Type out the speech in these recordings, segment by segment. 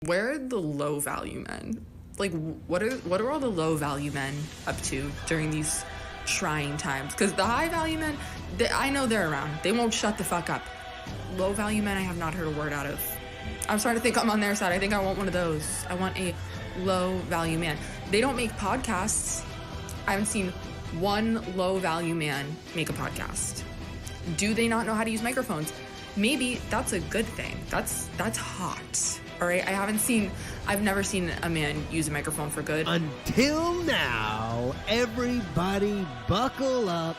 where are the low value men? Like, what are all the low value men up to during these trying times? Because the high value men, I know they're around. They won't shut the fuck up. Low value men, I have not heard a word out of. I'm starting to think I'm on their side. I think I want one of those. I want a low value man. They don't make podcasts. I haven't seen one low value man make a podcast. Do they not know how to use microphones? Maybe that's a good thing. That's hot. All right, I've never seen a man use a microphone for good. Until now, everybody buckle up.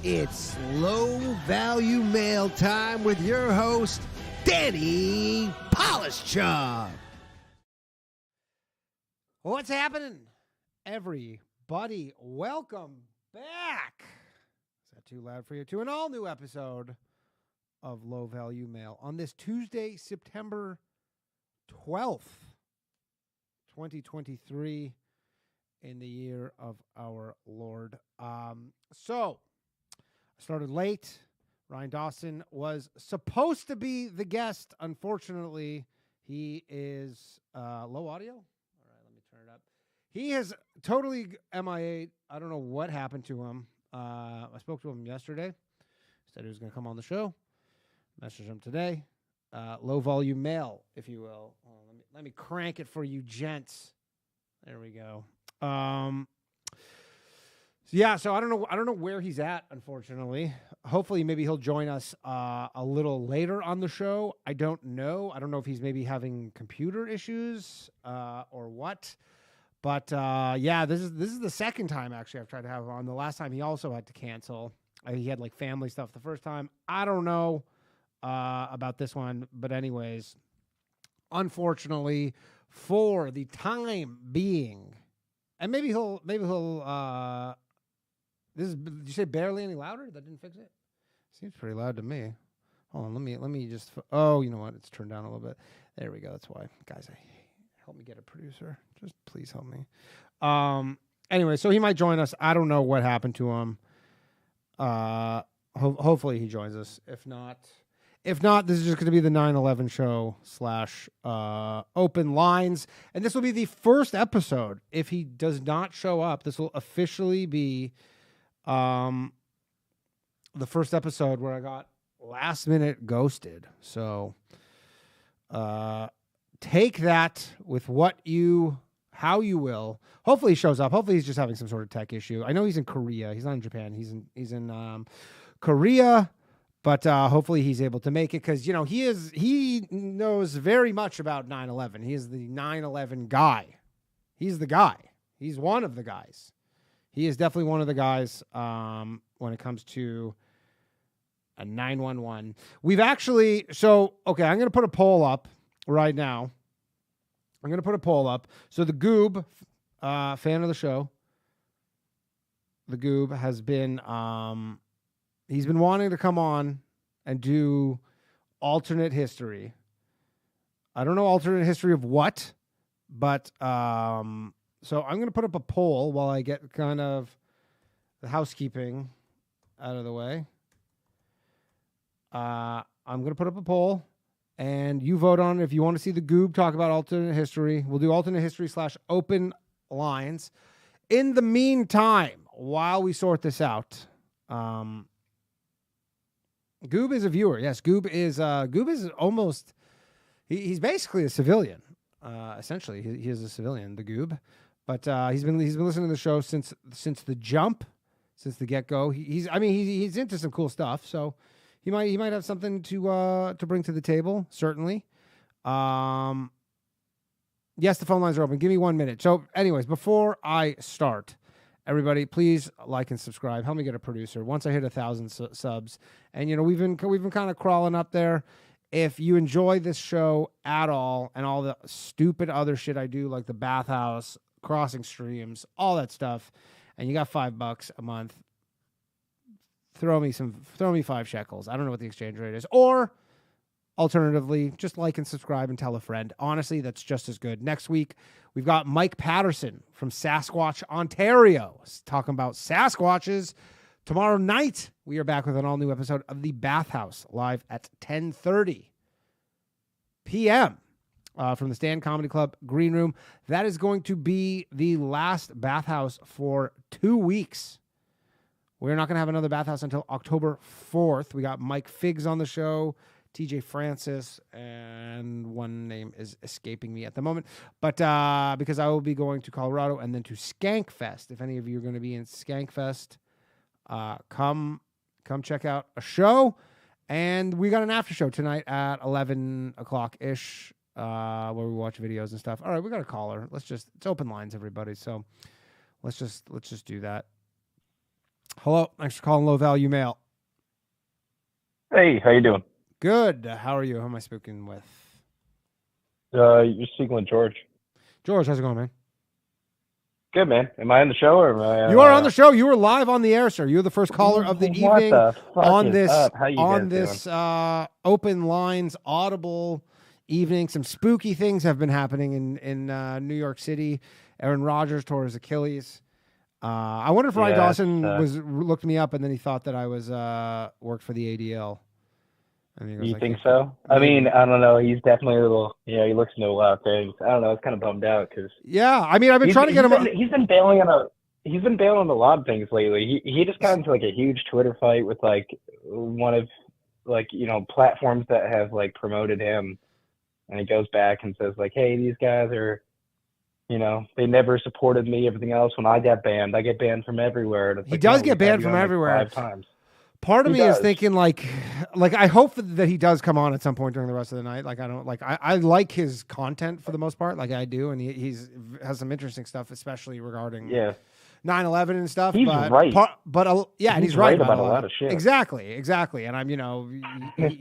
It's low value mail time with your host, Danny Polishchuk. What's happening, everybody? Welcome back. Is that too loud for you? To an all new episode of Low Value Mail on this Tuesday, September 12th, 2023, in the year of our Lord. So I started late. Ryan Dawson was supposed to be the guest. Unfortunately, he is low audio. All right, let me turn it up. He has totally MIA. I don't know what happened to him. I spoke to him yesterday. Said he was going to come on the show. Messaged him today. Low volume mail, if you will. Let me crank it for you, gents. There we go. So I don't know where he's at, unfortunately. Hopefully, maybe he'll join us a little later on the show. I don't know. I don't know if he's maybe having computer issues or what. But this is the second time actually I've tried to have him on. The last time he also had to cancel. He had like family stuff the first time. I don't know about this one, but anyways, unfortunately, for the time being, and maybe he'll did you say barely any louder? That didn't fix it? Seems pretty loud to me. Hold on, let me just, oh, you know what? It's turned down a little bit. There we go. That's why. Guys, help me get a producer. Just please help me. Anyway, so he might join us. I don't know what happened to him. Hopefully he joins us. If not, this is just going to be the 9/11 show / open lines. And this will be the first episode. If he does not show up, this will officially be the first episode where I got last minute ghosted. So take that with how you will. Hopefully he shows up. Hopefully he's just having some sort of tech issue. I know he's in Korea. He's not in Japan. He's in Korea. But hopefully he's able to make it because, you know, he knows very much about 9/11. He is the 9/11 guy. He's the guy. He's one of the guys. He is definitely one of the guys when it comes to a 911. We've actually, I'm going to put a poll up right now. I'm going to put a poll up. So the Goob, fan of the show, the Goob has been... he's been wanting to come on and do alternate history. I don't know alternate history of what, but so I'm going to put up a poll while I get kind of the housekeeping out of the way. I'm going to put up a poll, and you vote on it if you want to see the Goob talk about alternate history. We'll do alternate history / open lines. In the meantime, while we sort this out... Goob is a viewer. Yes, Goob is almost. He's basically a civilian. Essentially, he is a civilian. The Goob, but he's been listening to the show since the jump, since the get go. He's into some cool stuff. So he might have something to bring to the table. Certainly. Yes, the phone lines are open. Give me 1 minute. So, anyways, before I start. Everybody, please like and subscribe. Help me get a producer. Once I hit 1,000 subs, and you know we've been kind of crawling up there. If you enjoy this show at all, and all the stupid other shit I do, like the bathhouse, crossing streams, all that stuff, and you got $5 a month, throw me 5 shekels. I don't know what the exchange rate is, or alternatively, just like and subscribe and tell a friend. Honestly, that's just as good. Next week, we've got Mike Patterson from Sasquatch, Ontario, talking about Sasquatches. Tomorrow night, we are back with an all-new episode of The Bathhouse, live at 10:30 p.m. from the Stand Comedy Club Green Room. That is going to be the last bathhouse for 2 weeks. We're not going to have another bathhouse until October 4th. We got Mike Figs on the show, TJ Francis, and one name is escaping me at the moment. But because I will be going to Colorado and then to Skankfest. If any of you are going to be in Skankfest, come check out a show. And we got an after show tonight at 11 o'clock-ish, where we watch videos and stuff. All right, we got a caller. It's open lines, everybody. So let's just do that. Hello, thanks for calling Low Value Mail. Hey, how you doing? Good. How are you? Who am I speaking with? You're speaking with George. George, how's it going, man? Good, man. Am I on the show or am I? You are on the show. You were live on the air, sir. You're the first caller of the evening on this open lines, audible evening. Some spooky things have been happening in New York City. Aaron Rodgers tore his Achilles. I wonder if Ryan Dawson looked me up and then he thought that I was worked for the ADL. And you think so? I mean, I don't know. He's definitely a little. Yeah, he looks to know a lot of things. I don't know. It's kind of bummed out because. Yeah, I mean, I've been trying to get him. He's been bailing on a lot of things lately. He just got into like a huge Twitter fight with like one of platforms that have like promoted him, and he goes back and says like, hey, these guys are. They never supported me. Everything else. When I get banned from everywhere. He does get banned from everywhere. Like 5 times. Part of me is thinking like I hope that he does come on at some point during the rest of the night. Like I like his content for the most part. Like I do, and he has some interesting stuff, especially regarding 9/11 and stuff. He's right. And he's right about a lot of shit. Exactly. And I'm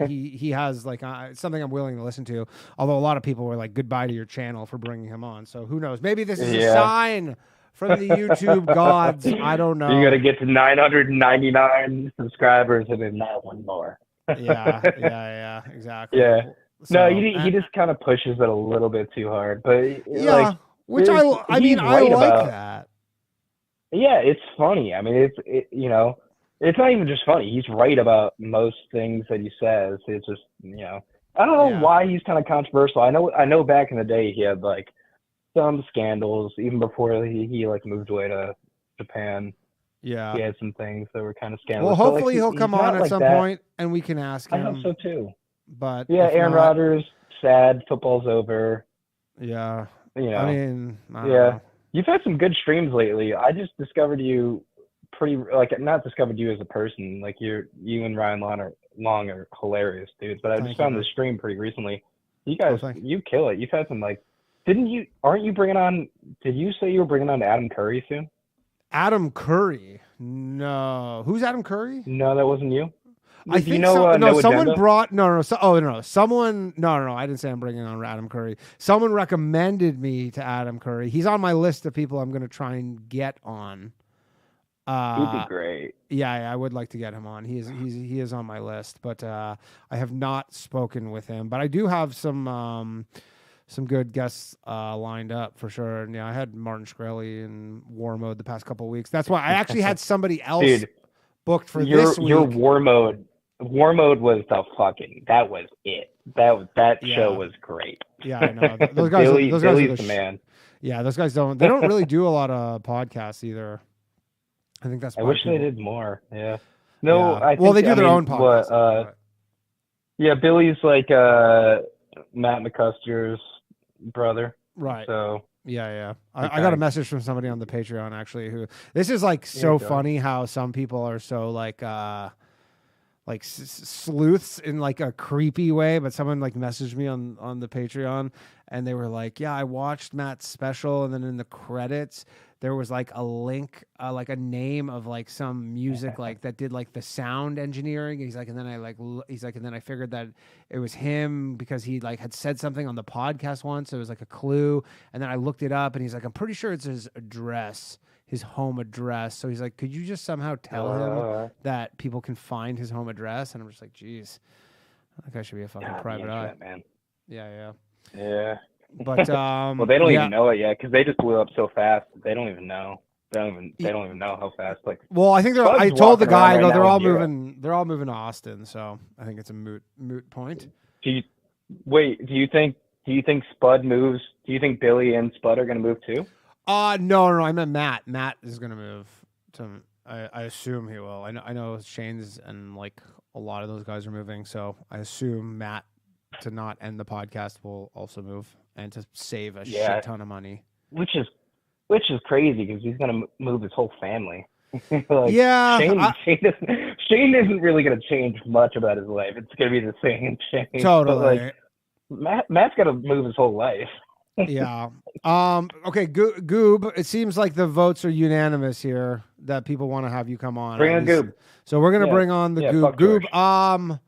he has like something I'm willing to listen to. Although a lot of people were like, goodbye to your channel for bringing him on. So who knows? Maybe this is a sign from the YouTube gods. I don't know. You got to get to 999 subscribers and then not one more. yeah, exactly. Yeah. So, he just kind of pushes it a little bit too hard. But which I like that. Yeah, it's funny. I mean, it's not even just funny. He's right about most things that he says. It's just, I don't know why he's kind of controversial. I know back in the day he had like some scandals even before he like moved away to Japan. Yeah, he had some things that were kind of scandalous. Well, hopefully he'll come on at some point and we can ask him. I hope so too. But Aaron Rodgers, sad. Football's over. Yeah, I don't know. You've had some good streams lately. I just discovered you not discovered you as a person. Like you and Ryan Long are hilarious dudes. But I just found the stream pretty recently. You guys, you kill it. You've had some like. Did you say you were bringing on Adam Curry soon? Adam Curry? No. Who's Adam Curry? No, that wasn't you. I think someone brought someone I didn't say I'm bringing on Adam Curry. Someone recommended me to Adam Curry. He's on my list of people I'm going to try and get on. He'd be great. Yeah, I would like to get him on. He is on my list, but I have not spoken with him. But I do have some good guests lined up for sure. And I had Martin Shkreli in War Mode the past couple of weeks. That's why I actually had somebody else booked for this week. Your War Mode was that was it. That show was great. Yeah, I know. Those guys, Billy's the man. Yeah, those guys don't really do a lot of podcasts either. I think that's. I wish they did more. Yeah. No, yeah. They do their own podcasts. Billy's like Matt McCuster's brother. Right. So. Yeah. I got a message from somebody on the Patreon actually who this is like so funny how some people are so like sleuths in like a creepy way, but someone like messaged me on the Patreon and they were like, yeah, I watched Matt's special and then in the credits there was like a link, like a name of like some music like that did like the sound engineering. And he's like, and then I figured that it was him because he like had said something on the podcast once. So it was like a clue. And then I looked it up and he's like, I'm pretty sure it's his address, his home address. So he's like, could you just somehow tell him that people can find his home address? And I'm just like, geez, that guy should be a fucking private eye. Man. Yeah. But well, they don't even know it yet because they just blew up so fast. They don't even know. They don't even know how fast. Like, well, I think I told the guy, they're all moving to Austin. So I think it's a moot point. Do you think Do you think Spud moves? Do you think Billy and Spud are going to move too? No, I meant Matt. Matt is going to move to. I assume he will. I know Shane's and like a lot of those guys are moving, so I assume Matt, to not end the podcast, will also move and to save a shit ton of money. Which is crazy because he's going to move his whole family. Shane isn't really going to change much about his life. It's going to be the same Shane. Totally. But, Matt's got to move his whole life. Yeah. Okay. Goob. It seems like the votes are unanimous here that people want to have you come on. Bring on Goob. So we're gonna bring on the Goob. Goob.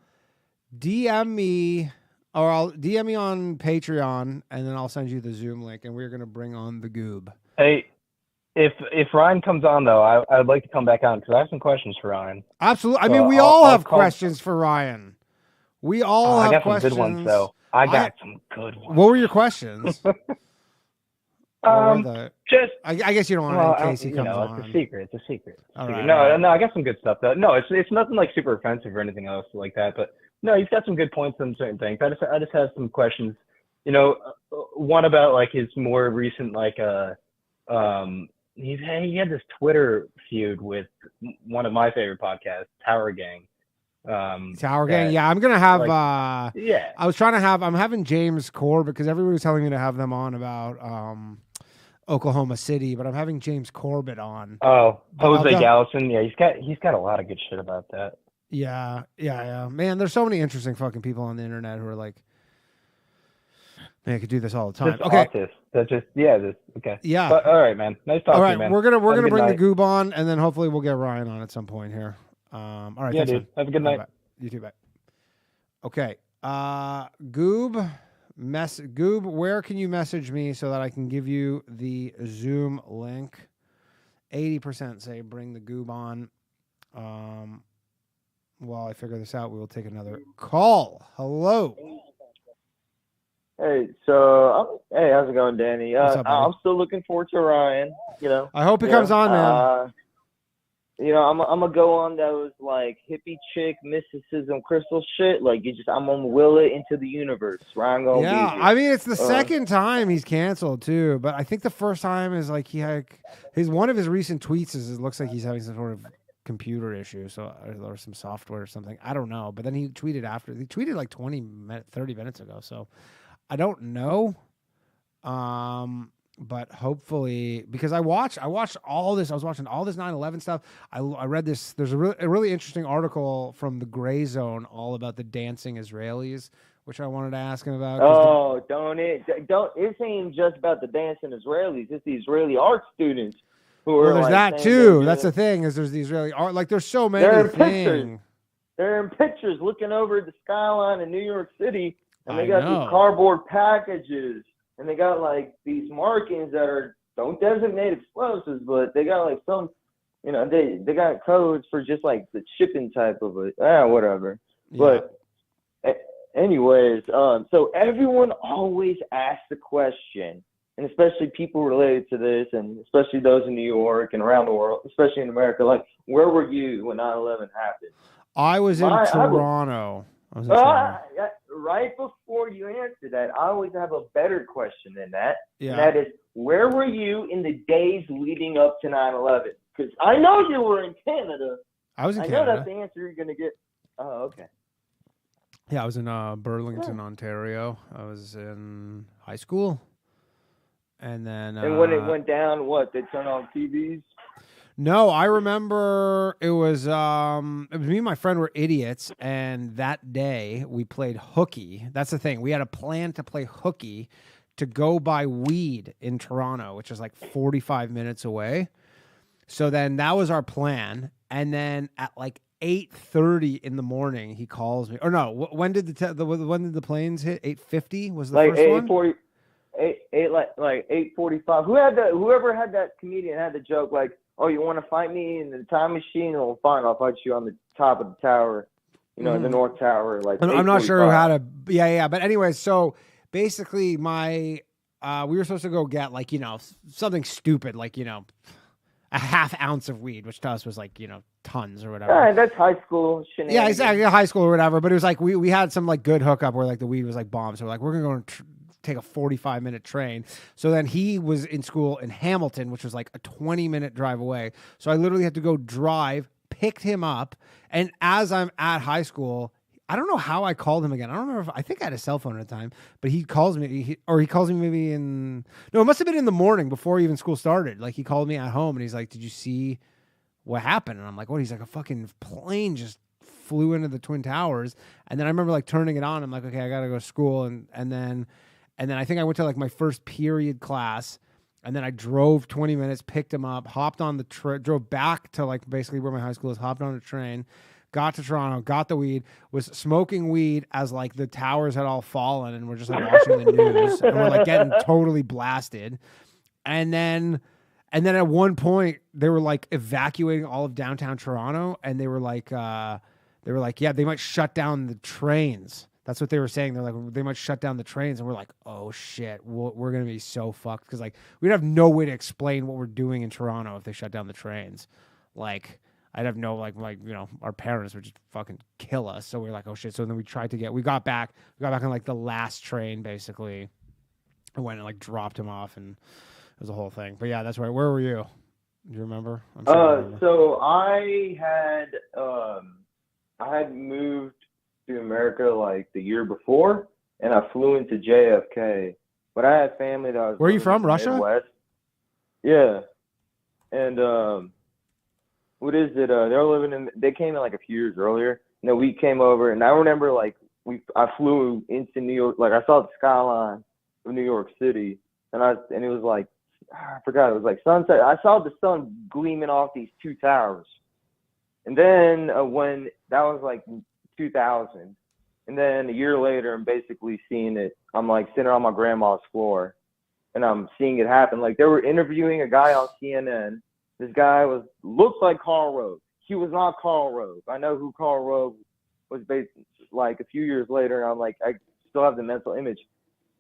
DM me, or I'll DM me on Patreon, and then I'll send you the Zoom link, and we're gonna bring on the Goob. Hey, if Ryan comes on though, I would like to come back on because I have some questions for Ryan. Absolutely. I mean, we all have questions for Ryan. We all have questions. I got some good ones though. I got some good ones. What were your questions? I guess you don't want to in case he comes on. It's a secret. It's a secret. All right. No, I got some good stuff though. No, it's nothing like super offensive or anything else like that. But no, he's got some good points on certain things. I just have some questions. You know, one about like his more recent like he had this Twitter feud with one of my favorite podcasts, Tower Gang. Tower Gang, yeah. I'm gonna have I was trying to have I'm having James Corbett because everybody was telling me to have them on about Oklahoma City, but I'm having James Corbett on. Oh, Jose Galison, yeah, he's got a lot of good shit about that. Yeah. Man, there's so many interesting fucking people on the internet who are like, man, I could do this all the time. Okay. Okay. Yeah. But, all right, man. Nice talking to you, man. We're gonna bring the Goob on, and then hopefully we'll get Ryan on at some point here. All right. Yeah, dude. Have a good night. Bye. You too. Bye. Okay. Goob, where can you message me so that I can give you the Zoom link? 80% say bring the Goob on. While I figure this out, we will take another call. Hello. Hey, how's it going, Danny? What's up, I'm still looking forward to Ryan. You know, I hope he comes on, man. I'm gonna go on those like hippie chick mysticism crystal shit. Like I'm gonna will it into the universe. Ryan gonna be here. I mean, it's the second time he's canceled too, but I think the first time is like he had one of his recent tweets is it looks like he's having some sort of computer issue, or some software or something. I don't know, but then he tweeted after. He tweeted like 30 minutes ago, so I don't know. But hopefully, because I watched all this. I was watching all this 9/11 stuff. I read this. There's a really interesting article from the Gray Zone all about the dancing Israelis, which I wanted to ask him about. It ain't just about the dancing Israelis. It's the Israeli art students who are. Well, there's that too. That's the thing is there's the Israeli art. Like there's so many things. They're in pictures looking over the skyline in New York City, and they got these cardboard packages. And they got like these markings that don't designate explosives, but they got like some, they got codes for just like the shipping type of it. Whatever. Yeah. But anyways, so everyone always asks the question, and especially people related to this, and especially those in New York and around the world, especially in America, like, where were you when 9/11 happened? I was in Toronto. Right before you answer that, I always have a better question than that. Yeah. And that is, where were you in the days leading up to 9/11? Because I know you were in Canada. I was in Canada. I know that's the answer you're going to get. Oh, okay. Yeah, I was in Burlington, Ontario. I was in high school. And then... and when it went down, they turned on TVs? No, I remember it was me and my friend were idiots, and that day we played hooky. That's the thing. We had a plan to play hooky to go buy weed in Toronto, which is like 45 minutes away. So then that was our plan. And then at like 8:30 in the morning, he calls me. Or no, when did the planes hit? 8:50 was the first one? 8:45. Whoever had that comedian had the joke like, oh, you want to fight me in the time machine? Well, fine, I'll fight you on the top of the tower, the North Tower. Like, I'm not sure how to. Yeah. But anyway, so basically, we were supposed to go get like something stupid, like a half ounce of weed, which to us was like tons or whatever. Yeah, that's high school shenanigans. Yeah, exactly, high school or whatever. But it was like we had some like good hookup where like the weed was like bombs. So we're like we're gonna go take a 45-minute train. So then he was in school in Hamilton, which was like a 20-minute drive away. So I literally had to go drive, picked him up, and as I'm at high school, I don't know how I called him again. I don't remember. I think I had a cell phone at the time, but he calls me, he calls me maybe it must have been in the morning before even school started. Like he called me at home and he's like, "Did you see what happened?" And I'm like, "What?" He's like, "A fucking plane just flew into the Twin Towers." And then I remember like turning it on. I'm like, "Okay, I gotta go to school." And then I think I went to like my first period class. And then I drove 20 minutes, picked him up, hopped on the drove back to like basically where my high school is, hopped on a train. Got to Toronto, got the weed, was smoking weed as like the towers had all fallen and we're just like watching the news and we're like getting totally blasted. And then at one point they were like evacuating all of downtown Toronto and they were like, yeah, they might shut down the trains. That's what they were saying. They're like, they might shut down the trains. And we're like, oh shit, we're going to be so fucked. Cause like we'd have no way to explain what we're doing in Toronto if they shut down the trains. Like, I'd have no like our parents would just fucking kill us. So we were like, oh shit. So then we got back on like the last train basically. I went and like dropped him off and it was a whole thing. But yeah, that's right. Where were you? Do you remember? I'm sure you remember. So I had moved to America like the year before and I flew into JFK. But I had family that was. Where are you from? Russia? Midwest. Yeah. And what is it? They came in like a few years earlier. And then we came over, and I remember like I flew into New York. Like I saw the skyline of New York City, and it was like I forgot. It was like sunset. I saw the sun gleaming off these two towers. And then when that was like 2000, and then a year later, I'm basically seeing it. I'm like sitting on my grandma's floor, and I'm seeing it happen. Like they were interviewing a guy on CNN. This guy looked like Karl Rove. He was not Karl Rove. I know who Karl Rove was based like a few years later. And I'm like, I still have the mental image.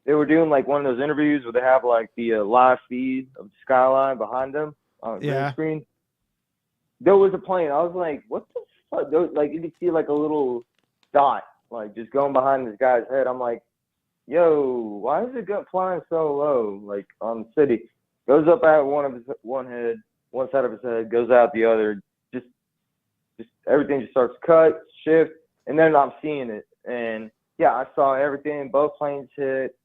They were doing like one of those interviews where they have like the live feed of the skyline behind them on the green screen. There was a plane. I was like, what the fuck? Like you could see like a little dot, like just going behind this guy's head. I'm like, yo, why is it flying so low? Like on the city. Goes up at one side of his head, goes out the other, just everything just starts cut, shift, and then I'm seeing it. And yeah, I saw everything, both planes hit.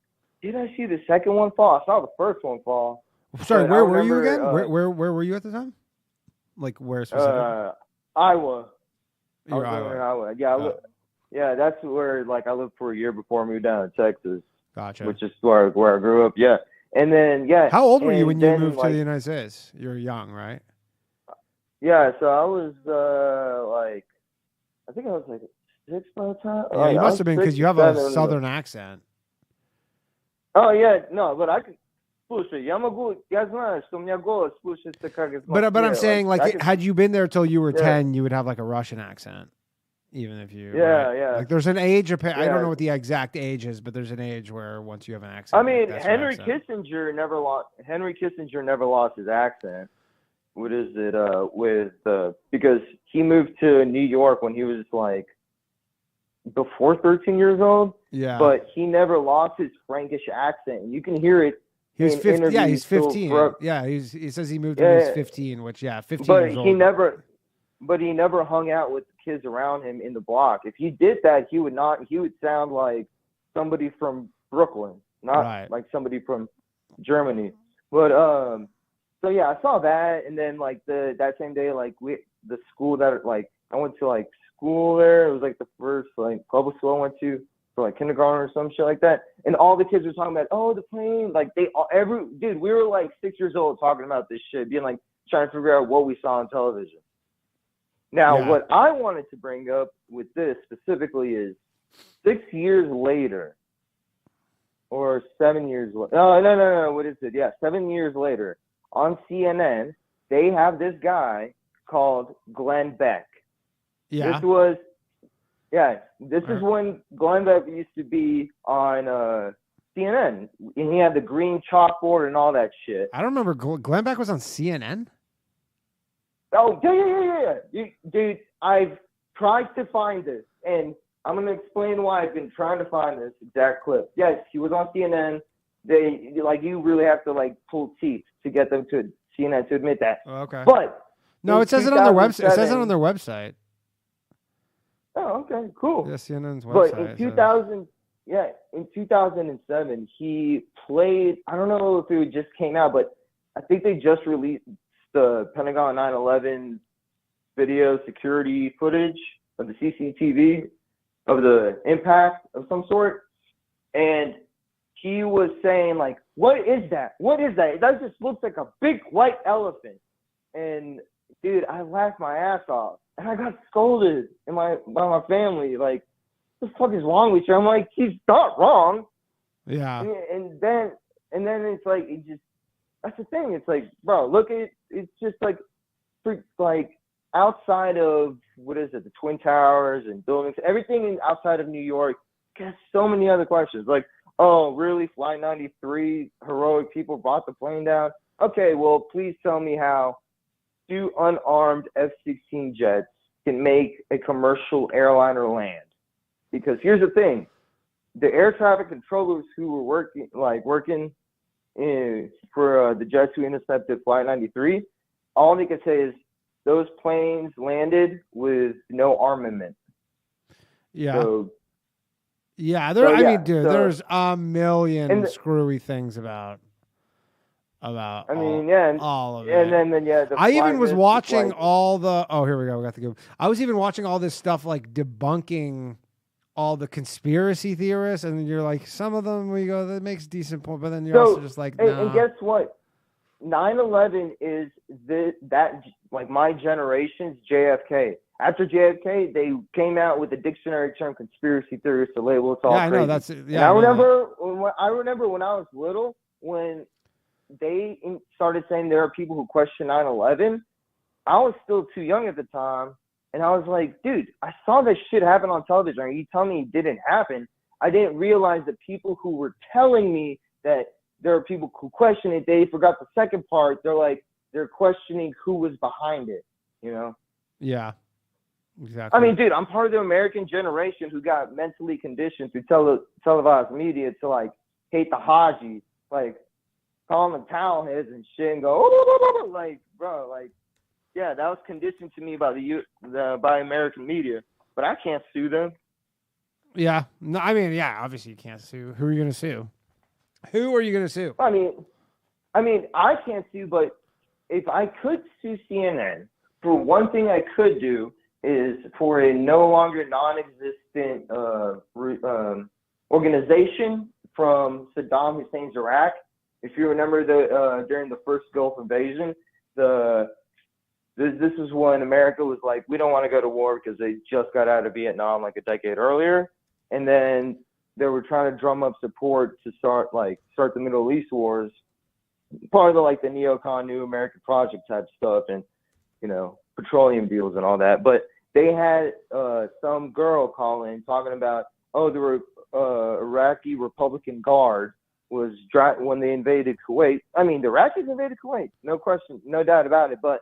Did I see the second one fall? I saw the first one fall. Sorry, where were you again? Where were you at the time? Like where specifically? Iowa. You're Iowa. Yeah, yeah, that's where like I lived for a year before I moved down to Texas. Gotcha. Which is where I grew up. Yeah. And then, yeah. How old were you when you moved to the United States? You were young, right? Yeah, so I was like, I think I was like 6 by the time. Yeah, you must have been because you have a southern accent. Oh, yeah, no, but I could. Слушай, я знаю, что у меня голос слушается как из Москвы. But I'm saying, like, had you been there till you were 10, you would have like a Russian accent. Even if you, yeah. Like there's an age, I don't know what the exact age is, but there's an age where once you have an accent. I mean, Henry Kissinger never lost his accent. What is it? Because he moved to New York when he was like before 13 years old. Yeah. But he never lost his Frankish accent. You can hear it. He was 15. Yeah, he's 15. Yeah, he says he moved when he was 15, which 15 but years old. He never hung out with the kids around him in the block. If he did that, he would sound like somebody from Brooklyn, not like somebody from Germany. But so yeah, I saw that, and then like that same day, like the school that like I went to like school there. It was like the first like public school I went to for like kindergarten or some shit like that. And all the kids were talking about, oh, the plane. Like we were like 6 years old talking about this shit, being like trying to figure out what we saw on television. Now, what I wanted to bring up with this specifically is 6 years later, or 7 years later. No. What is it? Yeah, 7 years later, on CNN, they have this guy called Glenn Beck. Yeah. This is when Glenn Beck used to be on CNN, and he had the green chalkboard and all that shit. I don't remember Glenn Beck was on CNN. Oh, yeah. Dude, I've tried to find this, and I'm going to explain why I've been trying to find this exact clip. Yes, he was on CNN. they like you really have to like pull teeth to get them to CNN to admit that. Okay. But no, it says it on their website. It says it on their website. Oh, okay, cool. Yeah, CNN's website. But in 2000, in 2007, he played. I don't know if it just came out, but I think they just released the Pentagon 9/11 video security footage of the CCTV of the impact of some sort, and he was saying like, "What is that? What is that? That just looks like a big white elephant." And dude, I laughed my ass off, and I got scolded by my family. Like, what the fuck is wrong with you? I'm like, he's not wrong. Yeah. And then it's like, that's the thing. It's like, bro, look at it's just like outside of what is it, the Twin Towers and buildings, everything outside of New York. There's so many other questions. Like, oh, really? Flight 93, heroic people brought the plane down. Okay, well, please tell me how 2 unarmed F-16 jets can make a commercial airliner land. Because here's the thing, the air traffic controllers who were working for the jets who intercepted Flight 93, all they could say is those planes landed with no armament. Yeah. So, yeah, there's a million screwy things about all of it. And then I even was watching all the here we go, we got the Goob. I was even watching all this stuff like debunking all the conspiracy theorists, and you're like, some of them we go, that makes decent point, but then you're also just like, nah. And guess what? 9/11 is that like my generation's JFK. After JFK, they came out with the dictionary term conspiracy theorists to label us all crazy. I know that's yeah. And I remember when I was little, when they started saying there are people who question 9/11. I was still too young at the time, and I was like, dude, I saw this shit happen on television. Are you telling me it didn't happen? I didn't realize that people who were telling me that there are people who question it, they forgot the second part. They're questioning who was behind it, you know? Yeah, exactly. I mean, dude, I'm part of the American generation who got mentally conditioned through televised media to, like, hate the Hajis, like, call them towel heads and shit and go, like, bro, like, yeah, that was conditioned to me by American media, but I can't sue them. Yeah, no, I mean, yeah, obviously you can't sue. Who are you going to sue? Who are you going to sue? I mean, I can't sue, but if I could sue CNN, for one thing I could do is for a no longer non-existent organization from Saddam Hussein's Iraq. If you remember during the first Gulf invasion, this was when America was like, we don't want to go to war because they just got out of Vietnam like a decade earlier. And then they were trying to drum up support to start the Middle East wars, part of the neocon New American Project type stuff, and, you know, petroleum deals and all that. But they had some girl call in talking about, the Iraqi Republican Guard was when they invaded Kuwait. I mean, the Iraqis invaded Kuwait, no question, no doubt about it. But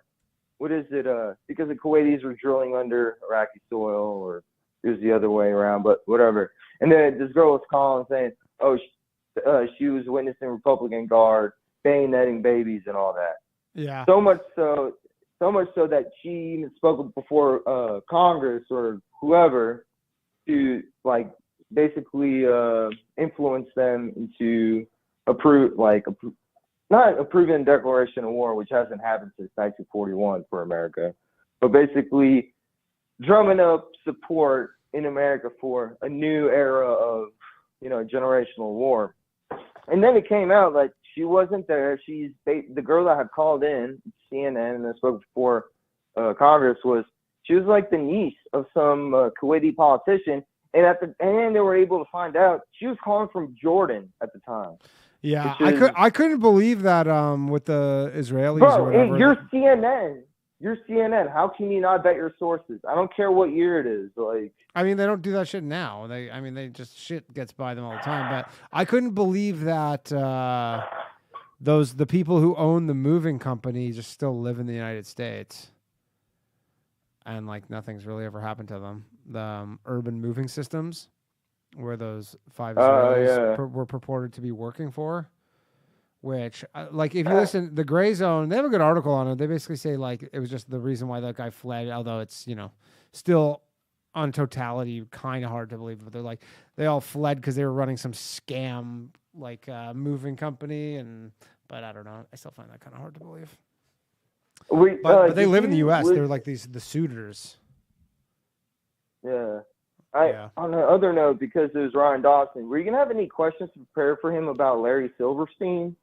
what is it? Because the Kuwaitis were drilling under Iraqi soil, or it was the other way around, but whatever. And then this girl was calling saying, she was witnessing Republican Guard bayoneting babies and all that. Yeah. So much so that she even spoke before Congress or whoever to basically influence them into not approving a declaration of war, which hasn't happened since 1941 for America, but basically drumming up support in America for a new era of, you know, generational war. And then it came out like she wasn't there. The girl that had called in CNN and spoke before Congress she was like the niece of some Kuwaiti politician. And at the end, they were able to find out she was calling from Jordan at the time. Yeah, I couldn't believe that with the Israelis. Bro, or whatever. You're CNN. You're CNN. How can you not vet your sources? I don't care what year it is. I mean, they don't do that shit now. They just shit gets by them all the time. But I couldn't believe that the people who own the moving company just still live in the United States, and nothing's really ever happened to them. The urban moving systems. where those 5 Israelis yeah. were purported to be working for. Which, like, if you listen, the Gray Zone, they have a good article on it. They basically say, like, it was just the reason why that guy fled, although it's, still on totality kind of hard to believe. But they're like, they all fled because they were running some scam, like, moving company. But I don't know. I still find that kind of hard to believe. But they live in the U.S. They're like the suitors. Yeah. On the other note, because it was Ryan Dawson, were you going to have any questions to prepare for him about Larry Silverstein?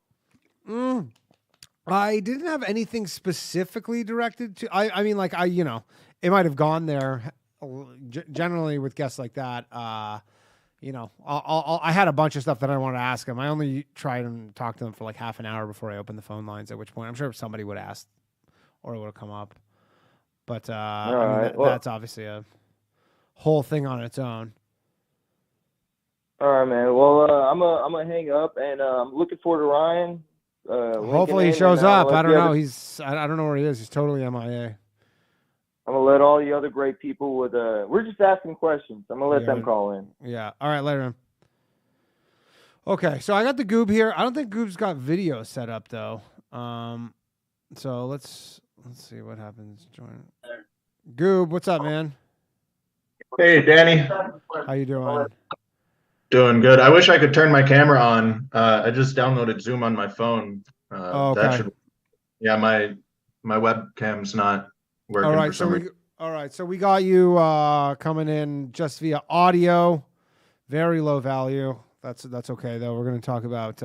I didn't have anything specifically directed to. I mean, like, it might have gone there. Generally, with guests like that, I had a bunch of stuff that I wanted to ask him. I only tried and talked to them for like half an hour before I opened the phone lines. At which point, I'm sure somebody would ask, or it would have come up. But that's obviously a whole thing on its own. All right, man. Well, I'm gonna hang up, and I'm looking forward to Ryan. Hopefully he shows up. I don't know. I don't know where he is. He's totally MIA. I'm gonna let all the other great people we're just asking questions. I'm gonna let them call in. Yeah. All right, later. Okay, so I got the Goob here. I don't think Goob's got video set up though. So let's see what happens. Join. Goob, what's up, man? Hey, Danny. How you doing? Doing good. I wish I could turn my camera on. I just downloaded Zoom on my phone. Okay. My webcam's not working. All right, so we got you coming in just via audio, very low value. That's okay though. We're going to talk about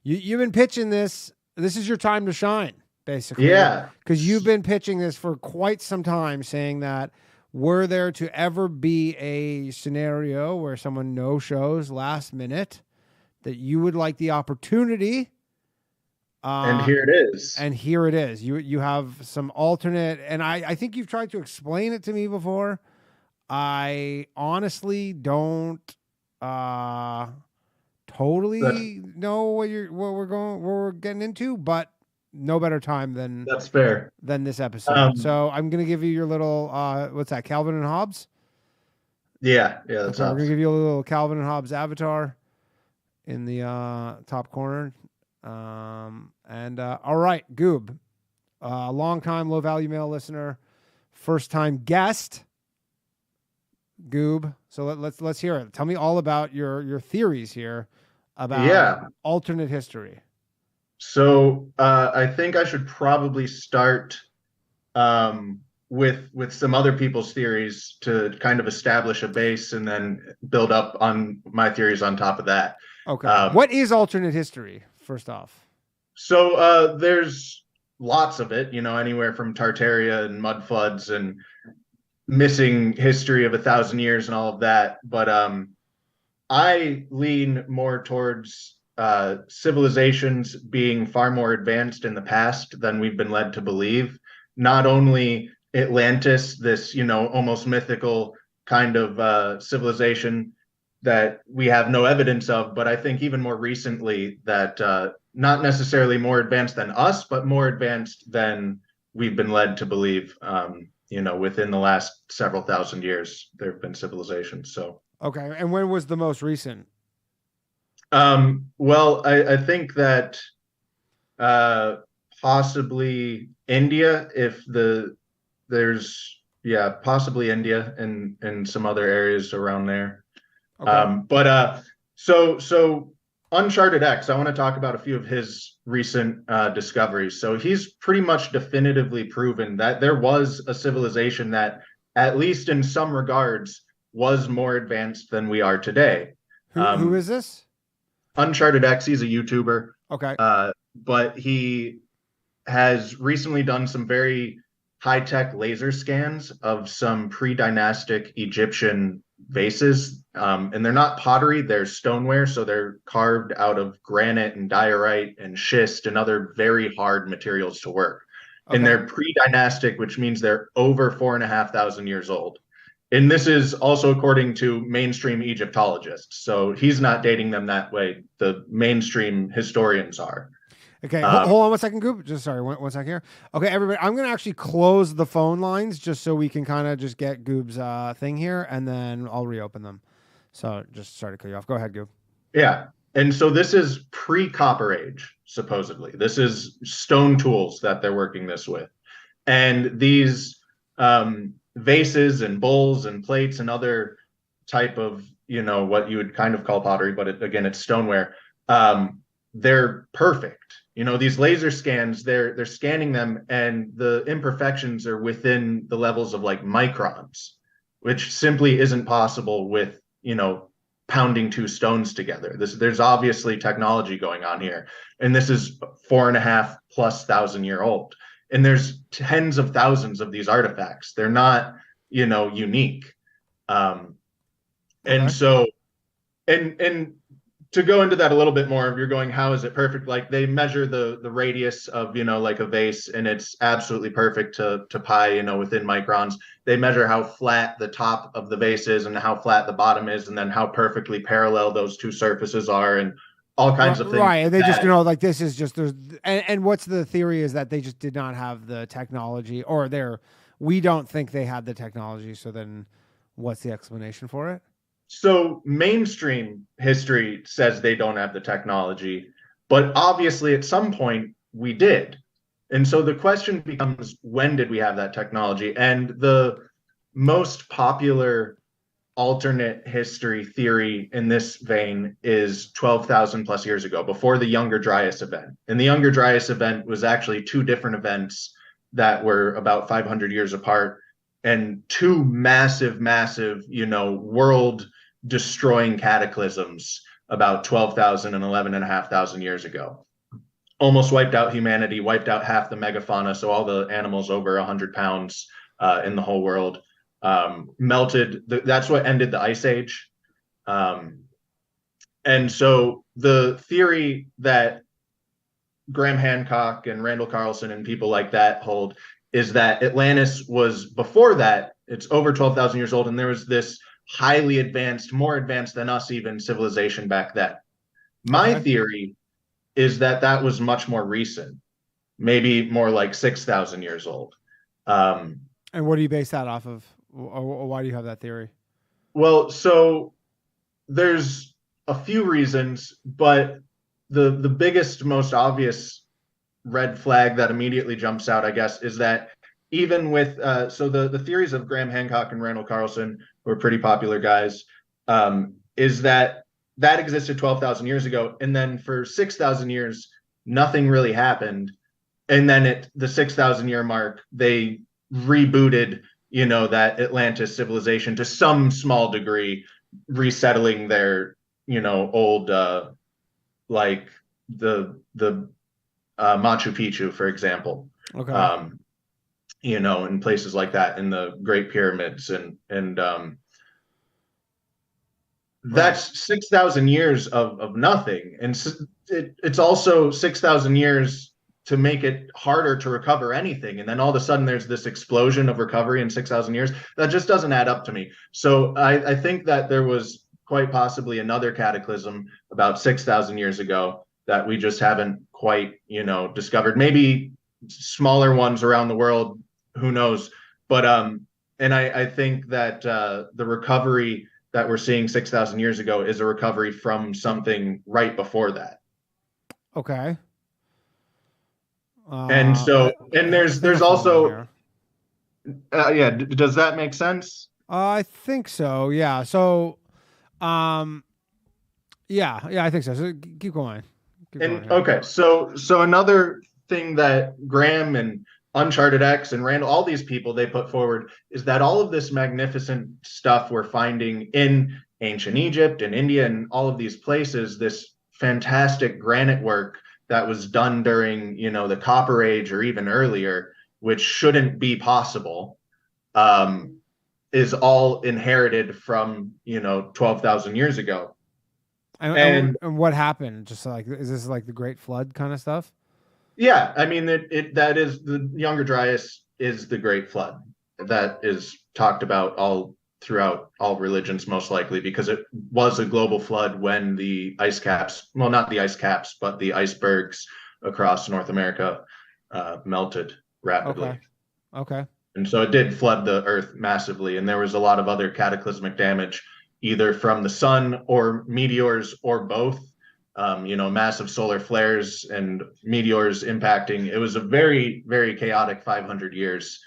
you've been pitching this. This is your time to shine, basically. Yeah. Because you've been pitching this for quite some time, saying that were there to ever be a scenario where someone no-shows last minute, that you would like the opportunity. And here it is. And here it is. You have some alternate, and I think you've tried to explain it to me before. I honestly don't totally know what we're getting into, but no better time than that's fair than this episode. So I'm gonna give you your little what's that? Calvin and Hobbes. Yeah, that's okay, we're gonna give you a little Calvin and Hobbes avatar in the top corner. All right, Goob, long time low value mail listener, first time guest. Goob, so let's hear it. Tell me all about your theories here about alternate history. So I think I should probably start with some other people's theories to kind of establish a base, and then build up on my theories on top of that. Okay. What is alternate history, first off? So there's lots of it, anywhere from Tartaria and mud floods and missing history of 1,000 years and all of that. But I lean more towards civilizations being far more advanced in the past than we've been led to believe. Not only Atlantis, this, almost mythical kind of civilization that we have no evidence of, but I think even more recently that not necessarily more advanced than us, but more advanced than we've been led to believe. Within the last several thousand years, there have been civilizations. So okay, and when was the most recent? Well, I think that possibly India, possibly India and some other areas around there. Okay. So Uncharted X, I want to talk about a few of his recent discoveries. So he's pretty much definitively proven that there was a civilization that, at least in some regards, was more advanced than we are today. Who is this? Uncharted X, he's a YouTuber. Okay. But he has recently done some very high-tech laser scans of some pre-dynastic Egyptian vases. And they're not pottery, they're stoneware. So they're carved out of granite and diorite and schist and other very hard materials to work. Okay. And they're pre-dynastic, which means they're over 4,500 years old. And this is also according to mainstream Egyptologists. So he's not dating them that way. The mainstream historians are. Okay, hold on one second, Goob. Just sorry, one second here. Okay, everybody, I'm going to actually close the phone lines just so we can kind of just get Goob's thing here, and then I'll reopen them. So just sorry to cut you off. Go ahead, Goob. Yeah. And so this is pre-Copper Age, supposedly. This is stone tools that they're working this with. And these vases and bowls and plates and other type of, what you would kind of call pottery, but again, it's stoneware. They're perfect. These laser scans, they're scanning them, and the imperfections are within the levels of like microns, which simply isn't possible with, pounding two stones together. There's obviously technology going on here. And this is 4,500+ year old. And there's tens of thousands of these artifacts. They're not, unique. And so, and to go into that a little bit more, if you're going, how is it perfect? Like they measure the radius of, like a vase, and it's absolutely perfect to pi, within microns. They measure how flat the top of the vase is and how flat the bottom is, and then how perfectly parallel those two surfaces are, and all kinds of things. Right. And they just, like this is just, and what's the theory is that they just did not have the technology, or we don't think they had the technology. So then what's the explanation for it? So mainstream history says they don't have the technology, but obviously at some point we did. And so the question becomes, when did we have that technology? And the most popular alternate history theory in this vein is 12,000+ years ago, before the Younger Dryas event. And the Younger Dryas event was actually two different events that were about 500 years apart, and two massive, world destroying cataclysms about 12,000 and 11,500 years ago. Almost wiped out humanity, wiped out half the megafauna, so all the animals over 100 pounds in the whole world, melted. That's what ended the Ice Age. And so the theory that Graham Hancock and Randall Carlson and people like that hold is that Atlantis was before that. It's over 12,000 years old, and there was this highly advanced, more advanced than us even, civilization back then. My theory is that was much more recent, maybe more like 6,000 years old. And what do you base that off of? Or why do you have that theory? Well, so there's a few reasons, but the biggest, most obvious red flag that immediately jumps out, I guess, is that even with so the theories of Graham Hancock and Randall Carlson, who are pretty popular guys, is that existed 12,000 years ago, and then for 6,000 years nothing really happened, and then at the 6,000 year mark they rebooted that Atlantis civilization to some small degree, resettling their old like the Machu Picchu, for example. Okay. In places like that, in the Great Pyramids, and that's 6,000 years of nothing. And it's also 6,000 years to make it harder to recover anything. And then all of a sudden there's this explosion of recovery in 6,000 years. That just doesn't add up to me. So I think that there was quite possibly another cataclysm about 6,000 years ago that we just haven't quite, discovered. Maybe smaller ones around the world, who knows? But and I think that the recovery that we're seeing 6,000 years ago is a recovery from something right before that. Okay. And so, and there's also, does that make sense? I think so. Yeah. So, yeah, I think so. So keep going. Okay. So another thing that Graham and Uncharted X and Randall, all these people, they put forward is that all of this magnificent stuff we're finding in ancient Egypt and India and all of these places, this fantastic granite work that was done during, the Copper Age or even earlier, which shouldn't be possible, is all inherited from, 12,000 years ago. And what happened? Just like, is this like the Great Flood kind of stuff? Yeah, I mean, that is the Younger Dryas is the Great Flood. That is talked about all throughout all religions, most likely, because it was a global flood when the ice caps, well, not the ice caps, but the icebergs across North America melted rapidly. Okay. And so it did flood the earth massively, and there was a lot of other cataclysmic damage either from the sun or meteors or both. Massive solar flares and meteors impacting. It was a very, very chaotic 500 years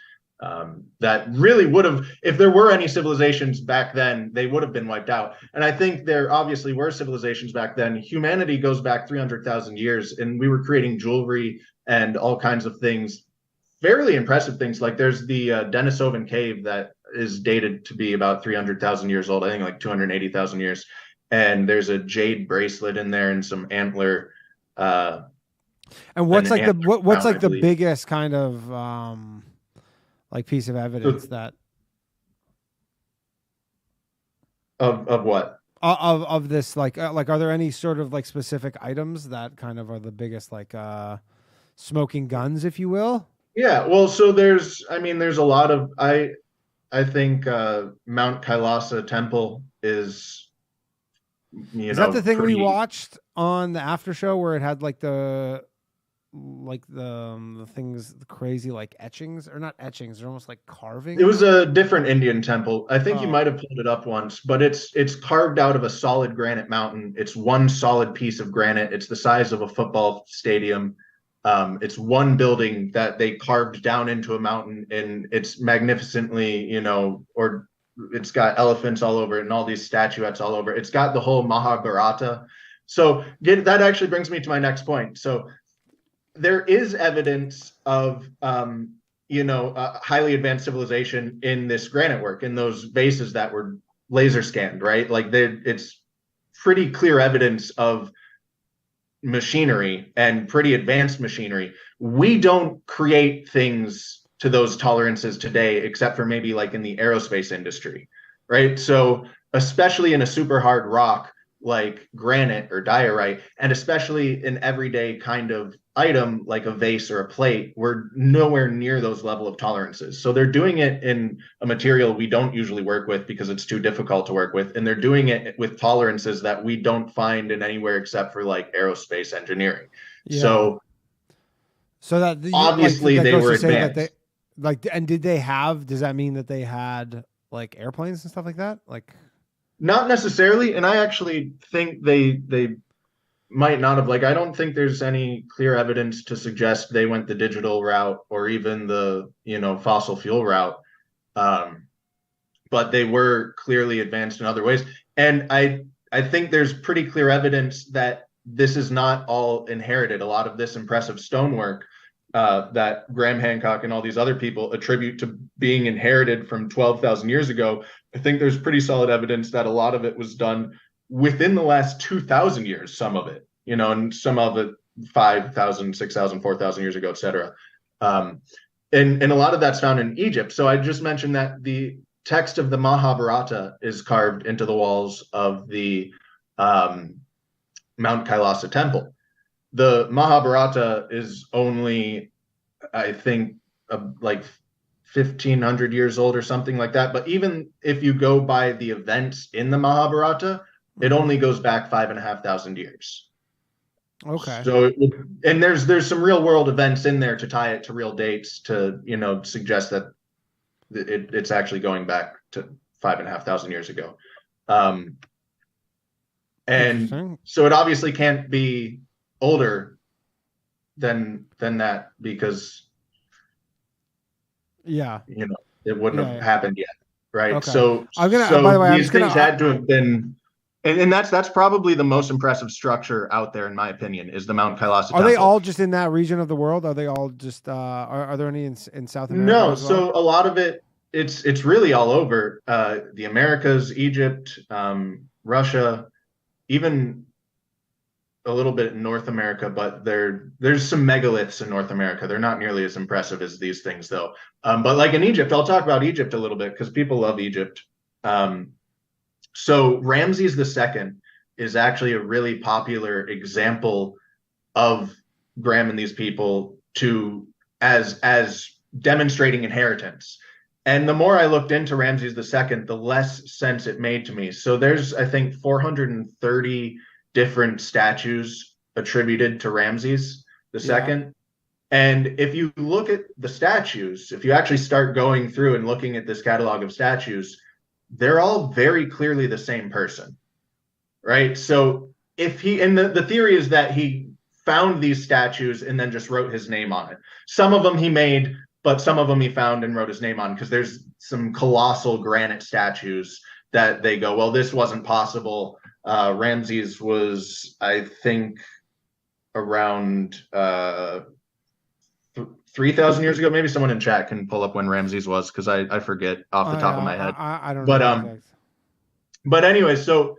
that really would have, if there were any civilizations back then, they would have been wiped out. And I think there obviously were civilizations back then. Humanity goes back 300,000 years, and we were creating jewelry and all kinds of things, fairly impressive things. Like there's the Denisovan cave that is dated to be about 300,000 years old, I think like 280,000 years. And there's a jade bracelet in there and some antler. And what's like the biggest kind of like piece of evidence that of what of this like are there any sort of like specific items that kind of are the biggest like smoking guns, if you will? Yeah, well, so there's a lot of I think Mount Kailasa Temple is. Is that the thing we watched on the after show where it had like the things, the crazy like etchings, or not etchings, they're almost like carvings? It was a different Indian temple. I think you might have pulled it up once, but it's carved out of a solid granite mountain. It's one solid piece of granite. It's the size of a football stadium. It's one building that they carved down into a mountain, and it's magnificently, or it's got elephants all over it and all these statuettes all over it. It's got the whole Mahabharata. So that actually brings me to my next point. So there is evidence of, highly advanced civilization in this granite work, in those vases that were laser scanned, right? Like it's pretty clear evidence of machinery and pretty advanced machinery. We don't create things to those tolerances today, except for maybe like in the aerospace industry, right? So especially in a super hard rock like granite or diorite, and especially an everyday kind of item like a vase or a plate, we're nowhere near those level of tolerances. So they're doing it in a material we don't usually work with because it's too difficult to work with, and they're doing it with tolerances that we don't find in anywhere except for like aerospace engineering. Yeah. So that obviously they were advanced. And did they have, does that mean that they had like airplanes and stuff like that? Like, not necessarily. And I actually think they might not have. Like, I don't think there's any clear evidence to suggest they went the digital route or even the, fossil fuel route. But they were clearly advanced in other ways. And I think there's pretty clear evidence that this is not all inherited. A lot of this impressive stonework that Graham Hancock and all these other people attribute to being inherited from 12,000 years ago, I think there's pretty solid evidence that a lot of it was done within the last 2,000 years, some of it, and some of it 5,000, 6,000, 4,000 years ago, et cetera. And a lot of that's found in Egypt. So I just mentioned that the text of the Mahabharata is carved into the walls of the Mount Kailasa temple. The Mahabharata is only, I think, like 1,500 years old or something like that. But even if you go by the events in the Mahabharata, it only goes back 5,500 years. Okay. So, and there's some real world events in there to tie it to real dates to, suggest that it's actually going back to 5,500 years ago. And so it obviously can't be older than that, because it wouldn't have happened yet, right? Okay. So by the way, these things had to have been, and that's probably the most impressive structure out there, in my opinion, is the Mount Kailasa temple. Are they all just in that region of the world? Are they all just are there any in South America? No, as well? So a lot of it, it's really all over the Americas, Egypt, Russia, even a little bit in North America, but there's some megaliths in North America. They're not nearly as impressive as these things, though. But like in Egypt, I'll talk about Egypt a little bit because people love Egypt. So Ramses II is actually a really popular example of Graham and these people as demonstrating inheritance. And the more I looked into Ramses II, the less sense it made to me. So there's, I think, 430 different statues attributed to Ramses II. Yeah. And if you look at the statues, if you actually start going through and looking at this catalog of statues, they're all very clearly the same person, right? So if he, and the theory is that he found these statues and then just wrote his name on it. Some of them he made, but some of them he found and wrote his name on, because there's some colossal granite statues that they go, well, this wasn't possible. Ramses was, I think, around 3,000 years ago. Maybe someone in chat can pull up when Ramses was, because I forget off the top of my head. I don't know. But anyway, so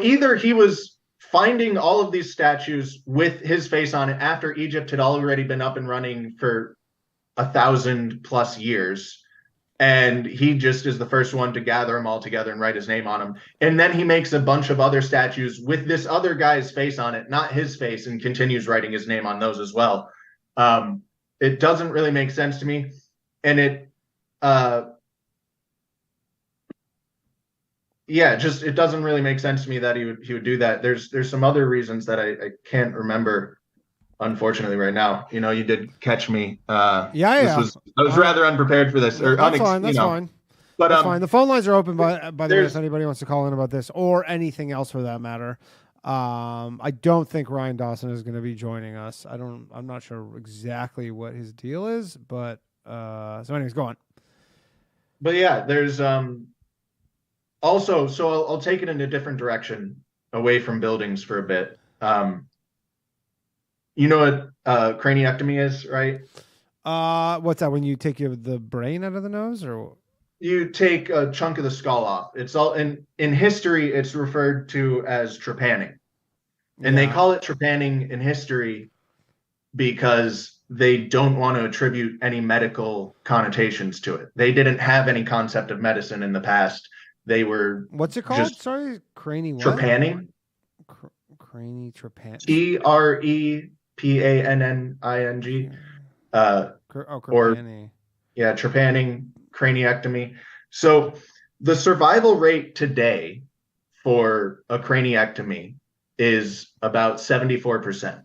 either he was finding all of these statues with his face on it after Egypt had already been up and running for 1,000+ years, and he just is the first one to gather them all together and write his name on them. And then he makes a bunch of other statues with this other guy's face on it, not his face, and continues writing his name on those as well. It doesn't really make sense to me. And it doesn't really make sense to me that he would do that. There's some other reasons that I can't remember, unfortunately, right now. You know, you did catch me. I was rather unprepared for this. That's fine. That's fine. But that's fine. The phone lines are open by the way, if anybody wants to call in about this or anything else for that matter. I don't think Ryan Dawson is going to be joining us. I'm not sure exactly what his deal is, but so anyways, go on. But yeah, there's also, so I'll take it in a different direction, away from buildings for a bit. You know what craniectomy is, right? What's that? When you take the brain out of the nose, or you take a chunk of the skull off? It's all in history. It's referred to as trepanning, and they call it trepanning in history because they don't want to attribute any medical connotations to it. They didn't have any concept of medicine in the past. They were what's it called? Sorry, trepanning. Cranie trepanning. Trepanning. Trepanning, craniectomy. So the survival rate today for a craniectomy is about 74%.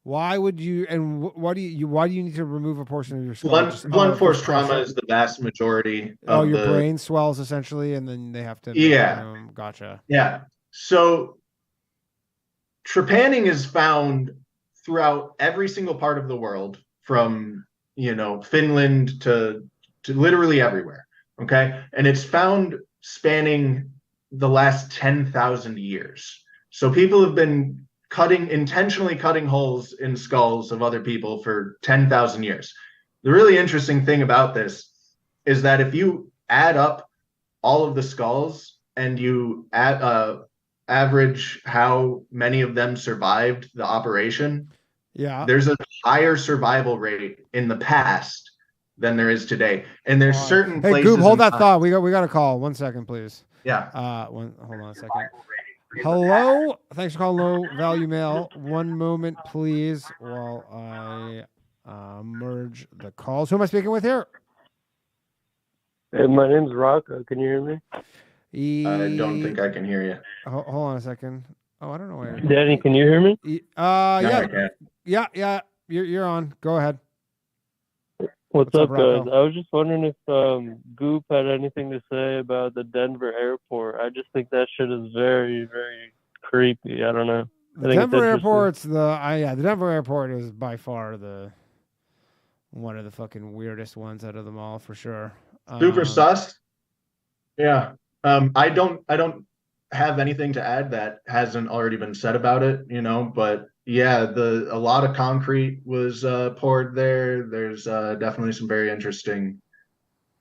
Why would you? And why do you need to remove a portion of your skull? Blunt force trauma is the vast majority. Your brain swells essentially, and then they have to. Gotcha. Yeah. So trepanning is found throughout every single part of the world, from Finland to literally everywhere. Okay, and it's found spanning the last 10,000 years. So people have been intentionally cutting holes in skulls of other people for 10,000 years. The really interesting thing about this is that if you add up all of the skulls and you average how many of them survived the operation, there's a higher survival rate in the past than there is today. And there's certain places. Goob, hold that thought. We got a call. 1 second, please. Yeah. Hold on a second. Hello. Thanks for calling Low Value Mail. 1 moment, please, while I merge the calls. Who am I speaking with here? Hey, my name's Rocco. Can you hear me? I don't think I can hear you. Hold on a second. Oh, I don't know where. Danny, can you hear me? Yeah. You're on. Go ahead. What's up, guys? I was just wondering if Goop had anything to say about the Denver airport. I just think that shit is very, very creepy. I don't know. The Denver airport's the Denver airport is by far one of the fucking weirdest ones out of them all, for sure. Super sus. Yeah. I don't have anything to add that hasn't already been said about it, but yeah, a lot of concrete was poured there. There's definitely some very interesting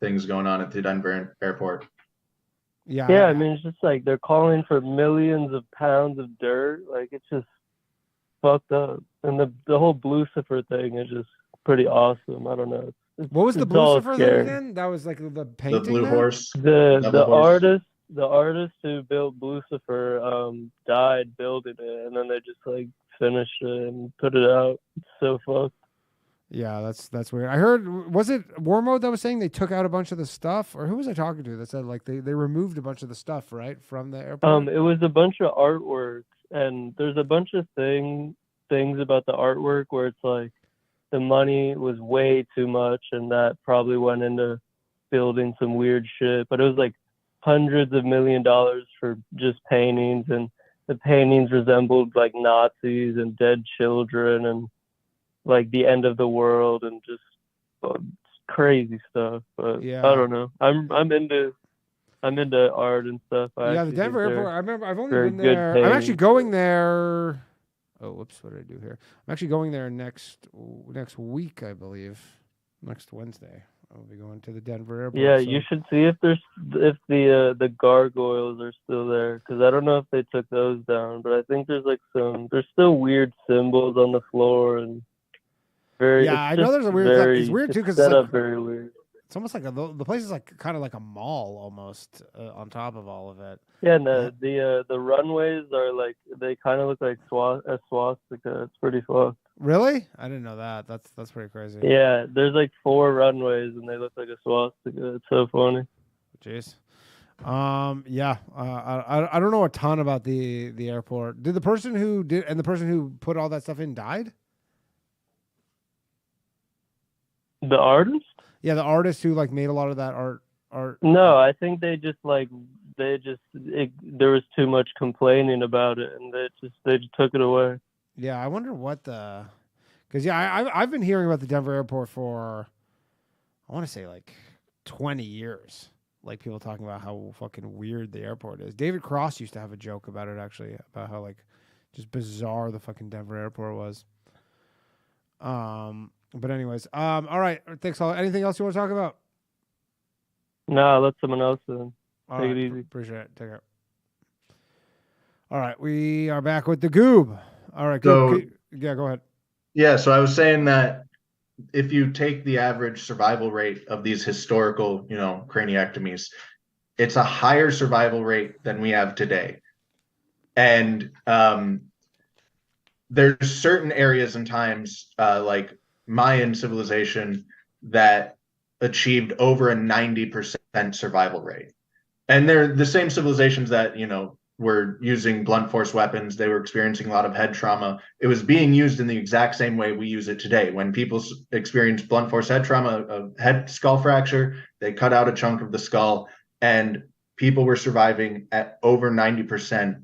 things going on at the Denver airport. Yeah. Yeah, I mean, it's just like they're calling for millions of pounds of dirt. Like, it's just fucked up. And the whole Blucifer thing is just pretty awesome. I don't know. What was the Blucifer thing again? That was like the painting. The blue horse. The artist who built Blucifer died building it, and then they just like finished it and put it out. It's so fucked. Yeah, that's weird. I heard, was it War Mode that was saying they took out a bunch of the stuff, or who was I talking to that said like they removed a bunch of the stuff right from the airport? It was a bunch of artwork, and there's a bunch of things about the artwork where it's like the money was way too much, and that probably went into building some weird shit, but it was like hundreds of $1 million for just paintings, and the paintings resembled like Nazis and dead children and like the end of the world and just crazy stuff. But Yeah. I don't know. I'm into art and stuff. Yeah, the Denver airport. I remember. I've only been there. I'm actually going there. Oh, whoops! What did I do here? I'm actually going there next week, I believe. Next Wednesday, I'll be going to the Denver airport. Yeah, so. you should see if the gargoyles are still there, because I don't know if they took those down, but I think there's still weird symbols on the floor and very. Yeah, I know there's a weird. It's weird too because it's like, very weird. It's almost like the place is like kind of like a mall almost on top of all of it. Yeah, and the runways are like, they kind of look like a swastika. It's pretty fucked. Really? I didn't know that. That's pretty crazy. Yeah, there's like 4 runways and they look like a swastika. It's so funny. Jeez. Yeah. I don't know a ton about the airport. Did the person who put all that stuff in died? The artist? Yeah, the artist who like made a lot of that art. No, I think there was too much complaining about it, and they just took it away. Yeah, I wonder what because I've been hearing about the Denver airport for, I want to say like 20 years. Like people talking about how fucking weird the airport is. David Cross used to have a joke about it actually, about how like just bizarre the fucking Denver airport was. But anyways, all right. Thanks all. Anything else you want to talk about? No, let someone else in. Take it easy. Appreciate it. Take care. All right, we are back with the Goob. All right, Goob. Yeah, go ahead. Yeah, so I was saying that if you take the average survival rate of these historical, craniectomies, it's a higher survival rate than we have today. And there's certain areas and times, like Mayan civilization, that achieved over a 90% survival rate. And they're the same civilizations that, were using blunt force weapons. They were experiencing a lot of head trauma. It was being used in the exact same way we use it today. When people experience blunt force head trauma, a head skull fracture, they cut out a chunk of the skull, and people were surviving at over 90%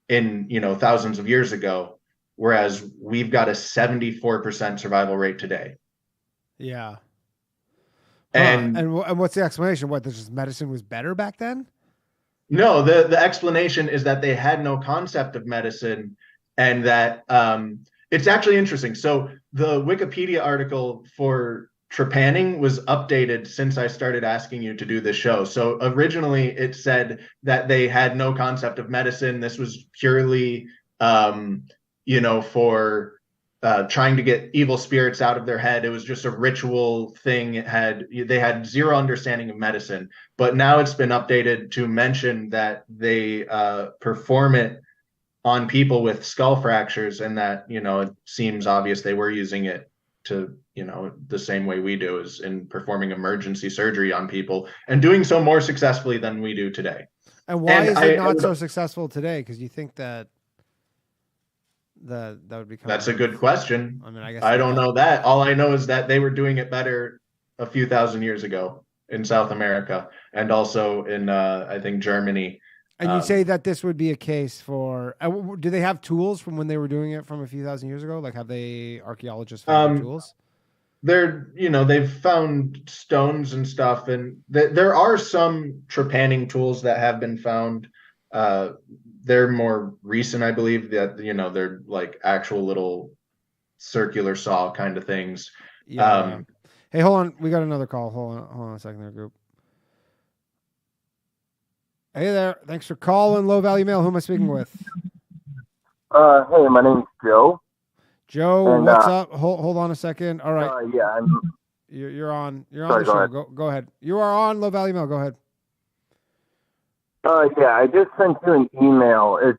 in, thousands of years ago, whereas we've got a 74% survival rate today. Yeah. And what's the explanation? What, this medicine was better back then? No, the explanation is that they had no concept of medicine, and that it's actually interesting. So the Wikipedia article for trepanning was updated since I started asking you to do this show. So originally it said that they had no concept of medicine. This was purely, for trying to get evil spirits out of their head. It was just a ritual thing. They had zero understanding of medicine, but now it's been updated to mention that they perform it on people with skull fractures, and that, it seems obvious they were using it to, the same way we do, is in performing emergency surgery on people, and doing so more successfully than we do today. And why is it not so successful today? Because you think that would become. That's a good question. I mean, I guess I don't know that. All I know is that they were doing it better a few thousand years ago in South America, and also in I think Germany. And you say that this would be a case for? Do they have tools from when they were doing it from a few thousand years ago? Like, have they archaeologists found tools? They've found stones and stuff, and there are some trepanning tools that have been found. They're more recent, I believe, that, they're like actual little circular saw kind of things. Yeah. Hey, hold on. We got another call. Hold on a second there, Goob. Hey there. Thanks for calling Low Value Mail. Who am I speaking with? Hey, my name's Joe. Joe, and, what's up? Hold on a second. All right. Yeah, you're on. You're on the show. Go ahead. You are on Low Value Mail. Go ahead. Yeah, I just sent you an email. It's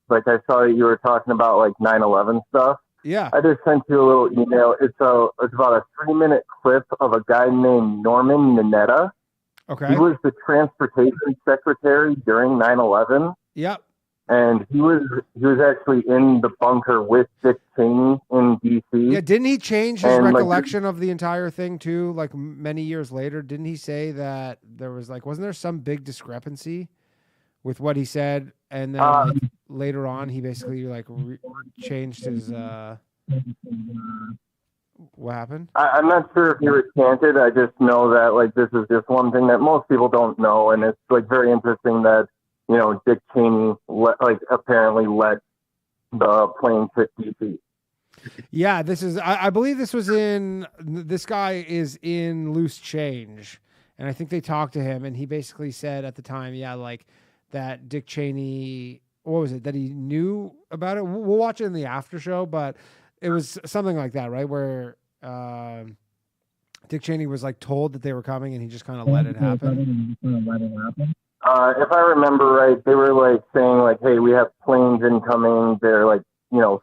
like I saw you were talking about like 9/11 stuff. Yeah. I just sent you a little email. It's about a 3-minute clip of a guy named Norman Mineta. Okay. He was the transportation secretary during 9/11. Yep. and he was actually in the bunker with Dick Cheney in D.C. Yeah, didn't he change his recollection of the entire thing too? Like many years later, didn't he say that there was wasn't there some big discrepancy with what he said, and then later on he basically changed his. What happened? I'm not sure if he recanted. I just know that this is just one thing that most people don't know, and it's very interesting that Dick Cheney apparently let the plane hit DC. Yeah, this is. I believe this was in. This guy is in Loose Change, and I think they talked to him, and he basically said at the time, that Dick Cheney. What was it that he knew about it? We'll watch it in the after show, but it was something like that, right? Where Dick Cheney was told that they were coming, and he just kind of let it happen. If I remember right, they were saying hey, we have planes incoming. They're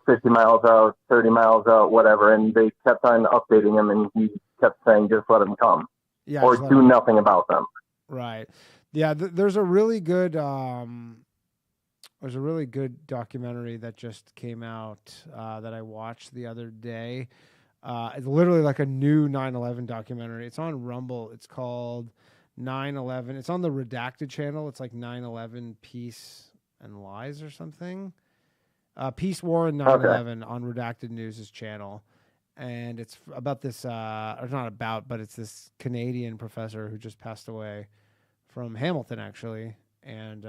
50 miles out, 30 miles out, whatever. And they kept on updating him, and he kept saying, just let them come, or do nothing about them. Right. Yeah. There's a really good documentary that just came out that I watched the other day. It's literally a new 9/11 documentary. It's on Rumble. It's called 9/11. It's on the Redacted channel. It's 9/11 Peace and Lies or something. Peace, War, and 9/11 on Redacted News' channel. And it's about this, or not about, but it's this Canadian professor who just passed away from Hamilton, actually. And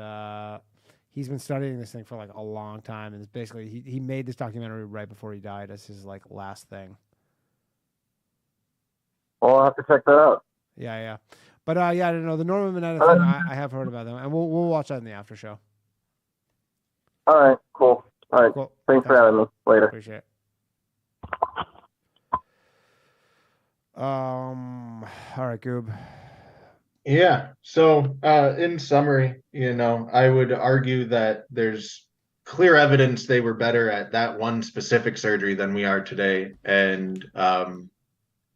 he's been studying this thing for a long time. And it's basically, he made this documentary right before he died as his last thing. Well, I'll have to check that out. Yeah. But I don't know, the Norman Mineta thing, I have heard about them, and we'll watch that in the after show. All right, cool. All right, cool. Thanks for having me. Later. Appreciate it. All right, Goob. Yeah. So, in summary, I would argue that there's clear evidence they were better at that one specific surgery than we are today, and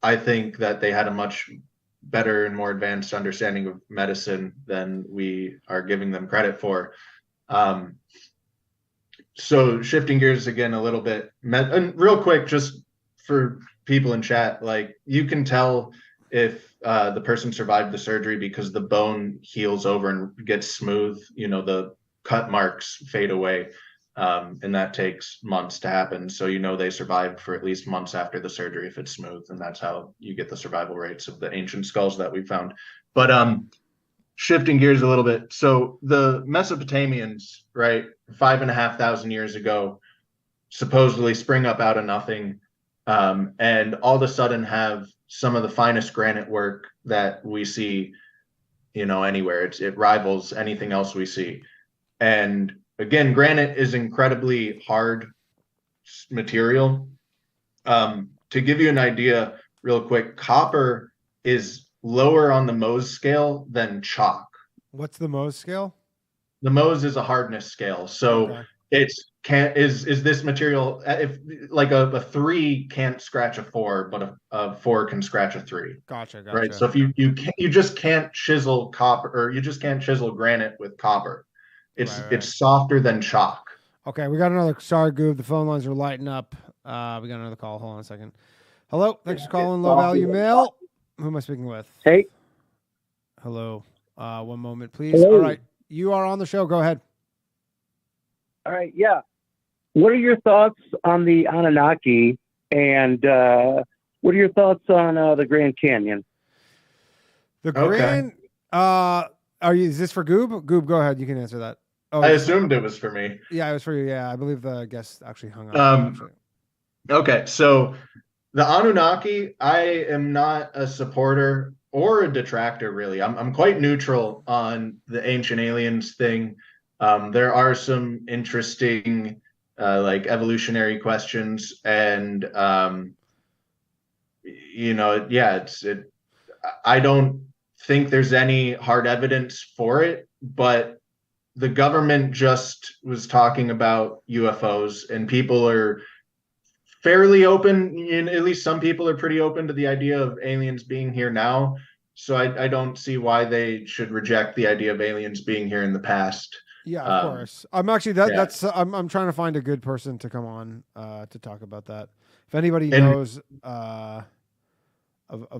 I think that they had a much better and more advanced understanding of medicine than we are giving them credit for. So shifting gears again a little bit, and real quick, just for people in chat, you can tell if the person survived the surgery because the bone heals over and gets smooth, the cut marks fade away. And that takes months to happen. So, they survived for at least months after the surgery if it's smooth. And that's how you get the survival rates of the ancient skulls that we found. But shifting gears a little bit. So the Mesopotamians, right, 5,500 years ago, supposedly spring up out of nothing, and all of a sudden have some of the finest granite work that we see, anywhere. It rivals anything else we see. And again, granite is incredibly hard material. To give you an idea real quick, copper is lower on the Mohs scale than chalk. What's the Mohs scale? The Mohs is a hardness scale. So is this material, if a 3 can't scratch a 4, but a 4 can scratch a 3. Gotcha. Right. So if you just can't chisel copper, or you just can't chisel granite with copper. It's softer than chalk. Okay, we got another. Sorry, Goob. The phone lines are lighting up. We got another call. Hold on a second. Hello. Thanks for calling Low Value Mail. Who am I speaking with? Hey. Hello. One moment, please. Hello. All right. You are on the show. Go ahead. All right. Yeah. What are your thoughts on the Anunnaki, and what are your thoughts on the Grand Canyon? The Grand. Is this for Goob? Goob, go ahead. You can answer that. Oh, I assumed it was for me. Yeah, it was for you. Yeah, I believe the guest actually hung up. Okay, so the Anunnaki, I am not a supporter or a detractor, really. I'm quite neutral on the ancient aliens thing. There are some interesting, evolutionary questions, and I don't think there's any hard evidence for it, but the government just was talking about UFOs, and people are fairly open. At least some people are pretty open to the idea of aliens being here now. So I don't see why they should reject the idea of aliens being here in the past. Yeah, of course. I'm actually that's I'm trying to find a good person to come on to talk about that. If anybody knows of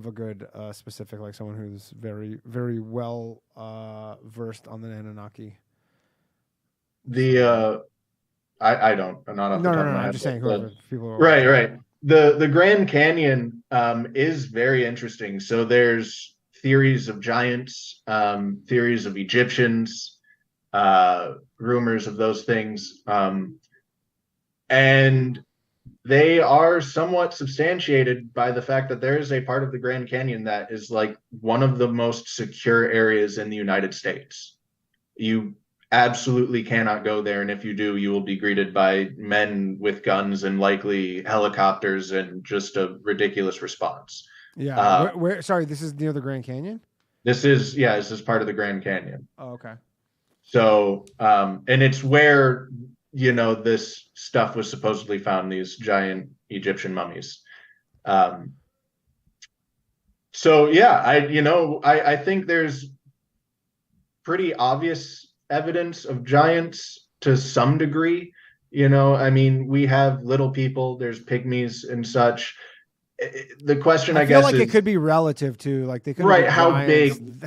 a good specific, like someone who's very, very well versed on the Anunnaki. I don't. I'm not off the top of my head. I'm just saying whoever people are right. The Grand Canyon is very interesting. So there's theories of giants, theories of Egyptians, rumors of those things, and they are somewhat substantiated by the fact that there is a part of the Grand Canyon that is like one of the most secure areas in the United States. You absolutely cannot go there, and if you do, you will be greeted by men with guns and likely helicopters and just a ridiculous response. Yeah. Where sorry, this is near the Grand Canyon? This is part of the Grand Canyon. Oh, okay. So, and it's where, this stuff was supposedly found, these giant Egyptian mummies. So yeah, I think there's pretty obvious evidence of giants to some degree. We have little people, there's pygmies and such. The question, I guess, feel like is, it could be relative to, like, they could right, be how giants, big,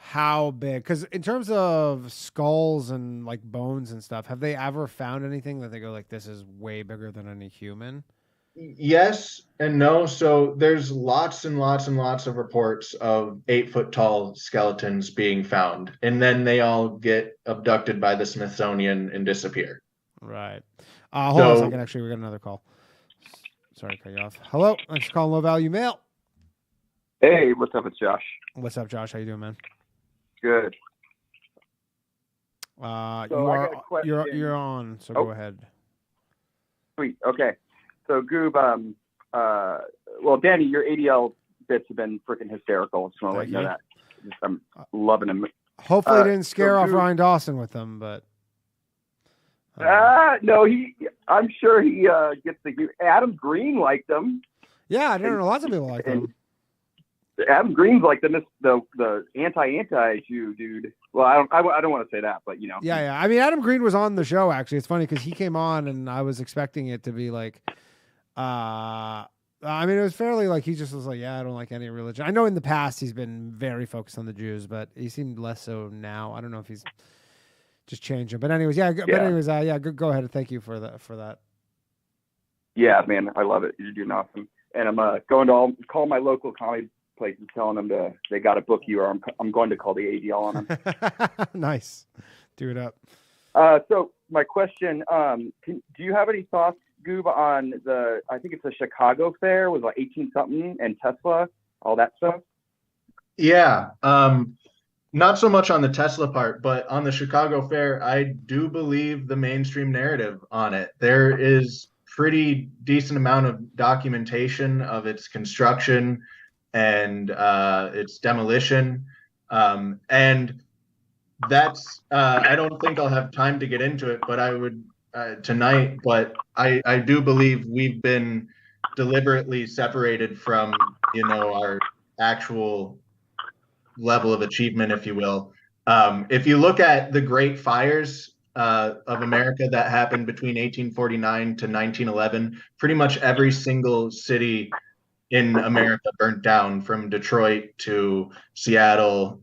how big, because in terms of skulls and like bones and stuff, have they ever found anything that they go like, this is way bigger than any human? Yes and no. So there's lots and lots and lots of reports of 8-foot tall skeletons being found, and then they all get abducted by the Smithsonian and disappear. Right. Hold on a second. Actually, we got another call. Sorry to cut you off. Hello. Thanks for calling Low Value Mail. Hey, what's up? It's Josh. What's up, Josh? How you doing, man? Good. You're on, so go ahead. Sweet. Okay. So Goob, well, Danny, your ADL bits have been freaking hysterical. Just want to let you know that. I'm loving them. Hopefully, it didn't scare off Ryan Dawson with them, but. No, I'm sure he gets the. Adam Green liked them. Yeah, I don't know. Lots of people like them. Adam Green's like the anti-Jew dude. Well, I don't want to say that, but Yeah. I mean, Adam Green was on the show. Actually, it's funny because he came on, and I was expecting it to be like, I mean, it was fairly like he just was like, yeah, I don't like any religion. I know in the past he's been very focused on the Jews, but he seemed less so now. I don't know if he's just changing. But anyways, go ahead. Thank you for that. Yeah, man, I love it. You're doing awesome. And I'm going to call my local comedy place and telling them they got to book you, or I'm going to call the ADL on them. Nice. Do it up. So my question, do you have any thoughts, Goob, on I think it's the Chicago Fair with like 18 something and Tesla, all that stuff? Yeah. Not so much on the Tesla part, but on the Chicago Fair, I do believe the mainstream narrative on it. There is pretty decent amount of documentation of its construction and its demolition. And that's, I don't think I'll have time to get into it, but I would tonight, but I do believe we've been deliberately separated from, our actual level of achievement, if you will. If you look at the Great Fires of America that happened between 1849 to 1911, pretty much every single city in America burnt down, from Detroit to Seattle,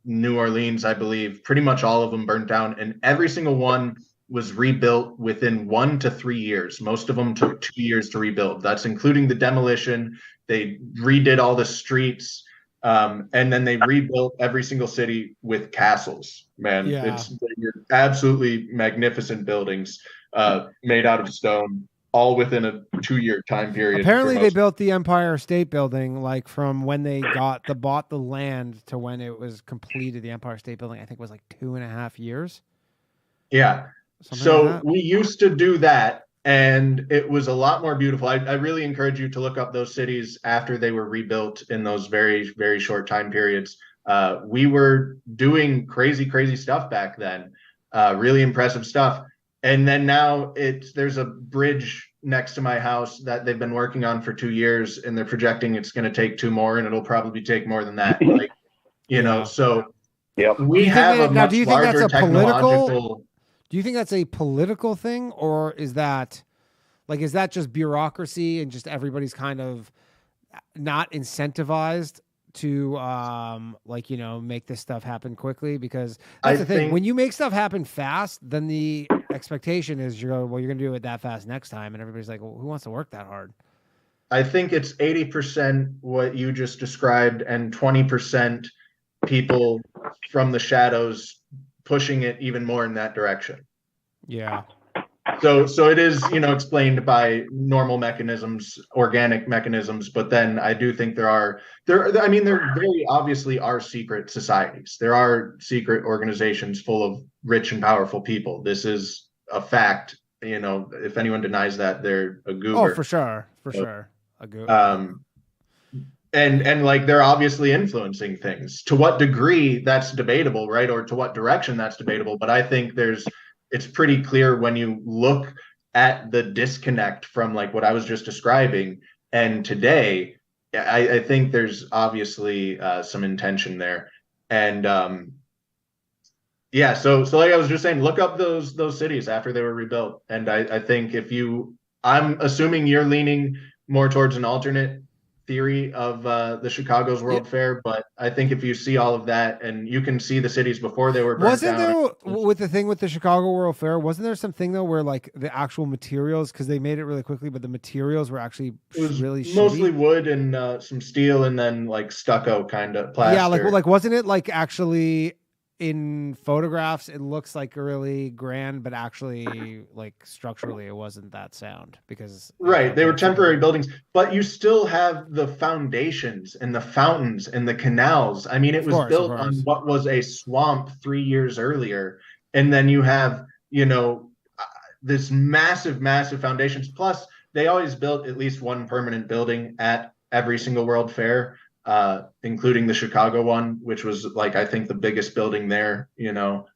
New Orleans, I believe. Pretty much all of them burnt down, and every single one was rebuilt within 1 to 3 years. Most of them took 2 years to rebuild. That's including the demolition. They redid all the streets, and then they rebuilt every single city with castles. Man, they're absolutely magnificent buildings made out of stone, all within a 2-year time period. Apparently, they built the Empire State Building like from when they bought the land to when it was completed. The Empire State Building, I think, was like 2.5 years. Yeah. So we used to do that, and it was a lot more beautiful. I really encourage you to look up those cities after they were rebuilt in those very, very short time periods. We were doing crazy stuff back then, really impressive stuff. And then now there's a bridge next to my house that they've been working on for 2 years, and they're projecting it's going to take 2 more, and it'll probably take more than that. So Yep. We have a much do you think that's larger a technological. Do you think that's a political thing, or is that just bureaucracy and just everybody's kind of not incentivized to make this stuff happen quickly? Because that's the thing. When you make stuff happen fast, then the expectation is you're going to do it that fast next time, and everybody's like, well, who wants to work that hard? I think it's 80% what you just described and 20% people from the shadows pushing it even more in that direction. Yeah. So it is, explained by normal mechanisms, organic mechanisms, but then I do think there very obviously are secret societies. There are secret organizations full of rich and powerful people. This is a fact. If anyone denies that, they're a goober. Oh, for sure. A goober. And like they're obviously influencing things. To what degree, that's debatable, right? Or to what direction, that's debatable. But I think it's pretty clear when you look at the disconnect from like what I was just describing and today. I think there's obviously some intention there. And so like I was just saying, look up those cities after they were rebuilt. And I think I'm assuming you're leaning more towards an alternate theory of the Chicago's World Fair, but I think if you see all of that and you can see the cities before they were burnt down. With the thing with the Chicago World Fair, wasn't there something though where like the actual materials, because they made it really quickly, but the materials were actually really mostly shitty? Wood and some steel and then like stucco kind of plaster. Yeah, wasn't it like actually in photographs it looks like really grand, but actually like structurally it wasn't that sound because they were temporary buildings, but you still have the foundations and the fountains and the canals. I mean, it was built on what was a swamp 3 years earlier, and then you have this massive foundations. Plus they always built at least one permanent building at every single World Fair, including the Chicago one, which was like, I think the biggest building there,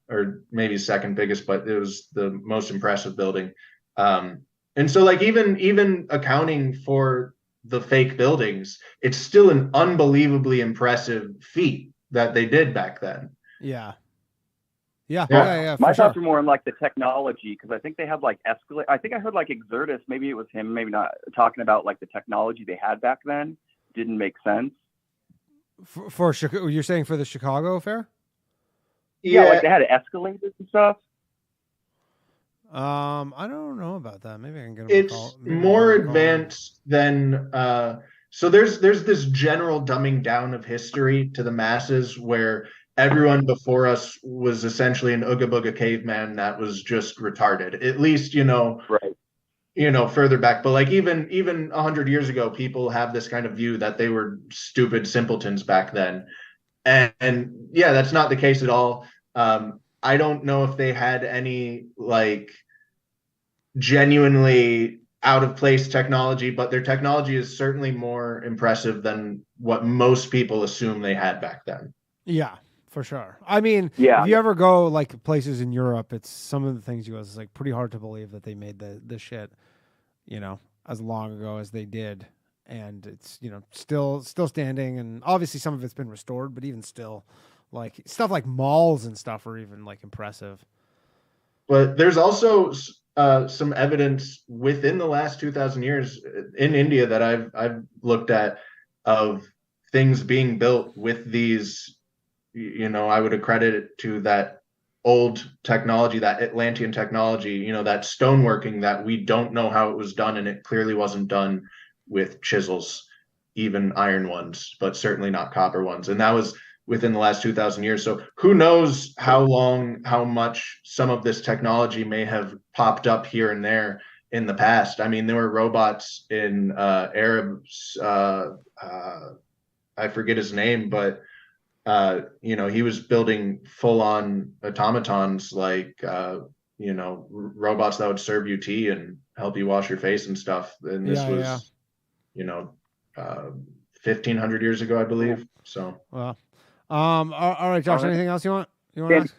or maybe second biggest, but it was the most impressive building. And so like, even accounting for the fake buildings, it's still an unbelievably impressive feat that they did back then. Yeah. My thoughts are more on like the technology, because I think they had like escalate. I think I heard like Exertus, maybe it was him, maybe not, talking about like the technology they had back then didn't make sense. For Chicago, you're saying for the Chicago Fair? Yeah, like they had escalators and stuff. I don't know about that. Maybe I can get. It's more advanced than. So there's this general dumbing down of history to the masses where everyone before us was essentially an Ooga Booga caveman that was just retarded. At least right. Further back, but like even 100 years ago, people have this kind of view that they were stupid simpletons back then, and that's not the case at all. I don't know if they had any like genuinely out of place technology, but their technology is certainly more impressive than what most people assume they had back then. Yeah, for sure. I mean, if you ever go like places in Europe, it's some of the things you go, it's like pretty hard to believe that they made the shit, as long ago as they did. And it's, still standing, and obviously some of it's been restored, but even still, like stuff like malls and stuff are even like impressive. But there's also some evidence within the last 2,000 years in India that I've looked at of things being built with these, I would accredit it to that old technology, that Atlantean technology, that stoneworking that we don't know how it was done, and it clearly wasn't done with chisels, even iron ones, but certainly not copper ones. And that was within the last 2,000 years. So who knows how much some of this technology may have popped up here and there in the past. I mean, there were robots in Arabs, I forget his name, but he was building full-on automatons, like robots that would serve you tea and help you wash your face and stuff. And this was 1,500 years ago, I believe. So well, all right, Josh, anything else you want to ask?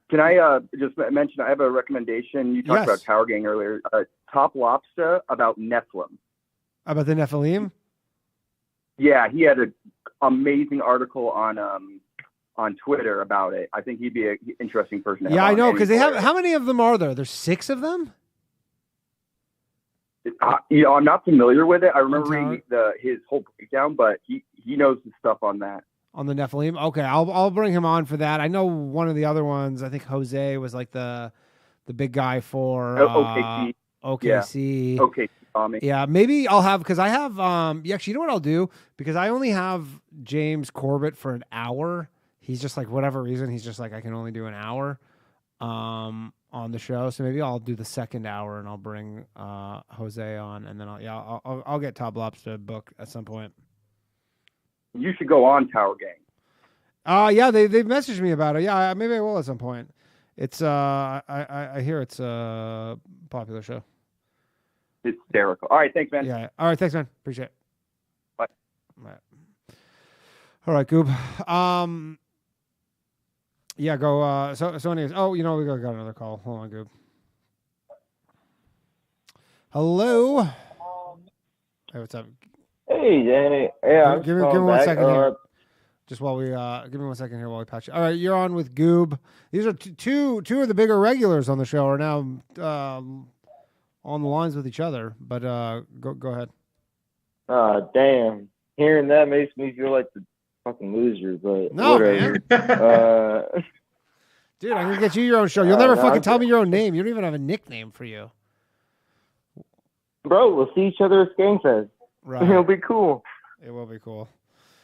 Can I just mention, I have a recommendation. You talked about Tower Gang earlier. Top Lobster about Nephilim. About the Nephilim? Yeah, he had an amazing article on on Twitter about it. I think he'd be an interesting person to have Yeah, I on. know, And because he's they have, hilarious. how many of them are there? There's 6 of them? I'm not familiar with it. I remember Tower? reading his whole breakdown, but he knows the stuff on that. On the Nephilim? Okay, I'll bring him on for that. I know one of the other ones, I think Jose was like the big guy for OKC. OKC. Okay, Tommy. Yeah, maybe I'll have, because I have, actually, you know what I'll do? Because I only have James Corbett for an hour. He's just like, whatever reason, he's just like, I can only do an hour on the show. So maybe I'll do the second hour and I'll bring Jose on, and then I'll get Top Lops to book at some point. You should go on Tower Gang. Yeah, they've messaged me about it. Yeah, maybe I will at some point. It's I hear it's a popular show. Hysterical. All right, thanks, man. Yeah. All right, thanks, man. Appreciate it. Bye. All right, Goob. Yeah, go. So anyways, we got another call. Hold on, Goob. Hello. Hey, what's up? Hey, Danny. Yeah, give me 1 second here. Just while we give me 1 second here while we patch you. All right, you're on with Goob. These are two of the bigger regulars on the show are now on the lines with each other. But go ahead. Damn. Hearing that makes me feel like the fucking loser, but No, whatever. man. Dude, I'm gonna get you your own show. You'll never fucking tell me your own name. You don't even have a nickname for you. Bro, we'll see each other at Skangfest. Right. It'll be cool. It will be cool.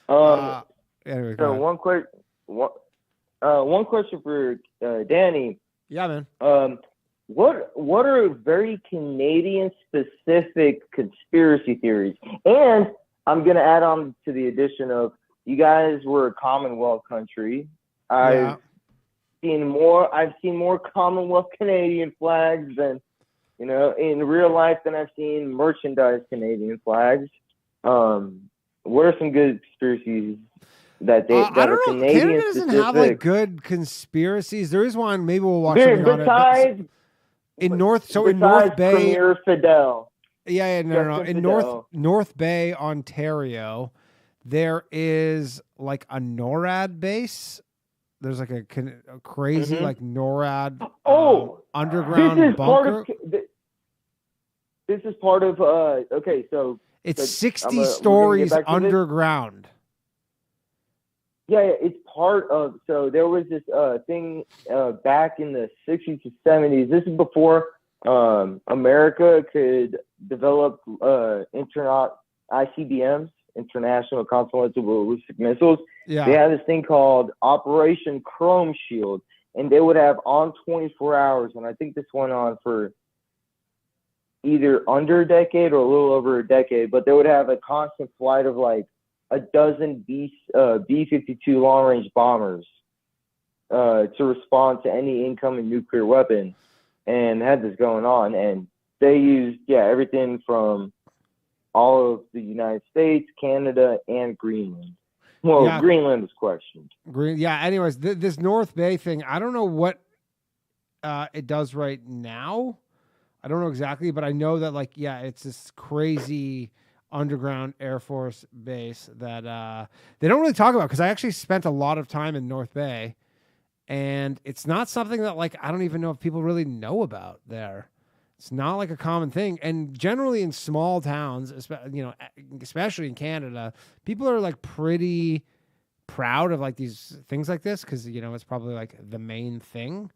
So Anyway, go ahead. one question for Danny. Yeah, man. What are very Canadian specific conspiracy theories? And I'm gonna add on to the addition of you guys were a Commonwealth country. I've seen more Commonwealth Canadian flags than in real life than I've seen merchandise Canadian flags. What are some good conspiracies that are Canadian Canada doesn't specific? have like good conspiracies. There is one. Maybe we'll watch something on it. In North Bay, Premier Fidel. Yeah, no. In North Bay, Ontario, there is like a NORAD base. There's like a crazy like NORAD underground bunker. This is part of okay, so it's 60 stories underground. Yeah, it's part of. So there was this thing back in the 60s to 70s. This is before America could develop ICBMs, International Continental Ballistic Missiles. Yeah. They had this thing called Operation Chrome Shield, and they would have on 24 hours. And I think this went on for either under a decade or a little over a decade, but they would have a constant flight of like a dozen B-52 long-range bombers to respond to any incoming nuclear weapon, and had this going on. And they used everything from all of the United States, Canada, and Greenland. Well, Greenland was questioned. Anyways, this North Bay thing, I don't know what it does right now. I don't know exactly, but I know that it's this crazy underground Air Force base that they don't really talk about, because I actually spent a lot of time in North Bay, and it's not something that I don't even know if people really know about there. It's not like a common thing, and generally in small towns, especially in Canada, people are pretty proud of these things like this, because it's probably the main thing.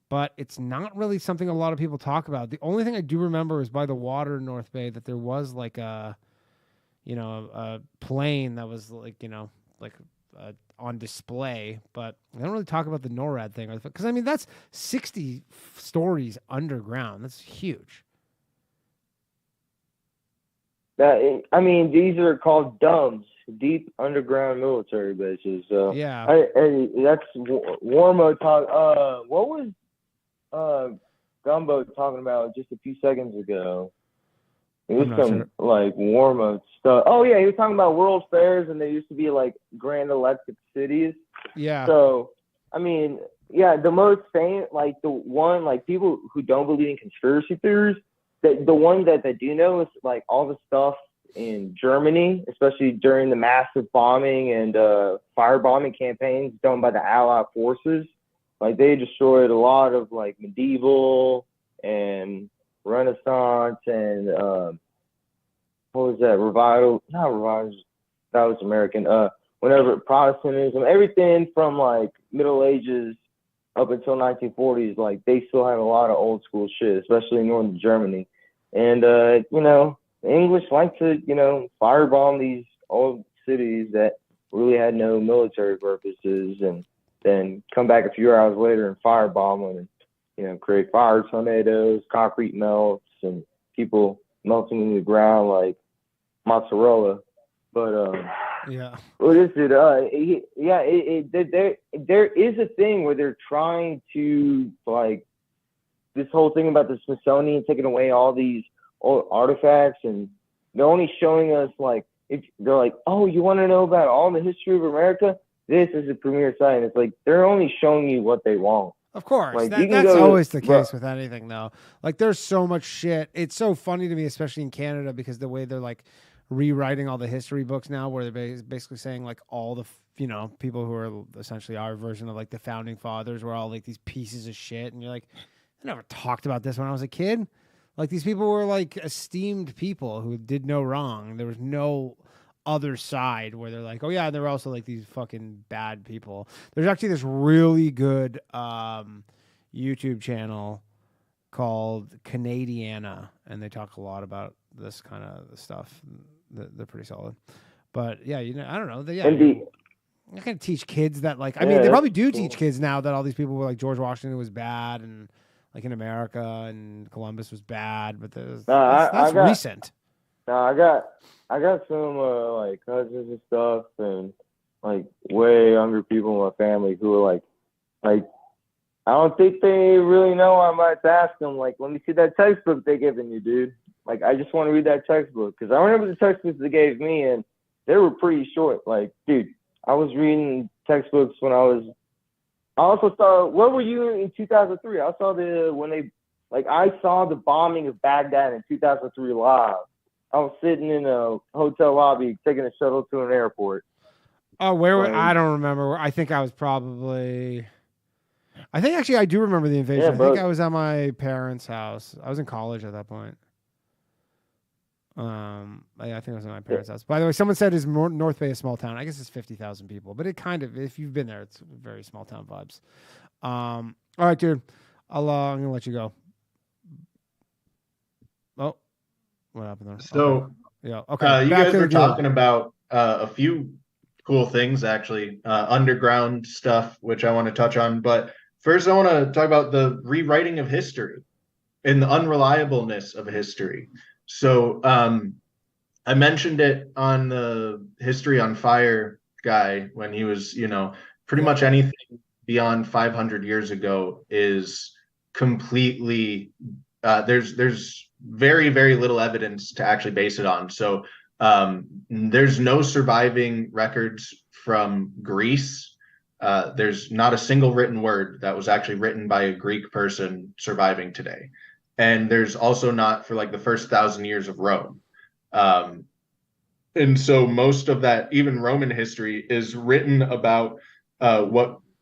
But it's not really something a lot of people talk about. The only thing I do remember is by the water in North Bay that there was a plane that was on display. But I don't really talk about the NORAD thing, because that's 60 stories underground. That's huge. These are called DUMBs, deep underground military bases. So that's Warmo talk. What was Gumbo talking about just a few seconds ago? It was some Warmo stuff. Oh yeah, he was talking about World Fairs, and they used to be grand electric cities. Yeah. So the most famous, the one, people who don't believe in conspiracy theories, the one that they do know is all the stuff in Germany, especially during the massive bombing and firebombing campaigns done by the Allied forces. Like they destroyed a lot of like medieval and Renaissance and what was that? Revival? Not revival. That was American. Whenever Protestantism, everything from like Middle Ages up until 1940s, like they still had a lot of old school shit, especially in northern Germany. And you know, the English like to, you know, firebomb these old cities that really had no military purposes, and then come back a few hours later and firebomb them, and you know, create fire tornadoes, concrete melts, and people melting in the ground like mozzarella. But yeah, what is it? There is a thing where they're trying to, like, this whole thing about the Smithsonian taking away all these old artifacts, and they're only showing us like, they're like, oh, you want to know about all the history of America? This is a premier site. And it's like they're only showing you what they want. Of course, like, that's always the case with anything, though. Like, there's so much shit. It's so funny to me, especially in Canada, because the way they're like rewriting all the history books now, where they're basically saying like all the, you know, people who are essentially our version of like the founding fathers were all like these pieces of shit, and you're like, I never talked about this when I was a kid. Like, these people were like esteemed people who did no wrong. There was no other side where they're like, oh yeah, they're also like these fucking bad people. There's actually this really good YouTube channel called Canadiana, and they talk a lot about this kind of stuff. They're pretty solid. But yeah, you know, I don't know. I can teach kids that, like, I mean, they probably do teach kids now that all these people were like George Washington was bad, and like in America, and Columbus was bad, but that's recent. No, I got some like cousins and stuff, and like way younger people in my family who are like I don't think they really know. I might ask them, like, let me see that textbook they giving you, dude. Like, I just want to read that textbook, because I remember the textbooks they gave me, and they were pretty short. Like, dude, I was reading textbooks when I also saw, where were you in 2003? I saw I saw the bombing of Baghdad in 2003 live. I was sitting in a hotel lobby taking a shuttle to an airport. Oh, where? I don't remember. I think I was actually I do remember the invasion. Yeah, I think I was at my parents' house. I was in college at that point. I think I was at my parents' house. By the way, someone said is North Bay a small town? I guess it's 50,000 people, but it kind of, if you've been there, it's very small town vibes. All right, dude. I'm gonna let you go. Oh, what happened there? So, okay. Yeah, okay. You guys were talking about a few cool things, actually, underground stuff, which I want to touch on. But first, I want to talk about the rewriting of history and the unreliableness of history. So I mentioned it on the History on Fire guy when he was, you know, pretty much anything beyond 500 years ago is completely, there's very, very little evidence to actually base it on. So there's no surviving records from Greece. There's not a single written word that was actually written by a Greek person surviving today. And there's also not for like the first 1,000 years of Rome. And so most of that, even Roman history, is written about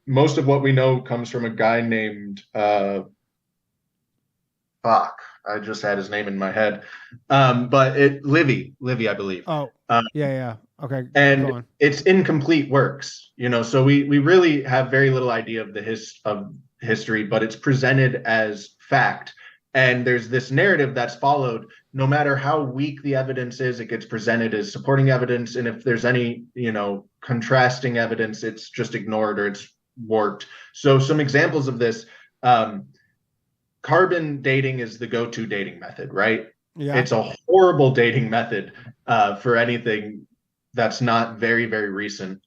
most of what we know comes from a guy named, I just had his name in my head. But Livy, I believe. Oh, yeah. Okay. And it's incomplete works, you know, so we really have very little idea of of history, but it's presented as fact. And there's this narrative that's followed. No matter how weak the evidence is, it gets presented as supporting evidence. And if there's any, you know, contrasting evidence, it's just ignored or it's warped. So some examples of this, carbon dating is the go-to dating method, right? Yeah. It's a horrible dating method for anything that's not very, very recent.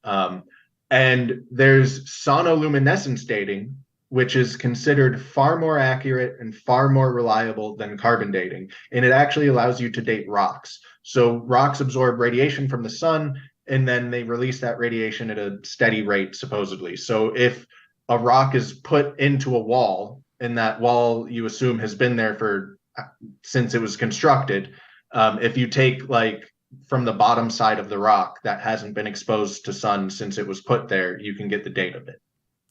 And there's sonoluminescence dating, which is considered far more accurate and far more reliable than carbon dating. And it actually allows you to date rocks. So rocks absorb radiation from the sun, and then they release that radiation at a steady rate, supposedly. So if a rock is put into a wall, and that wall you assume has been there since it was constructed, if you take like from the bottom side of the rock that hasn't been exposed to sun since it was put there, you can get the date of it.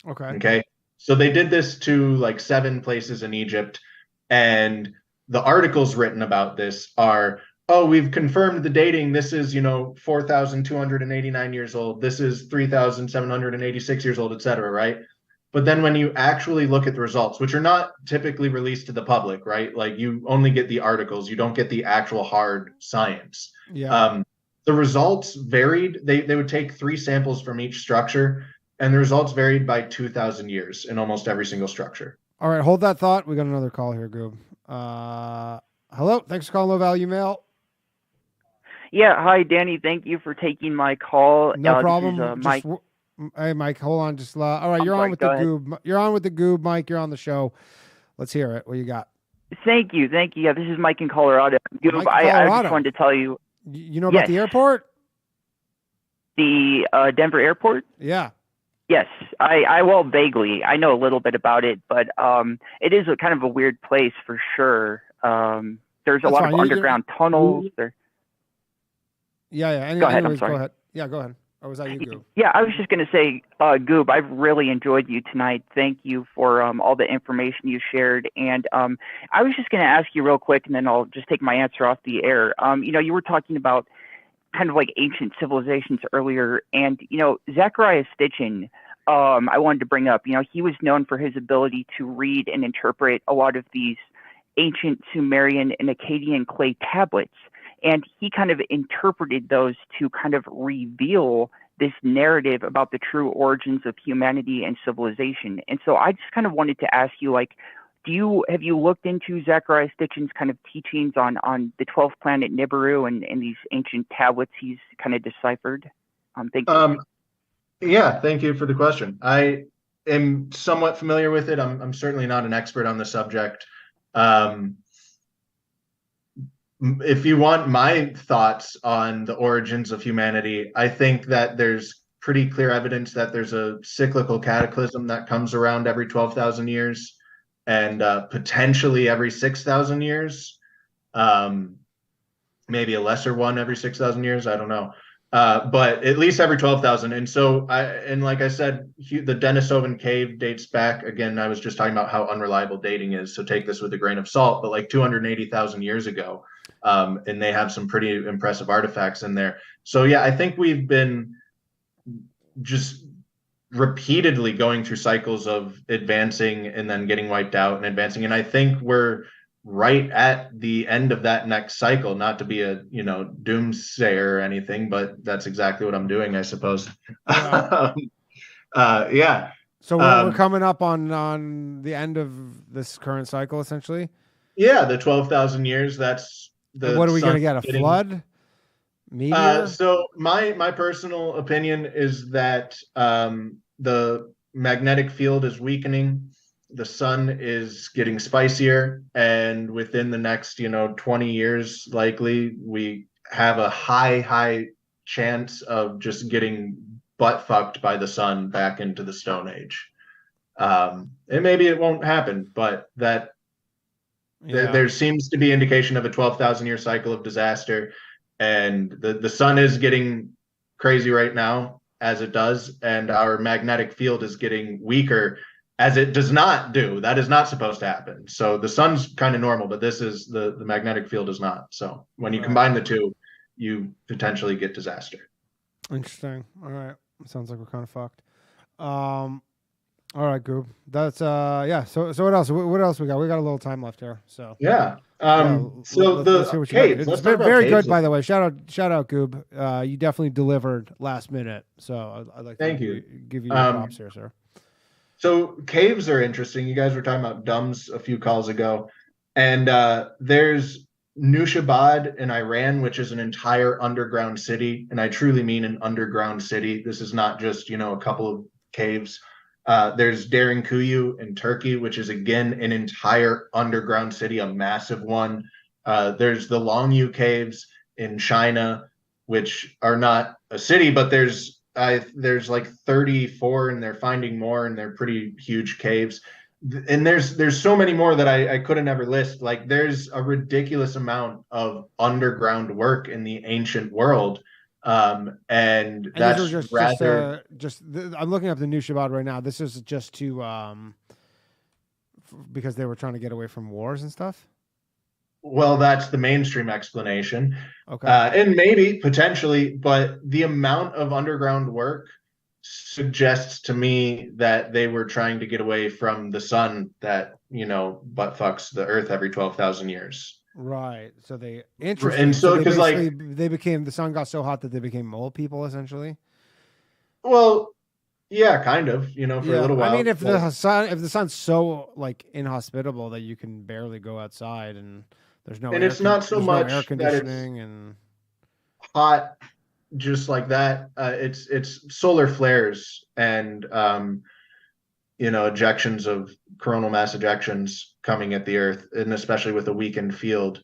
Okay. So they did this to like 7 places in Egypt, and the articles written about this are, oh, we've confirmed the dating. This is, 4,289 years old. This is 3,786 years old, etc. Right? But then when you actually look at the results, which are not typically released to the public, right? Like you only get the articles, you don't get the actual hard science. Yeah. The results varied. They would take 3 samples from each structure, and the results varied by 2,000 years in almost every single structure. All right, hold that thought. We got another call here, Goob. Hello, thanks for calling Low Value Mail. Yeah, hi, Danny. Thank you for taking my call. No problem. This is, Mike. Hey, Mike, hold on. All right, you're on with the Goob. You're on with the Goob, Mike. You're on the show. Let's hear it. What you got? Thank you. Yeah, this is Mike in Colorado. Goob, I just wanted to tell you. You know about the airport? The Denver airport? Yeah. Yes, well, vaguely. I know a little bit about it, but it is kind of a weird place for sure. There's a lot of underground tunnels. Yeah. Anyways, go ahead. Yeah, go ahead. Or was that you, Goob? Yeah, I was just going to say, Goob, I've really enjoyed you tonight. Thank you for all the information you shared. And I was just going to ask you real quick, and then I'll just take my answer off the air. You were talking about kind of like ancient civilizations earlier, and Zecharia Sitchin, I wanted to bring up. He was known for his ability to read and interpret a lot of these ancient Sumerian and Akkadian clay tablets, and he kind of interpreted those to kind of reveal this narrative about the true origins of humanity and civilization. And so I just kind of wanted to ask you, like, have you looked into Zecharia Sitchin's kind of teachings on the 12th planet Nibiru and these ancient tablets he's kind of deciphered? Thank you. Yeah, thank you for the question. I am somewhat familiar with it. I'm certainly not an expert on the subject. If you want my thoughts on the origins of humanity, I think that there's pretty clear evidence that there's a cyclical cataclysm that comes around every 12,000 years. And potentially every 6,000 years, maybe a lesser one every 6,000 years. I don't know, but at least every 12,000. And so, like I said, the Denisovan cave dates back. Again, I was just talking about how unreliable dating is, so take this with a grain of salt. But like 280,000 years ago, and they have some pretty impressive artifacts in there. So yeah, I think we've been just repeatedly going through cycles of advancing and then getting wiped out and advancing, and I think we're right at the end of that next cycle. Not to be a doomsayer or anything, but that's exactly what I'm doing, I suppose. Yeah. So we're coming up on the end of this current cycle, essentially. Yeah, the 12,000 years. That's the. What are we going to get? A flood? Meteor? So my personal opinion is that the magnetic field is weakening, the sun is getting spicier, and within the next 20 years, likely we have a high chance of just getting butt fucked by the sun back into the Stone Age. And maybe it won't happen, but there seems to be indication of a 12,000 year cycle of disaster. And the sun is getting crazy right now, as it does, and our magnetic field is getting weaker, as it does not do. That is not supposed to happen. So the sun's kind of normal, but this is the magnetic field is not. So when you combine the two, you potentially get disaster. Interesting. All right. Sounds like we're kind of fucked. All right, Goob. That's yeah. So what else? What else we got? We got a little time left here. So yeah. So let's see what you got. It's been very good, by the way. Shout out, Goob. You definitely delivered last minute. So I'd like to give you props here, sir. So caves are interesting. You guys were talking about dumbs a few calls ago, and there's Nushabad in Iran, which is an entire underground city, and I truly mean an underground city. This is not just a couple of caves. There's Derinkuyu in Turkey, which is again an entire underground city, a massive one. There's the Longyu caves in China, which are not a city, but there's like 34, and they're finding more, and they're pretty huge caves. and there's so many more that I couldn't ever list. Like there's a ridiculous amount of underground work in the ancient world. And that's I'm looking up the new Shabbat right now. This is just to because they were trying to get away from wars and stuff. Well, that's the mainstream explanation. Okay. And maybe potentially, but the amount of underground work suggests to me that they were trying to get away from the sun that, butt fucks the earth every 12,000 years. Right. So they interesting. And so because the sun got so hot that they became mole people essentially. Well, yeah, kind of, for a little while. I mean, if the sun's so like inhospitable that you can barely go outside and there's no and it's not so much air conditioning and hot just like that. It's solar flares and ejections of coronal mass ejections coming at the earth, and especially with a weakened field.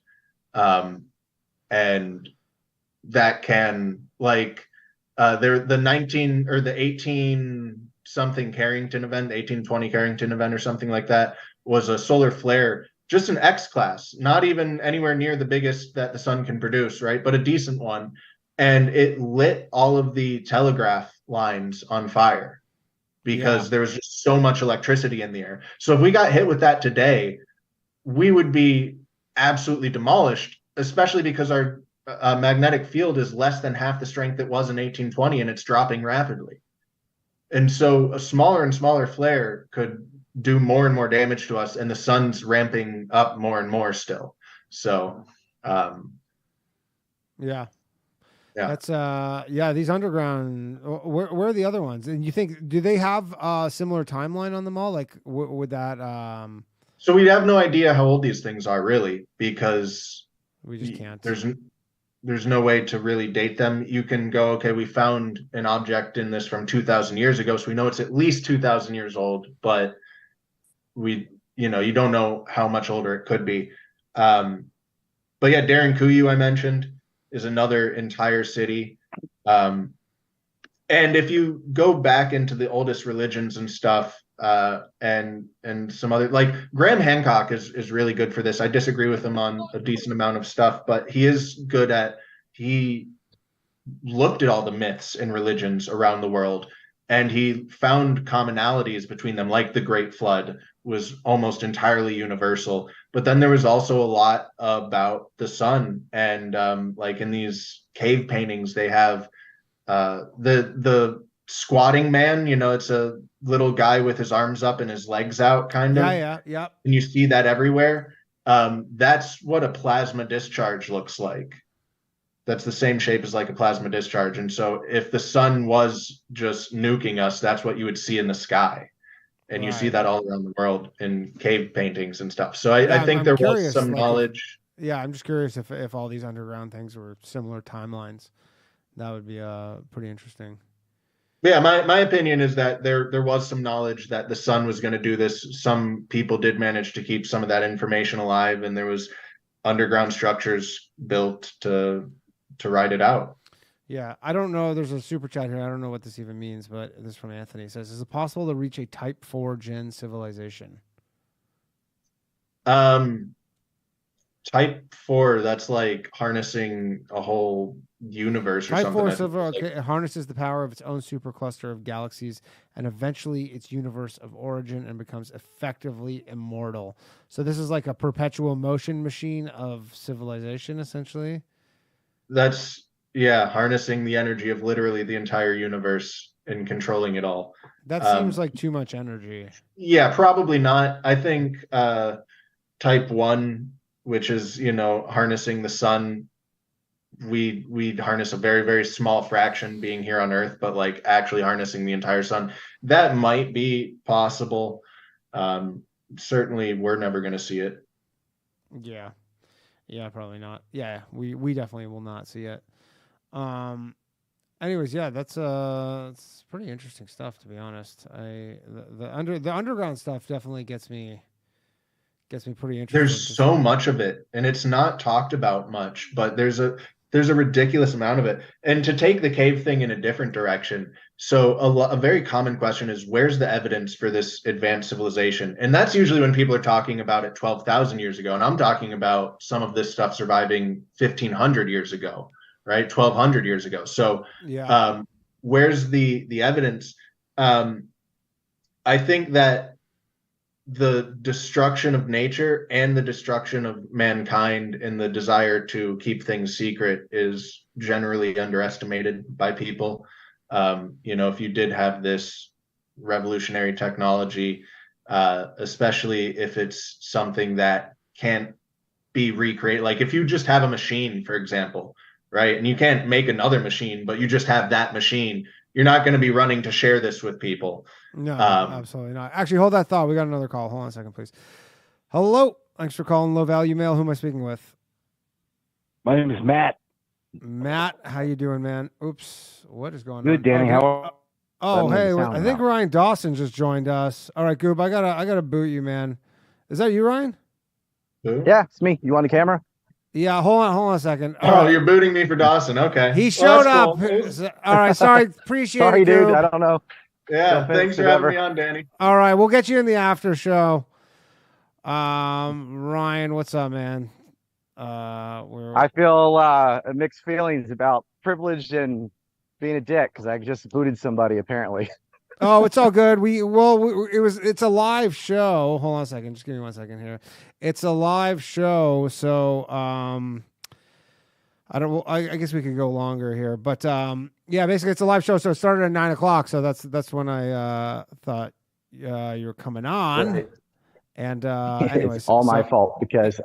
And that can the 19 or the 18 something Carrington event, 1820 Carrington event or something like that was a solar flare, just an X class, not even anywhere near the biggest that the sun can produce, right? But a decent one. And it lit all of the telegraph lines on fire because there was just so much electricity in the air. So if we got hit with that today, we would be absolutely demolished, especially because our magnetic field is less than half the strength it was in 1820, and it's dropping rapidly. And so a smaller and smaller flare could do more and more damage to us, and the sun's ramping up more and more still. So, that's these underground. Where are the other ones? And you think, do they have a similar timeline on them all? Like, would that? So we have no idea how old these things are, really, because we just can't. There's no way to really date them. You can go, okay, we found an object in this from 2,000 years ago, so we know it's at least 2,000 years old, but you don't know how much older it could be. But yeah, Kuyu I mentioned is another entire city. And if you go back into the oldest religions and stuff, and some other, like Graham Hancock is really good for this. I disagree with him on a decent amount of stuff, but he looked at all the myths and religions around the world, and he found commonalities between them, like the Great Flood was almost entirely universal. But then there was also a lot about the sun, and like in these cave paintings, they have the squatting man, it's a little guy with his arms up and his legs out, kind of. Yeah. And you see that everywhere. That's what a plasma discharge looks like. That's the same shape as like a plasma discharge. And so if the sun was just nuking us, that's what you would see in the sky. And you see that all around the world in cave paintings and stuff. So I think there was some knowledge. I'm just curious if all these underground things were similar timelines. That would be pretty interesting. Yeah, my opinion is that there was some knowledge that the sun was going to do this. Some people did manage to keep some of that information alive, and there was underground structures built to ride it out. Yeah, I don't know. There's a super chat here. I don't know what this even means, but this is from Anthony. It says, is it possible to reach a Type 4 Gen civilization? Type 4, that's like harnessing a whole universe or Type something. Type 4 it harnesses the power of its own supercluster of galaxies and eventually its universe of origin and becomes effectively immortal. So this is like a perpetual motion machine of civilization, essentially. That's, harnessing the energy of literally the entire universe and controlling it all. That seems like too much energy. Yeah, probably not. I think Type 1, which is, harnessing the sun, we'd harness a very, very small fraction being here on Earth, but like actually harnessing the entire sun, that might be possible. Certainly we're never going to see it. Yeah, probably not. Yeah, we definitely will not see it. Anyways, that's it's pretty interesting stuff, to be honest. The underground stuff definitely gets me pretty interested. There's so much of it, and it's not talked about much, but there's a ridiculous amount of it. And to take the cave thing in a different direction, So a very common question is, where's the evidence for this advanced civilization? And that's usually when people are talking about it 12,000 years ago. And I'm talking about some of this stuff surviving 1,500 years ago, right? 1,200 years ago. So where's the evidence? I think that the destruction of nature and the destruction of mankind and the desire to keep things secret is generally underestimated by people. If you did have this revolutionary technology, especially if it's something that can't be recreated, like if you just have a machine, for example, right, and you can't make another machine, but you just have that machine, you're not going to be running to share this with people. No, absolutely not. Actually, hold that thought. We got another call. Hold on a second, please. Hello. Thanks for calling Low Value Mail. Who am I speaking with? My name is Matt. Matt, how you doing, man? Oops, what is going on? Good, Danny. How? Hey, I think Ryan Dawson just joined us. All right, Goob, I gotta boot you, man. Is that you, Ryan? Yeah, it's me. You on the camera? Yeah, hold on a second. You're booting me for Dawson. Okay. He showed up. Cool. All right, sorry. Appreciate it, dude. I don't know. Yeah, thanks for having me on, Danny. All right, we'll get you in the after show. Ryan, what's up, man? I feel mixed feelings about privilege and being a dick because I just booted somebody apparently. Oh, it's all good. It's a live show. Hold on a second. Just give me 1 second here. It's a live show, so I guess we could go longer here, but basically it's a live show, so it started at 9 o'clock. So that's when I thought you were coming on, right. And anyways, it's all my fault because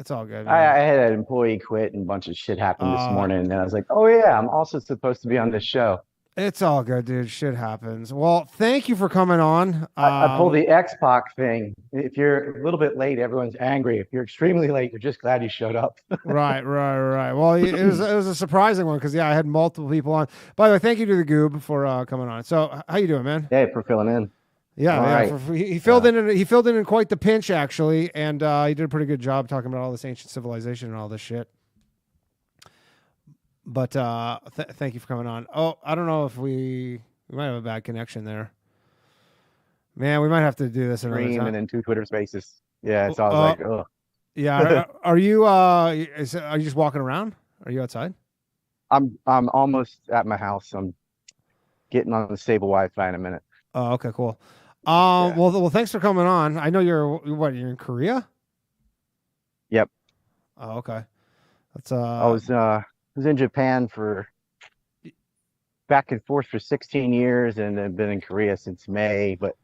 it's all good. I had an employee quit and a bunch of shit happened this morning, and then I was like, oh yeah, I'm also supposed to be on this show. It's all good, dude. Shit happens. Well, thank you for coming on. I pulled the X-Pac thing. If you're a little bit late, everyone's angry. If you're extremely late, you're just glad you showed up. Right. Well, it was a surprising one because I had multiple people on. By the way, thank you to the Goob for coming on. So, how you doing, man? Hey, for filling in. Yeah, right. He filled in. He filled in quite the pinch, actually, and he did a pretty good job talking about all this ancient civilization and all this shit. But thank you for coming on. Oh, I don't know if we might have a bad connection there. Man, we might have to do this another time. And then 2 Twitter Spaces. Yeah, so I was like, oh. Yeah, are you? Are you just walking around? Are you outside? I'm almost at my house. I'm getting on the stable Wi-Fi in a minute. Oh, okay, cool. Well, thanks for coming on. I know you're in Korea? Yep. Oh, okay. That's I was in Japan for back and forth for 16 years, and I've been in Korea since May, but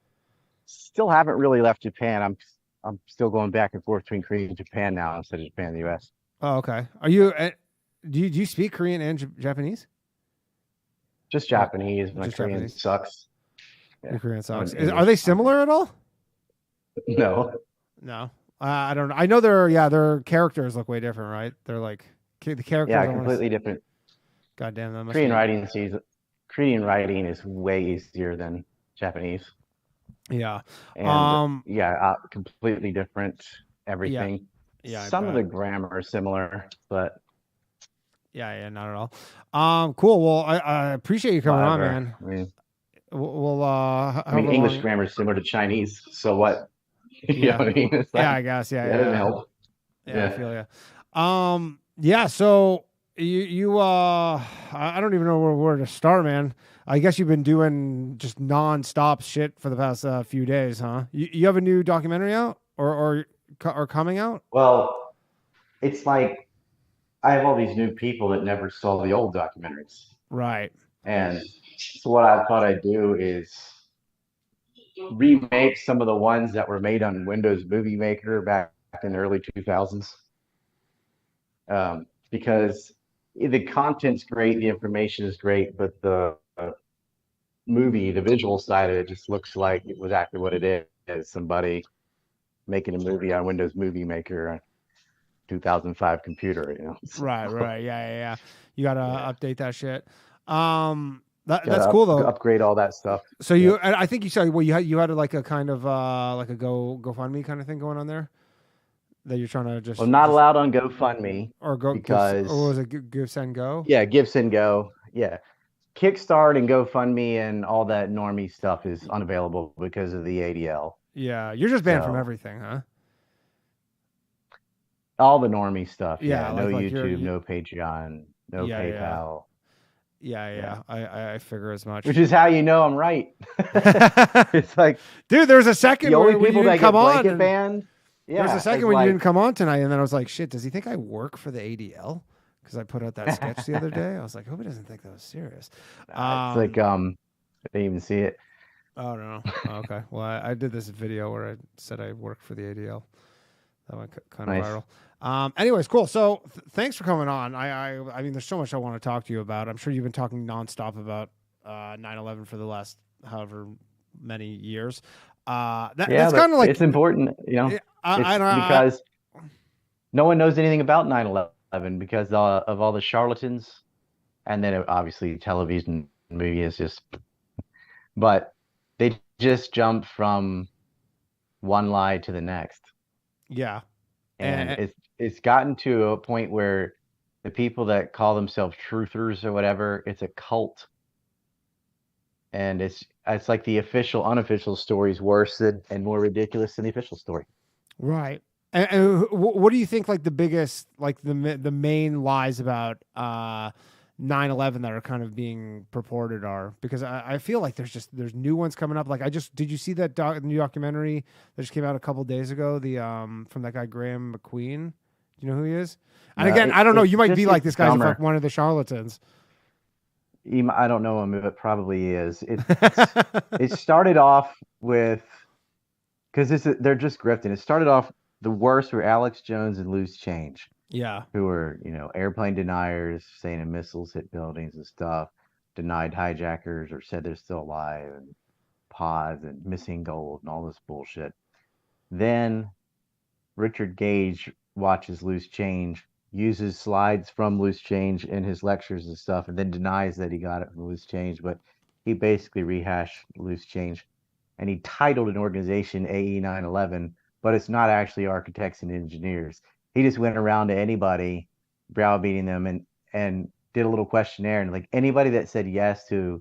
still haven't really left Japan. I'm still going back and forth between Korea and Japan now instead of Japan and the U.S. Oh, okay. Are you? Do you speak Korean and Japanese? Just Japanese. My Korean Japanese. Sucks. Yeah. Your Korean sucks. Are they similar at all? No. I don't know. I know their characters look way different, right? They're like the characters. Yeah, completely different. God damn, that must Korean writing is way easier than Japanese. Yeah. And completely different everything. Yeah. Some of the grammar is similar, but yeah, not at all. Cool. Well, I appreciate you coming on, man. English grammar is similar to Chinese, so what? You know what I mean? It's like, I guess. Yeah, that doesn't help. Yeah, I feel you. Yeah. So you I don't even know where to start, man. I guess you've been doing just nonstop shit for the past few days, huh? You have a new documentary out or coming out? Well, it's like I have all these new people that never saw the old documentaries, right? And so what I thought I'd do is remake some of the ones that were made on Windows Movie Maker back in the early 2000s. Because the content's great, the information is great, but the the visual side of it just looks like it was exactly what it is. Somebody making a movie on Windows Movie Maker, 2005 computer, Right. Yeah. You got to update that shit. That's cool though. Upgrade all that stuff. So I think you said, well, you had like a kind of like a GoFundMe kind of thing going on there that you're trying to just. Well, not allowed on GoFundMe or because or was it Give Send Go? Yeah, Give Send Go. Yeah, Kickstart and GoFundMe and all that normie stuff is unavailable because of the ADL. Yeah, you're just banned from everything, huh? All the normie stuff. Yeah, no like YouTube, no Patreon, no PayPal. Yeah. I figure as much. Which is how you know I'm right. It's like, dude, there's a second where you didn't come on. Banned. Yeah, there's a second when you didn't come on tonight, and then I was like, shit, does he think I work for the ADL? Because I put out that sketch the other day. I was like, hope he doesn't think that was serious. It's like, I didn't even see it. Oh, no. Oh, okay. Well, I did this video where I said I work for the ADL. That went kind of viral. Anyways, cool. So thanks for coming on. I mean, there's so much I want to talk to you about. I'm sure you've been talking nonstop about 9/11 for the last however many years. That's kind of like, it's important, because no one knows anything about 9/11 because of all the charlatans, and then obviously television movie is just, but they just jump from one lie to the next. Yeah. And it's gotten to a point where the people that call themselves truthers or whatever, it's a cult. And it's like the official, unofficial story is worse and more ridiculous than the official story. Right. And what do you think, like the biggest, like the main lies about 9/11 that are kind of being purported are? Because I feel like there's new ones coming up. Like did you see that new documentary that just came out a couple days ago? The from that guy Graham McQueen. Do you know who he is? And again, I don't know. You might be like, this guy's one of the charlatans. I don't know him, but probably is. It started off with, because they're just grifting. It started off, the worst were Alex Jones and Loose Change. Yeah. Who were, airplane deniers, saying that missiles hit buildings and stuff, denied hijackers or said they're still alive, and pods and missing gold and all this bullshit. Then Richard Gage watches Loose Change, uses slides from Loose Change in his lectures and stuff, and then denies that he got it from Loose Change, but he basically rehashed Loose Change, and he titled an organization AE 9/11, but it's not actually architects and engineers. He just went around to anybody, browbeating them, and did a little questionnaire, and like anybody that said yes to,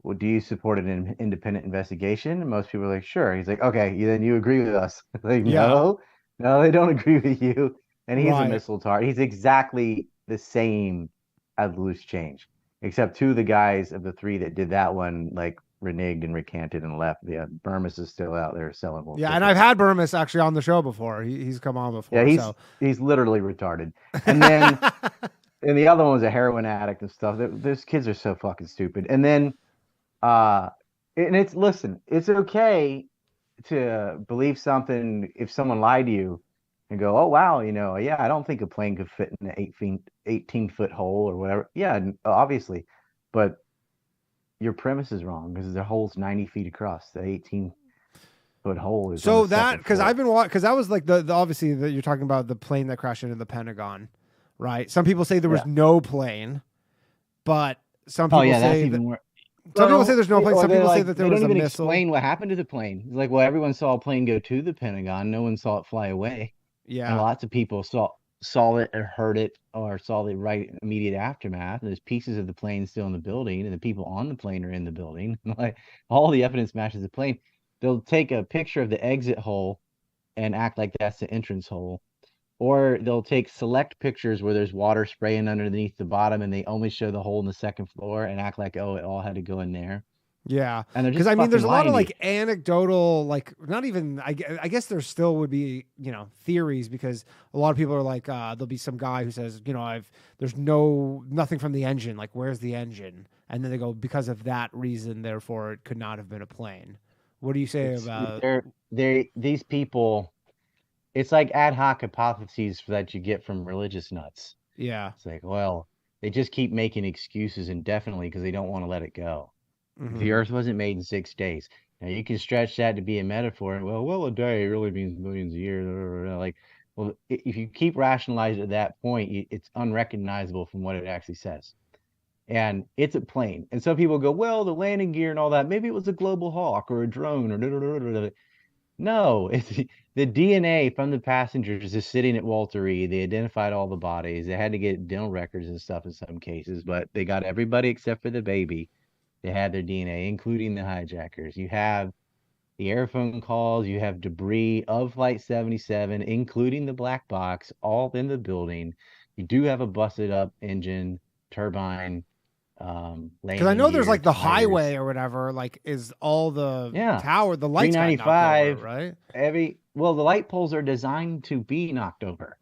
well, do you support an independent investigation? And most people are like, sure. He's like, okay, then you agree with us. Like, no, they don't agree with you. And he's a missile target. He's exactly the same as Loose Change, except two of the guys of the three that did that one, like, reneged and recanted and left. Yeah, Burmis is still out there selling more. Yeah, and I've had Burmis actually on the show before. He's come on before. Yeah, he's literally retarded. And then and the other one was a heroin addict and stuff. Those kids are so fucking stupid. And then it's okay to believe something if someone lied to you and go, oh wow, I don't think a plane could fit in an 18-foot hole or whatever. Yeah, obviously, but your premise is wrong because the hole's 90 feet across. The 18-foot hole is so that, because I've been watching, because that was like the obviously that you're talking about the plane that crashed into the Pentagon, right? Some people say there was no plane, but some people say even more. Some people say there's no plane. Some people say that there was a missile. They don't even explain what happened to the plane. It's like, well, everyone saw a plane go to the Pentagon. No one saw it fly away. Yeah, and lots of people saw it or heard it or saw the right immediate aftermath. There's pieces of the plane still in the building, and the people on the plane are in the building. Like, all the evidence matches the plane. They'll take a picture of the exit hole and act like that's the entrance hole, or they'll take select pictures where there's water spraying underneath the bottom, and they only show the hole in the second floor and act like, oh, it all had to go in there. Yeah, because I mean, there's a lot of like anecdotal, like not even. I guess there still would be theories, because a lot of people are like, there'll be some guy who says, there's nothing from the engine. Like, where's the engine? And then they go, because of that reason, therefore it could not have been a plane. What do you say about these people? It's like ad hoc hypotheses that you get from religious nuts. Yeah, it's like, well, they just keep making excuses indefinitely because they don't want to let it go. Mm-hmm. The Earth wasn't made in 6 days. Now you can stretch that to be a metaphor. Well, a day really means millions of years. Like, well, if you keep rationalizing at that point, it's unrecognizable from what it actually says. And it's a plane. And some people go, well, the landing gear and all that, maybe it was a global hawk or a drone or No, it's the DNA from the passengers is sitting at Walter Reed. They identified all the bodies. They had to get dental records and stuff in some cases, but they got everybody except for the baby. They had their DNA, including the hijackers. You have the airphone calls, you have debris of Flight 77, including the black box, all in the building. You do have a busted up engine, turbine, because I know there's like the tires. highway or whatever, like is all the Yeah. tower, the lights got knocked 395, over, right? Well, the light poles are designed to be knocked over.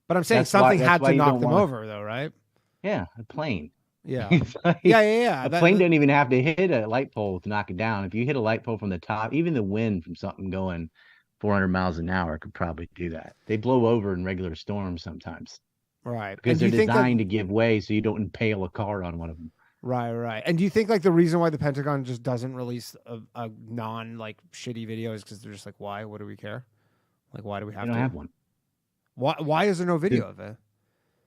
But I'm saying That's why- something that's had why to you knock don't them wanna- over, though, right? Yeah, a plane. Yeah. It's like- yeah. A plane doesn't even have to hit a light pole to knock it down. If you hit a light pole from the top, even the wind from something going 400 miles an hour could probably do that. They blow over in regular storms sometimes Right. because And do they're you think designed to give way so you don't impale a car on one of them. Right. And do you think like the reason why the Pentagon just doesn't release a non like shitty video is because they're just like, why? What do we care? Like, why do we have They don't to have one. Why is there no video of it?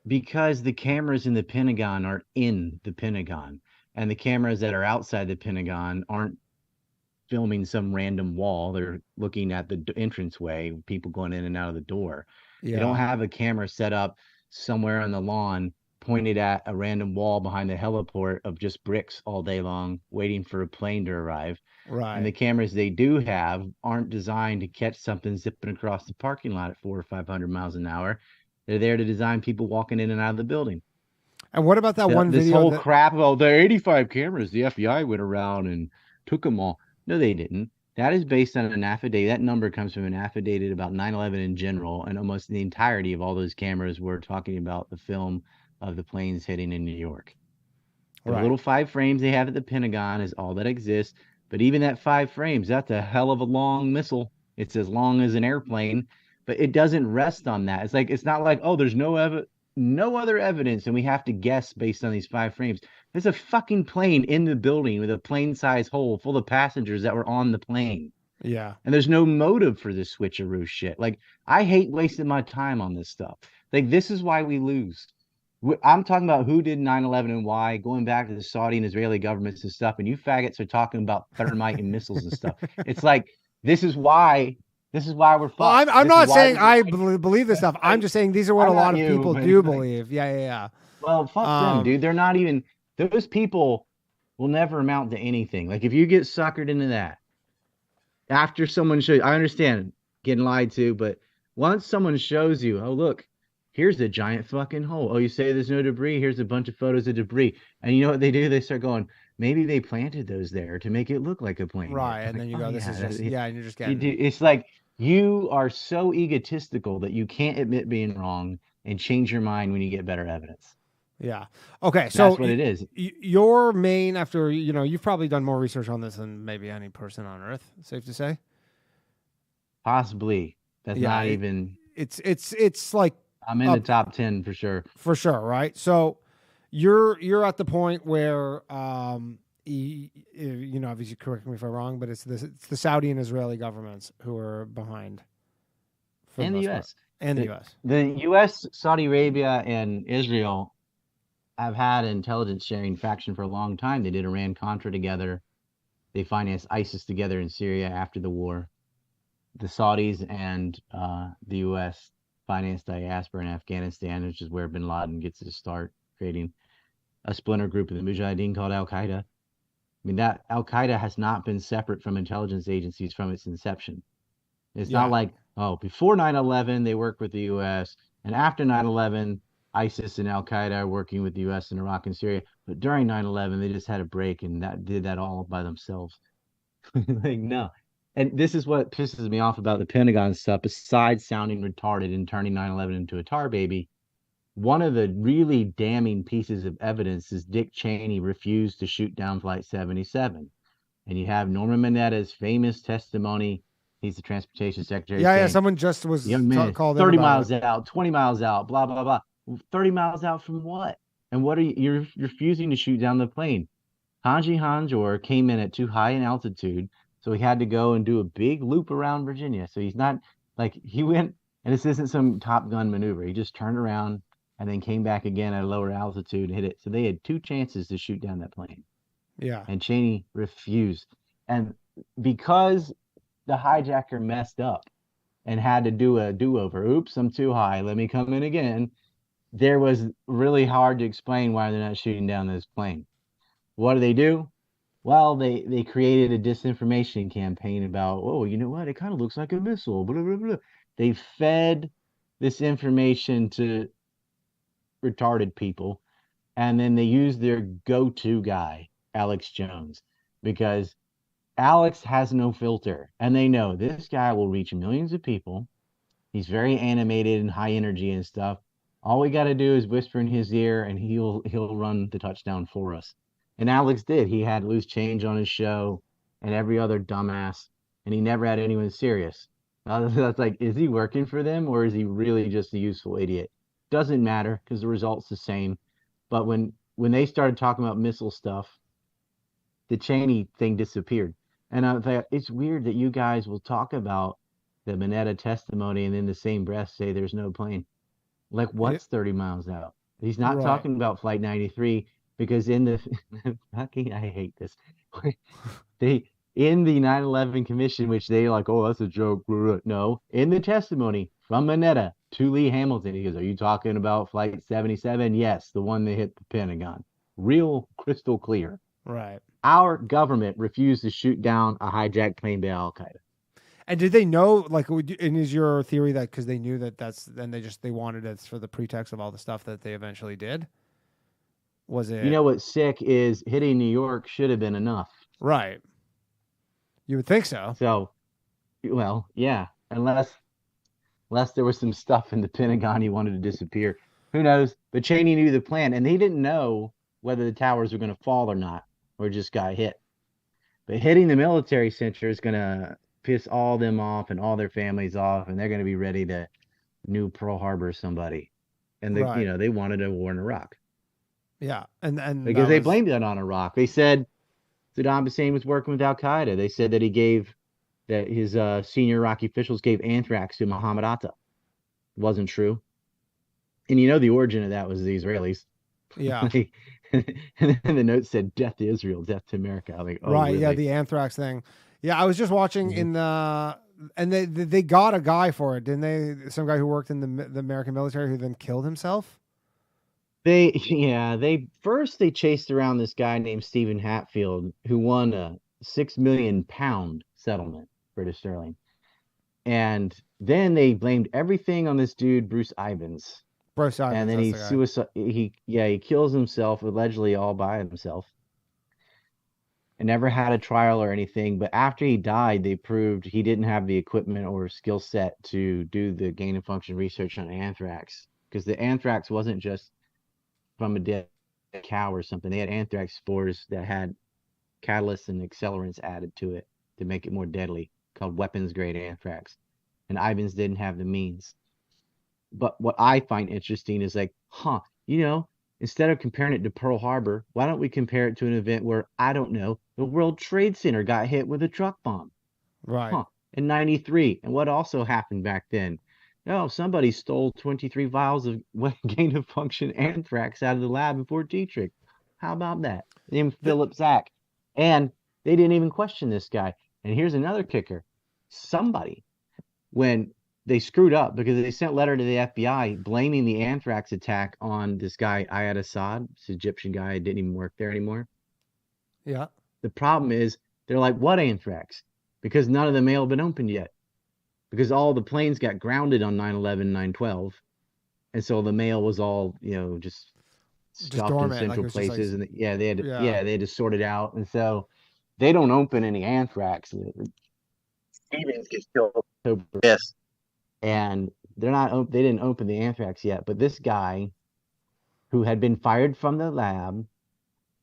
Because the cameras in the Pentagon are in the Pentagon, and the cameras that are outside the Pentagon aren't filming some random wall. They're looking at the entranceway, people going in and out of the door. Yeah. They don't have a camera set up somewhere on the lawn pointed at a random wall behind the heliport of just bricks all day long, waiting for a plane to arrive. Right. And the cameras they do have aren't designed to catch something zipping across the parking lot at 400 or 500 miles an hour. They're there to design people walking in and out of the building. And what about that one this video? whole crap about the 85 cameras, the FBI went around and took them all. No, they didn't. That is based on an affidavit. That number comes from an affidavit about 9/11 in general, and almost the entirety of all those cameras were talking about the film of the planes hitting in New York. The Right. little 5 frames they have at the Pentagon is all that exists. But even that 5 frames, that's a hell of a long missile. It's as long as an airplane, but it doesn't rest on that. It's not like, oh, there's no other evidence and we have to guess based on these 5 frames. There's a fucking plane in the building with a plane-sized hole full of passengers that were on the plane. Yeah. And there's no motive for this switcheroo shit. Like, I hate wasting my time on this stuff. Like, this is why we lose. I'm talking about who did 9/11 and why, going back to the Saudi and Israeli governments and stuff, and you faggots are talking about thermite and missiles and stuff. It's like, this is why we're fucked. Well, I'm This not is why saying I we- believe this stuff. I'm just saying these are what I'm a lot not of you, people but do it's like- believe. Yeah. Well, fuck them, dude. They're not even, those people will never amount to anything. Like, if you get suckered into that, after someone shows, I understand getting lied to, but once someone shows you, oh, look, here's a giant fucking hole. Oh, you say there's no debris? Here's a bunch of photos of debris. And you know what they do? They start going, maybe they planted those there to make it look like a plane. Right. It's And then like, you go, oh, this yeah, is just, that- and you're just you getting. do- It's like you are so egotistical that you can't admit being wrong and change your mind when you get better evidence. Yeah. Okay. So That's what it is. Your main, after, you've probably done more research on this than maybe any person on earth, safe to say. Possibly. That's Yeah, not it- even. It's like, I'm in the top 10 for sure. for sure, right? So you're at the point where obviously correct me if I'm wrong, but it's the Saudi and Israeli governments who are behind, for And the most part. U.S. And the U.S. The U.S., Saudi Arabia, and Israel have had intelligence sharing faction for a long time. They did Iran-Contra together. They financed ISIS together in Syria after the war. The Saudis and the U.S. financed diaspora in Afghanistan, which is where bin Laden gets his start, creating a splinter group of the Mujahideen called Al-Qaeda. I mean, that Al-Qaeda has not been separate from intelligence agencies from its inception. It's not like, oh, before 9/11, they worked with the U.S., and after 9/11, ISIS and Al-Qaeda are working with the U.S. in Iraq and Syria. But during 9/11, they just had a break and did that all by themselves. Like, no. And this is what pisses me off about the Pentagon stuff, besides sounding retarded and turning 9/11 into a tar baby. One of the really damning pieces of evidence is Dick Cheney refused to shoot down Flight 77. And you have Norman Mineta's famous testimony. He's the transportation secretary. Yeah. saying, Someone just was young man, called 30 in about miles it. out, 20 miles out, blah, blah, blah. 30 miles out from what? And what are you're refusing to shoot down the plane? Hanji Hanjor came in at too high an altitude, so he had to go and do a big loop around Virginia. So he's not like he went, and this isn't some Top Gun maneuver. He just turned around and then came back again at a lower altitude and hit it. So they had 2 chances to shoot down that plane. Yeah. And Cheney refused. And because the hijacker messed up and had to do a do-over. Oops, I'm too high. Let me come in again. There was really hard to explain why they're not shooting down this plane. What do? Well, they created a disinformation campaign about, oh, you know what? It kind of looks like a missile. Blah, blah, blah. They fed this information to retarded people, and then they used their go-to guy, Alex Jones, because Alex has no filter, and they know this guy will reach millions of people. He's very animated and high energy and stuff. All we got to do is whisper in his ear, and he'll run the touchdown for us. And Alex did. He had Loose Change on his show and every other dumbass, and he never had anyone serious. That's like, is he working for them, or is he really just a useful idiot? Doesn't matter, because the result's the same. But when they started talking about missile stuff, the Cheney thing disappeared. And I thought, it's weird that you guys will talk about the Mineta testimony and in the same breath say there's no plane. Like, what's 30 miles out? He's not talking about Flight 93, because in the fucking, I hate this. In the 9/11 commission, which they like, oh, that's a joke. No, in the testimony from Mineta to Lee Hamilton, he goes, are you talking about Flight 77? Yes, the one that hit the Pentagon. Real crystal clear. Right. Our government refused to shoot down a hijacked plane by Al Qaeda. And did they know, like, and is your theory that because they knew that then they wanted it for the pretext of all the stuff that they eventually did? Was it? You know what's sick is hitting New York should have been enough. Right. You would think so. So, well, yeah, unless there was some stuff in the Pentagon he wanted to disappear. Who knows? But Cheney knew the plan, and he didn't know whether the towers were going to fall or not, or just got hit. But hitting the military center is going to piss all them off and all their families off, and they're going to be ready to new Pearl Harbor somebody. And they wanted a war in Iraq. Yeah, and because they blamed it on Iraq. They said Saddam Hussein was working with Al Qaeda. They said that his senior Iraqi officials gave anthrax to Muhammad Atta. It wasn't true. And the origin of that was the Israelis. Yeah. And the note said, death to Israel, death to America. I'm like, oh, right, really? yeah, the anthrax thing. Yeah, I was just watching and they got a guy for it, didn't they? Some guy who worked in the American military who then killed himself. They chased around this guy named Stephen Hatfield, who won a £6 million settlement, British sterling. And then they blamed everything on this dude, Bruce Ivins. And then he kills himself, allegedly all by himself. And never had a trial or anything. But after he died, they proved he didn't have the equipment or skill set to do the gain of function research on anthrax. Because the anthrax wasn't just from a dead cow or something. They had anthrax spores that had catalysts and accelerants added to it to make it more deadly, called weapons grade anthrax. And Ivins didn't have the means. But what I find interesting is like, instead of comparing it to Pearl Harbor, why don't we compare it to an event where, I don't know, the World Trade Center got hit with a truck bomb? Right. In 93. And what also happened back then? No, somebody stole 23 vials of gain of function anthrax out of the lab in Fort Detrick. How about that? Named Philip Zach. And they didn't even question this guy. And here's another kicker. Somebody, when they screwed up because they sent a letter to the FBI blaming the anthrax attack on this guy, Ayad Assad, this Egyptian guy who didn't even work there anymore. Yeah. The problem is, they're like, what anthrax? Because none of the mail had been opened yet. Because all the planes got grounded on 9/11, 9/12. And so the mail was all, just stuffed in central places. And they had to sort it out. And so they don't open any anthrax. Stevens gets killed. Yes. And they didn't open the anthrax yet. But this guy who had been fired from the lab,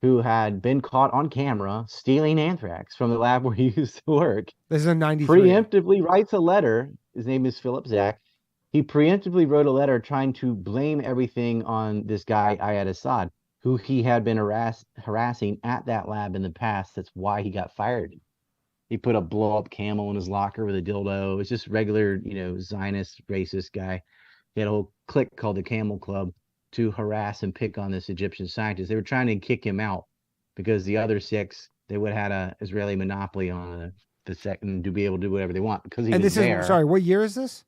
who had been caught on camera stealing anthrax from the lab where he used to work. This is in 93. Preemptively writes a letter. His name is Philip Zach. He preemptively wrote a letter trying to blame everything on this guy, Ayad Assad, who he had been harassing at that lab in the past. That's why he got fired. He put a blow-up camel in his locker with a dildo. It's just regular, Zionist, racist guy. He had a whole clique called the Camel Club to harass and pick on this Egyptian scientist. They were trying to kick him out because the other six, they would have had an Israeli monopoly on the second to be able to do whatever they want because he And was this there. is sorry, what year is this?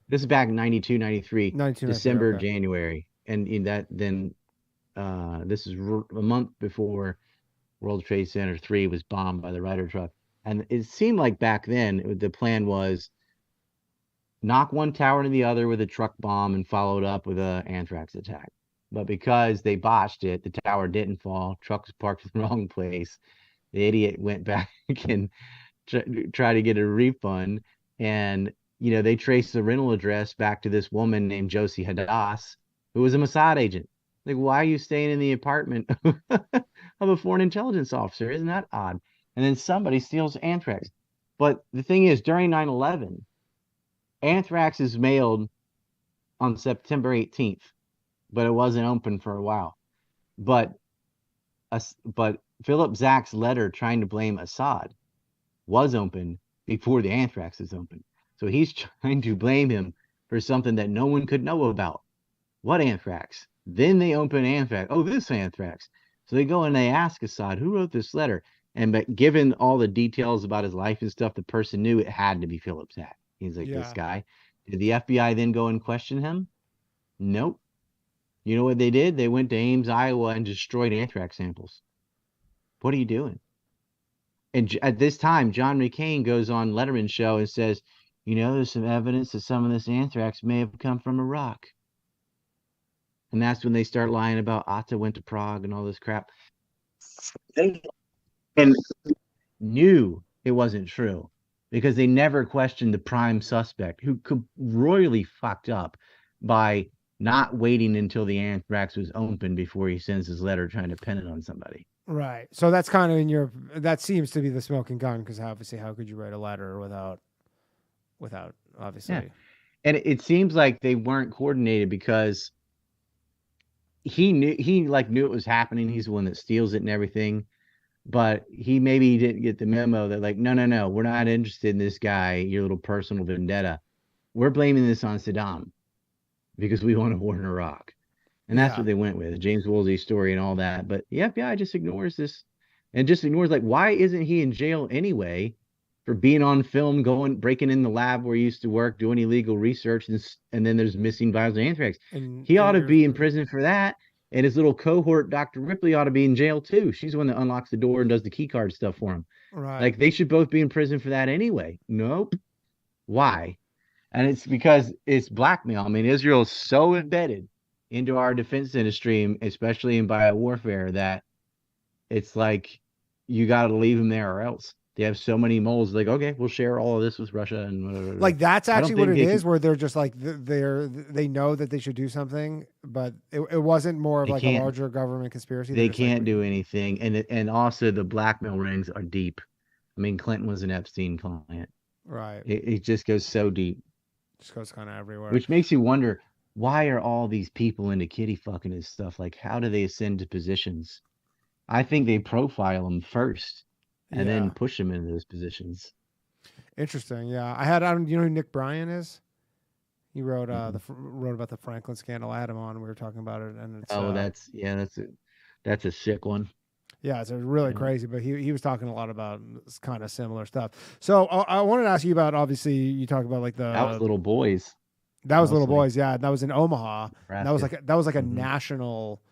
This is back in 92, 93, 92, December, okay. January, and in that then this is a month before World Trade Center 3 was bombed by the Ryder truck, and it seemed like back then the plan was knock one tower to the other with a truck bomb and followed up with an anthrax attack. But because they botched it, the tower didn't fall. Truck was parked in the wrong place. The idiot went back and tried to get a refund. And, they traced the rental address back to this woman named Josie Hadass, who was a Mossad agent. Like, why are you staying in the apartment of a foreign intelligence officer? Isn't that odd? And then somebody steals anthrax. But the thing is, during 9/11, anthrax is mailed on September 18th, but it wasn't open for a while. But Philip Zach's letter trying to blame Assad was open before the anthrax is open. So he's trying to blame him for something that no one could know about. What anthrax? Then they open anthrax. Oh, this anthrax. So they go and they ask Assad, who wrote this letter? But given all the details about his life and stuff, the person knew it had to be Philip Zach. He's like, this guy. Did the FBI then go and question him? Nope. You know what they did? They went to Ames, Iowa, and destroyed anthrax samples. What are you doing? And at this time, John McCain goes on Letterman's show and says, there's some evidence that some of this anthrax may have come from Iraq. And that's when they start lying about Atta went to Prague and all this crap. And knew it wasn't true because they never questioned the prime suspect who royally fucked up by not waiting until the anthrax was open before he sends his letter trying to pin it on somebody. Right. So that's kind of that seems to be the smoking gun because obviously how could you write a letter without obviously. Yeah. And it seems like they weren't coordinated because he knew it was happening. He's the one that steals it and everything. But he maybe didn't get the memo that no, we're not interested in this guy, your little personal vendetta. We're blaming this on Saddam because we want a war in Iraq. And that's what they went with, James Woolsey's story and all that. But the FBI just ignores this and just ignores, why isn't he in jail anyway for being on film, breaking in the lab where he used to work, doing illegal research, and then there's missing vials of anthrax. He ought to be in prison for that. And his little cohort, Dr. Ripley, ought to be in jail too. She's the one that unlocks the door and does the key card stuff for him. Right. They should both be in prison for that anyway. Nope. Why? And it's because it's blackmail. I mean, Israel's so embedded into our defense industry, especially in biowarfare, that it's like you got to leave them there or else. They have so many moles. Okay, we'll share all of this with Russia and whatever. That's actually what it is, where they're just they know that they should do something, but it wasn't more of a larger government conspiracy. They can't do anything, and also the blackmail rings are deep. I mean, Clinton was an Epstein client. Right. It just goes so deep. Just goes kind of everywhere. Which makes you wonder, why are all these people into kitty fucking and stuff? How do they ascend to positions? I think they profile them first. And then push him into those positions. Interesting, yeah. I you know who Nick Bryan is? He wrote wrote about the Franklin scandal. I had him on. We were talking about it, and it's that's a sick one. Yeah, it's really crazy. But he was talking a lot about kind of similar stuff. So I wanted to ask you about. Obviously, you talk about that was Little Boys. That was Little Boys, yeah. That was in Omaha. That was like a national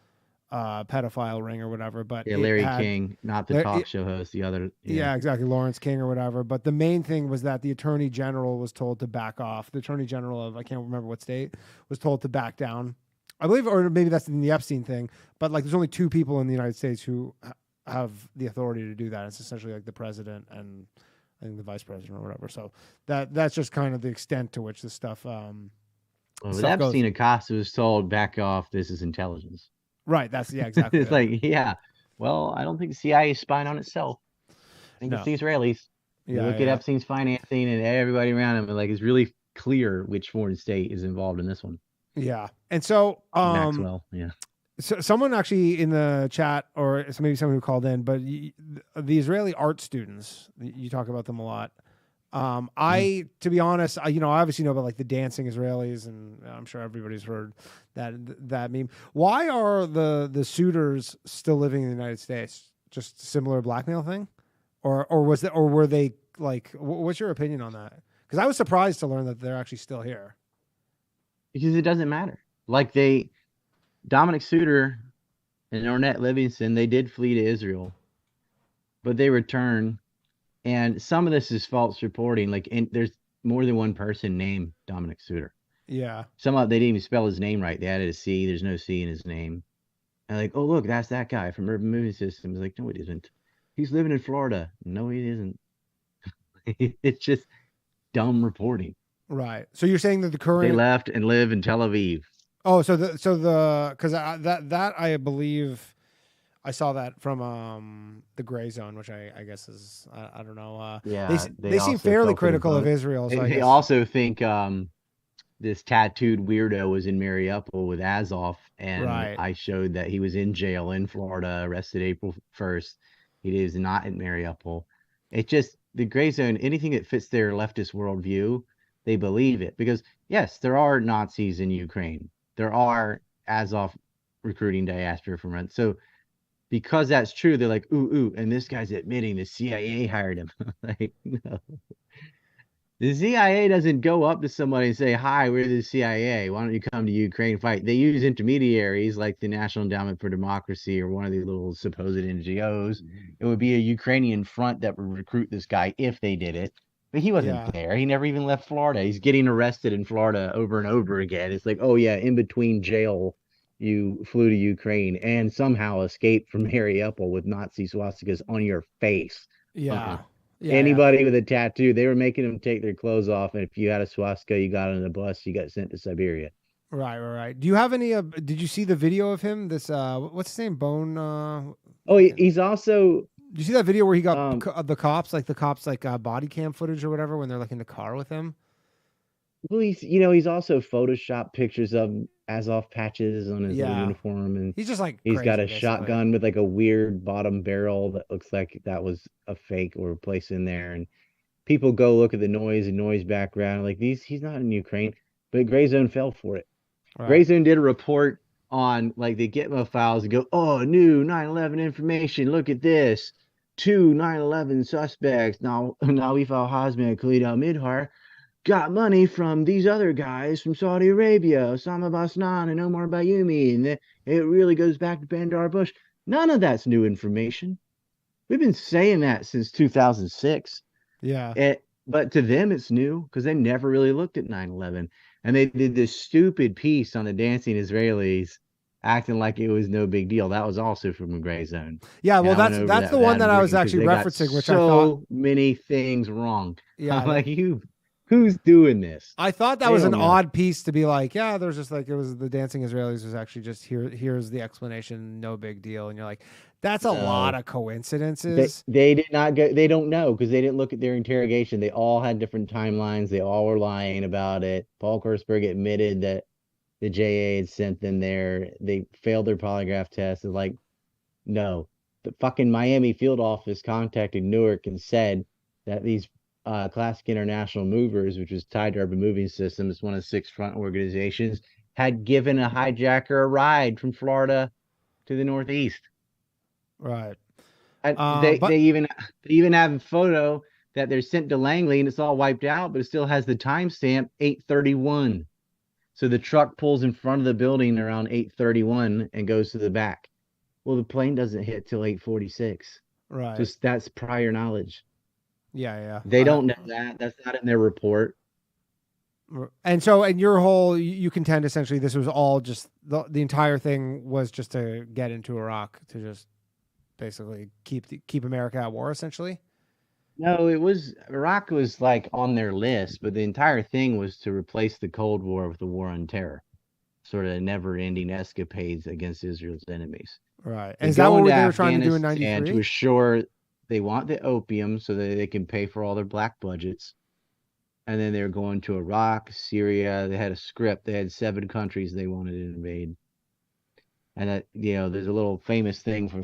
pedophile ring or whatever. But Larry King, not the talk show host, the other. Yeah, exactly, Lawrence King or whatever. But the main thing was that the Attorney General was told to back off. The Attorney General of I can't remember what state was told to back down. I believe, or maybe that's in the Epstein thing. But there's only two people in the United States who have the authority to do that. It's essentially the president and I think the vice president or whatever. So that's just kind of the extent to which this stuff. With Epstein, Acosta was told back off. This is intelligence. Right. That's exactly. It's well, I don't think the CIA is spying on itself. I think it's the Israelis. You look at Epstein's financing and everybody around him, and it's really clear which foreign state is involved in this one. Yeah. And so Maxwell, So someone actually in the chat, or maybe someone who called in, but the Israeli art students, you talk about them a lot. To be honest, I obviously know about the dancing Israelis, and I'm sure everybody's heard that meme. Why are the suitors still living in the United States? Just a similar blackmail thing, or were they what's your opinion on that? Because I was surprised to learn that they're actually still here. Because it doesn't matter. Like Dominic Suter and Ornette Livingston, they did flee to Israel, but they returned. And some of this is false reporting. Like, there's more than one person named Dominic Suter. Yeah. Some of they didn't even spell his name right. They added a C. There's no C in his name. And like, oh look, that's that guy from Urban Movie Systems. Like, no, it isn't. He's living in Florida. No, he isn't. It's just dumb reporting. Right. So you're saying that the current they left and live in Tel Aviv. Oh, so because that I believe I saw that from the Gray Zone, which I guess is I don't know. Yeah, they seem fairly critical of Israel. So they also think this tattooed weirdo was in Mariupol with Azov, and I showed that he was in jail in Florida, arrested April 1st. He is not in Mariupol. It just the Gray Zone. Anything that fits their leftist worldview, they believe it, because yes, there are Nazis in Ukraine. There are Azov recruiting diaspora from Russia. So because that's true, they're like, ooh, and this guy's admitting the CIA hired him. Like, no. The CIA doesn't go up to somebody and say, hi, we're the CIA. Why don't you come to Ukraine and fight? They use intermediaries like the National Endowment for Democracy or one of the little supposed NGOs. It would be a Ukrainian front that would recruit this guy if they did it. But he wasn't there. He never even left Florida. He's getting arrested in Florida over and over again. It's like, oh, yeah, in between jail, you flew to Ukraine and somehow escaped from Mariupol with Nazi swastikas on your face. Yeah. Anybody with a tattoo, they were making them take their clothes off. And if you had a swastika, you got on a bus, you got sent to Siberia. Right. Do you have any, did you see the video of him? This, what's his name? Bone. He's also. Did you see that video where he got the cops body cam footage or whatever when they're like in the car with him? Well, he's also photoshopped pictures of Azov patches on his uniform, and he's just like he's crazy, got a basically. shotgun with like a weird bottom barrel that looks like that was a fake or placed in there. And people go look at the noise background, like he's not in Ukraine, but Gray Zone fell for it. Right. Gray Zone did a report on like the Gitmo files and go, oh, new 9/11 information. Look at this. 2 9/11 suspects, Nawif al-Hazmi and Khalid al-Midhar, got money from these other guys from Saudi Arabia, Osama Basnan and Omar Bayoumi, and it really goes back to Bandar Bush. None of that's new information. We've been saying that since 2006. Yeah. But to them, it's new because they never really looked at 9/11. And they did this stupid piece on the dancing Israelis acting like it was no big deal. That was also from a Gray Zone. Yeah, well, that's the one that I was actually referencing, which I thought many things wrong. Yeah, I'm like, who's doing this? I thought that was an odd piece to be like, yeah, there's just like, it was the dancing Israelis was actually just here's the explanation, no big deal. And you're like, that's a lot of coincidences. They did not go, they don't know because they didn't look at their interrogation. They all had different timelines. They all were lying about it. Paul Kurzberg admitted that the JA had sent them there. They failed their polygraph test. And like, no, the fucking Miami field office contacted Newark and said that these Classic International Movers, which was tied to Urban Moving Systems, one of 6 front organizations, had given a hijacker a ride from Florida to the Northeast. Right. They even have a photo that they're sent to Langley and it's all wiped out, but it still has the timestamp 8:31. So the truck pulls in front of the building around 8:31 and goes to the back. Well, the plane doesn't hit till 8:46. Right. Just that's prior knowledge. Yeah. They don't know that. That's not in their report. And so, and your whole, you contend essentially this was all just, the entire thing was just to get into Iraq, to just basically keep America at war, essentially? No, Iraq was like on their list, but the entire thing was to replace the Cold War with the war on terror. Sort of never-ending escapades against Israel's enemies. Right. And is that what they were trying to do in 93? And to assure they want the opium so that they can pay for all their black budgets. And then they were going to Iraq, Syria. They had a script. They had 7 countries they wanted to invade. And that, there's a little famous thing for,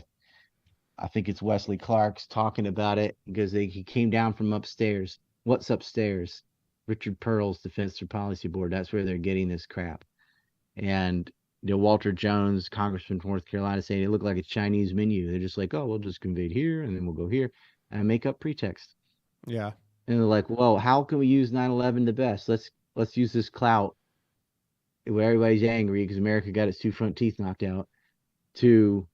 I think it's Wesley Clark's talking about it because he came down from upstairs. What's upstairs? Richard Pearl's Defense or Policy Board. That's where they're getting this crap. And Walter Jones, congressman from North Carolina, saying it looked like a Chinese menu. They're just like, oh, we'll just invade here and then we'll go here and make up pretext. Yeah. And they're like, well, how can we use 9/11 the best? Let's use this clout where everybody's angry because America got its 2 front teeth knocked out to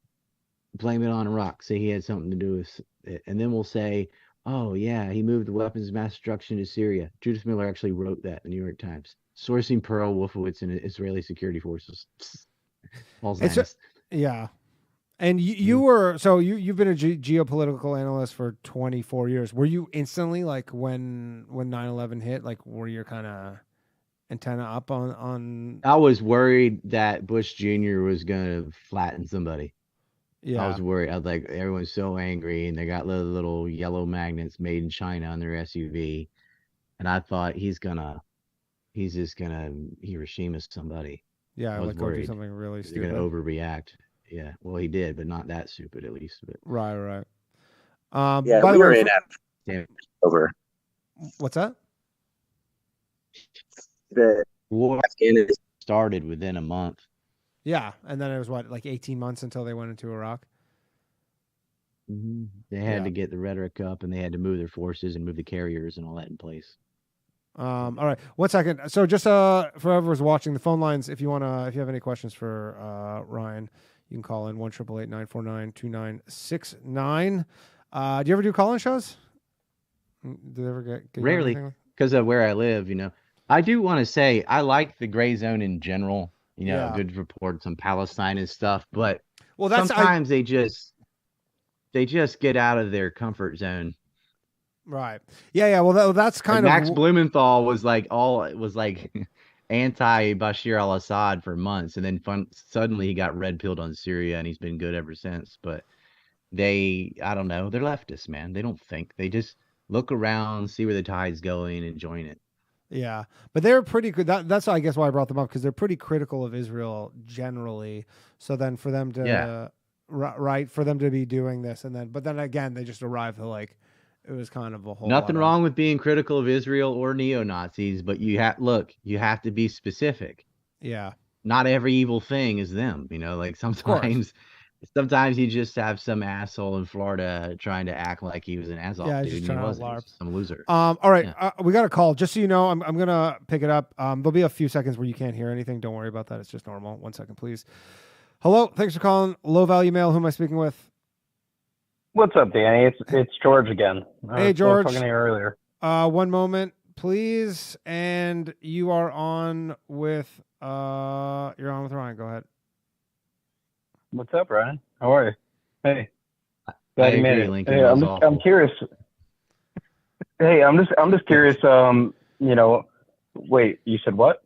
blame it on Iraq, say he had something to do with it. And then we'll say, oh, yeah, he moved the weapons of mass destruction to Syria. Judith Miller actually wrote that in the New York Times. Sourcing Pearl Wolfowitz and Israeli security forces. Yeah. And you were, so you've been a geopolitical analyst for 24 years. Were you instantly, like, when 9/11 hit, like, were your kind of antenna up on? I was worried that Bush Jr. was going to flatten somebody. Yeah. I was worried. I was like, everyone's so angry, and they got little yellow magnets made in China on their SUV. And I thought he's just gonna Hiroshima somebody. Yeah, I was like go do worried. something really They're stupid. gonna overreact. Yeah, well, he did, but not that stupid, at least. But Right. Yeah, by we the were way, in damn, over what's that? the war Afghanistan. started within a month. Yeah, and then it was what, like 18 months until they went into Iraq. They had to get the rhetoric up, and they had to move their forces and move the carriers and all that in place. All right, 1 second. So just for whoever's watching, the phone lines, if you have any questions for Ryan, you can call in 1-888-949-2969. Do you ever do call-in shows? Do they ever get Rarely, because of where I live. I do want to say I like the gray zone in general. Good reports on Palestine and stuff, but sometimes they just get out of their comfort zone. Right. Yeah. Well, that's kind of Max Blumenthal was like anti-Bashir al-Assad for months, and then suddenly he got red pilled on Syria, and he's been good ever since. But I don't know, they're leftists, man. They don't think. They just look around, see where the tide's going, and join it. Yeah, but they're pretty good. That's I guess why I brought them up, because they're pretty critical of Israel generally. So then for them to for them to be doing this, but then again they just arrived to like. It was kind of a whole. Nothing wrong with being critical of Israel or neo-Nazis, but you have to be specific. Yeah. Not every evil thing is them. Like sometimes you just have some asshole in Florida trying to act like he was an asshole. Yeah, dude, just he trying wasn't. to He was some loser. All right, we got a call. Just so you know, I'm gonna pick it up. There'll be a few seconds where you can't hear anything. Don't worry about that. It's just normal. 1 second, please. Hello, thanks for calling. Low value mail. Who am I speaking with? What's up, Danny? It's George again. Hey, George. I was talking to you earlier. 1 moment, please. And you are on with Ryan. Go ahead. What's up, Ryan? How are you? Hey. I agree, Lincoln. Hey, I'm curious. Hey, I'm just curious. Wait, you said what?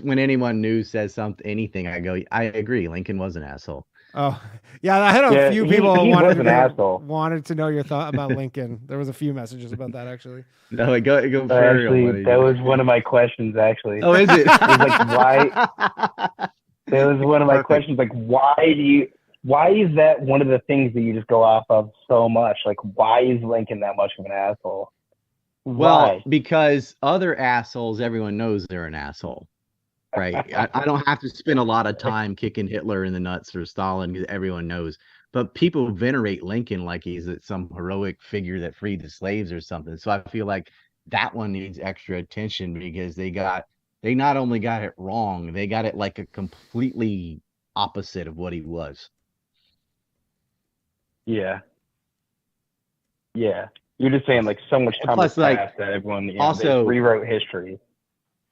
When anyone new says anything, I go, I agree. Lincoln was an asshole. Oh, yeah. I had a few people he wanted to know your thought about Lincoln. There was a few messages about that, actually. No, go actually, that was one of my questions, actually. Oh, is it? It was like, why? That was one of my questions. Like, why is that one of the things that you just go off of so much? Like, why is Lincoln that much of an asshole? Why? Well, because other assholes, everyone knows they're an asshole. Right. I don't have to spend a lot of time kicking Hitler in the nuts or Stalin, because everyone knows. But people venerate Lincoln like he's some heroic figure that freed the slaves or something. So I feel like that one needs extra attention, because they not only got it wrong, they got it like a completely opposite of what he was. Yeah. Yeah. You're just saying like so much time has passed that everyone also they rewrote history.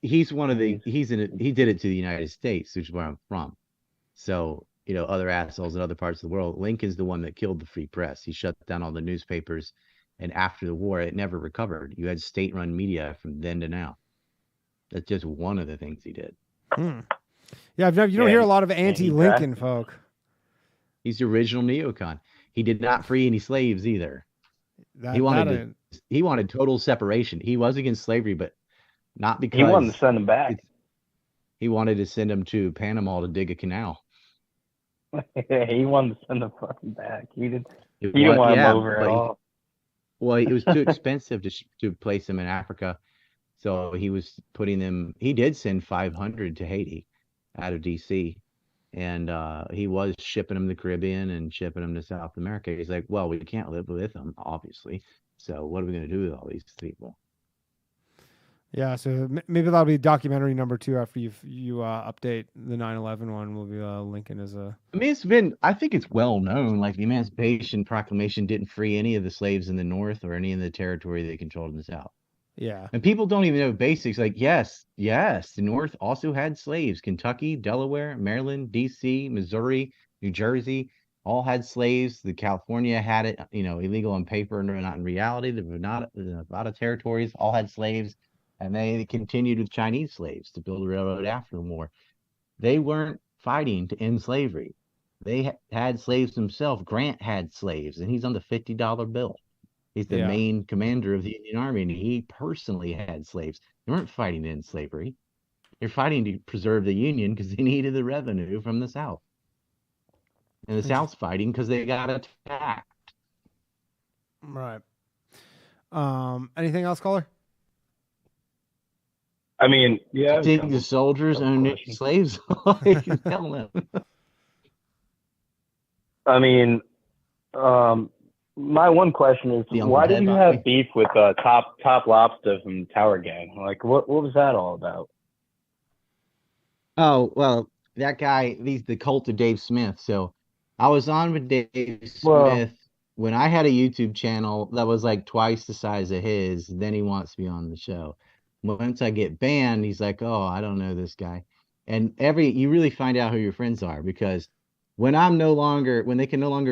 He's one of the he did it to the United States, which is where I'm from. So, other assholes in other parts of the world. Lincoln's the one that killed the free press. He shut down all the newspapers, and after the war, it never recovered. You had state-run media from then to now. That's just one of the things he did. Yeah, you don't hear a lot of anti-Lincoln folk. He's the original neocon. He did not free any slaves either. He wanted total separation. He was against slavery, but not because he wanted to send them back. He wanted to send them to Panama to dig a canal. He wanted to send them fucking back. He didn't want them over at all. Well, it was too expensive to place them in Africa, so he was putting them. He did send 500 to Haiti out of D.C., and he was shipping them to the Caribbean and shipping them to South America. He's like, well, we can't live with them, obviously. So what are we going to do with all these people? Yeah, so maybe that'll be documentary number 2 after you update the 9/11 one. We'll be linking as a. I mean, I think it's well known. Like the Emancipation Proclamation didn't free any of the slaves in the North or any in the territory they controlled in the South. Yeah. And people don't even know basics. Like, yes, the North also had slaves. Kentucky, Delaware, Maryland, D.C., Missouri, New Jersey, all had slaves. The California had it, illegal on paper and not in reality. There were not a lot of territories, all had slaves. And they continued with Chinese slaves to build a railroad after the war. They weren't fighting to end slavery. They had slaves themselves. Grant had slaves, and he's on the $50 bill. He's the main commander of the Union Army, and he personally had slaves. They weren't fighting to end slavery. They're fighting to preserve the Union because they needed the revenue from the South. And the South's fighting because they got attacked. Right. Anything else, caller? I mean, yeah. I think the soldiers owned slaves. You tell them. I mean, my one question is, why did you have beef with Top Lobster from Tower Gang? Like, what was that all about? Oh, well, that guy, he's the cult of Dave Smith. So I was on with Dave Smith when I had a YouTube channel that was like twice the size of his. Then he wants me on the show. Once I get banned, he's like, oh, I don't know this guy. And you really find out who your friends are, because when they can no longer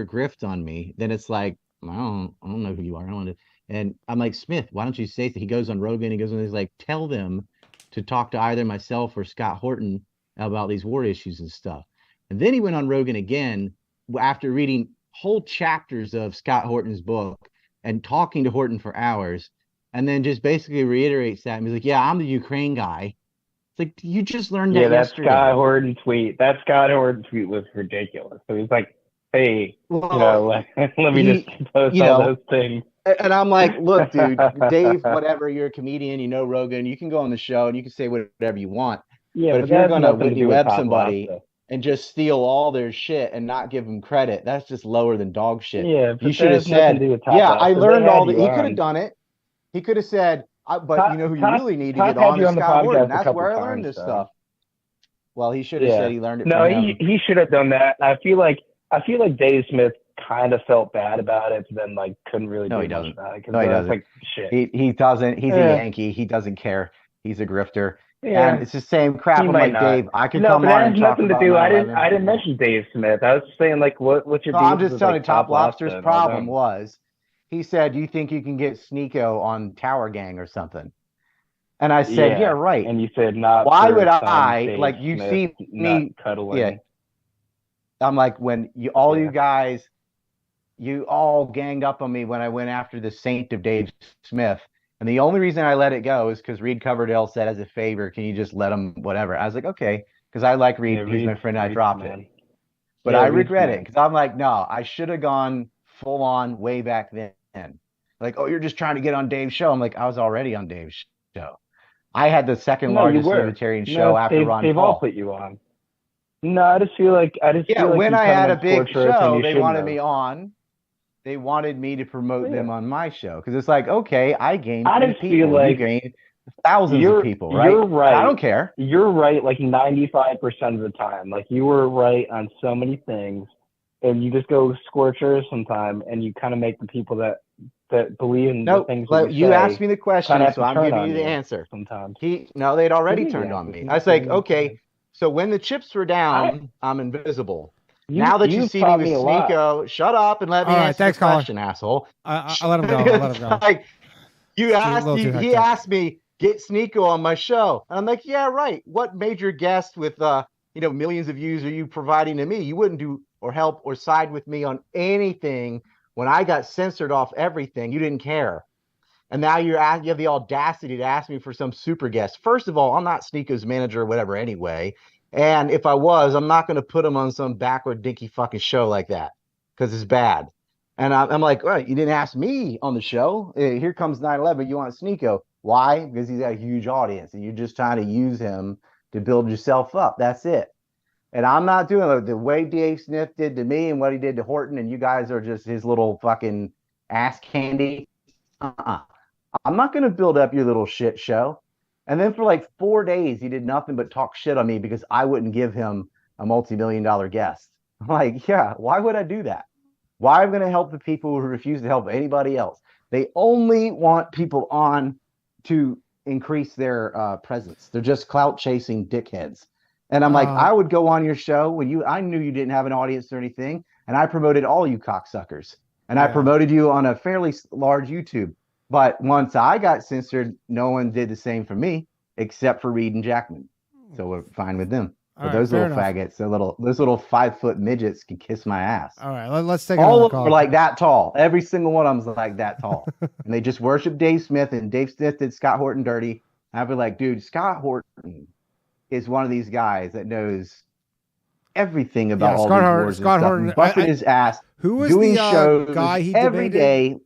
grift on me, then it's like, I don't know who you are. I don't want to. And I'm like, Smith, why don't you say that? He goes on Rogan. He's like, tell them to talk to either myself or Scott Horton about these war issues and stuff. And then he went on Rogan again after reading whole chapters of Scott Horton's book and talking to Horton for hours. And then just basically reiterates that. And he's like, yeah, I'm the Ukraine guy. It's like, you just learned that yesterday. Scott Horton tweet. That Scott Horton tweet was ridiculous. So he's like, hey, let me just post all those things. And I'm like, look, dude, Dave, whatever, you're a comedian, Rogan, you can go on the show and you can say whatever you want. Yeah, but if you're going to Whitney Web somebody and just steal all their shit and not give them credit, that's just lower than dog shit. Yeah, you should have said, I learned all that. He could have done it. He could have said, but you know who you really need to get on is Scott Horton. That's where I learned this stuff. Well, he should have said he learned it. No, he should have done that. I feel like Dave Smith kind of felt bad about it, but then like couldn't really do much about it. No, he doesn't. Like, shit. He doesn't. He's a Yankee. He doesn't care. He's a grifter. Yeah. And it's the same crap. I'm like, Dave, I can come on and talk about I didn't mention Dave Smith. I was just saying, like, what's your beef? I'm just telling you, Top Lobster's problem was, he said, you think you can get Sneeko on Tower Gang or something? And I said, yeah, right. And you said, not. Why would I? Like, you see me cuddling. Yeah. I'm like, when you all guys, you all ganged up on me when I went after the saint of Dave Smith. And the only reason I let it go is because Reed Coverdale said, as a favor, can you just let him, whatever? I was like, okay, because I like Reed. He's my friend. I dropped it. But I regret it because I'm like, no, I should have gone full on way back then. Like, oh, you're just trying to get on Dave's show. I'm like, I was already on Dave's show. I had the second largest Libertarian show after Ron Paul. They've all put you on. No, I just feel like when I had a big show, they wanted me on. They wanted me to promote them on my show because it's like, okay, I gained. I just feel like you gained thousands of people, right? You're right. I don't care. You're right, like 95% of the time. Like you were right on so many things, and you just go scorcher sometime, and you kind of make the people that believe in the things. No, you asked me the question, so I'm giving you the answer. Sometimes they'd already turned on me. I was like, okay, so when the chips were down, I'm invisible. Now that you see me with Sneeko, shut up and let me answer the question, asshole. I'll let him go. I'll let him go. Like, he asked me, get Sneeko on my show. And I'm like, yeah, right. What major guest with millions of views are you providing to me? You wouldn't do or help or side with me on anything when I got censored off everything. You didn't care. And now you have the audacity to ask me for some super guest. First of all, I'm not Sneeko's manager or whatever anyway. And if I was, I'm not going to put him on some backward dinky fucking show like that because it's bad. And I'm like, well, you didn't ask me on the show. Here comes 9/11. You want Sneeko. Why? Because he's got a huge audience and you're just trying to use him to build yourself up. That's it. And I'm not doing it. The way Dave Smith did to me and what he did to Horton, and you guys are just his little fucking ass candy. I'm not going to build up your little shit show. And then for like 4 days, he did nothing but talk shit on me because I wouldn't give him a multi-million-dollar guest. I'm like, yeah, why would I do that? Why am I going to help the people who refuse to help anybody else? They only want people on to increase their presence. They're just clout chasing dickheads. And I'm like, I would go on your show when I knew you didn't have an audience or anything, and I promoted all you cocksuckers. And I promoted you on a fairly large YouTube. But once I got censored, no one did the same for me, except for Reed and Jackman. So we're fine with them. But those little faggots, those little 5-foot midgets can kiss my ass. All right, let's take all another of them call. are like that tall. Every single one of them's like that tall. And they just worship Dave Smith, and Dave Smith did Scott Horton dirty. I'd be like, dude, Scott Horton is one of these guys that knows everything about all these wars. Scott Horton busted his ass. Who was doing the shows guy he every debated?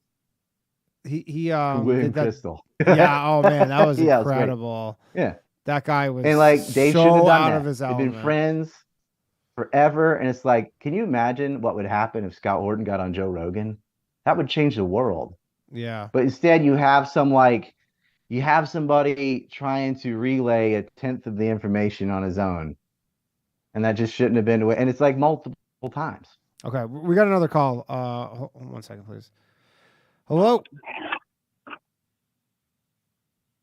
day. He William Crystal. Yeah. Oh man, that was Yeah, incredible. Yeah. That guy was And like Dave so should have done out that. of his They've element. been friends forever, and it's like, can you imagine what would happen if Scott Horton got on Joe Rogan? That would change the world. Yeah. But instead, you have somebody trying to relay 1/10 of the information on his own, and that just shouldn't have been the way. And it's like multiple times. Okay, we got another call. Hold on 1 second, please. Hello.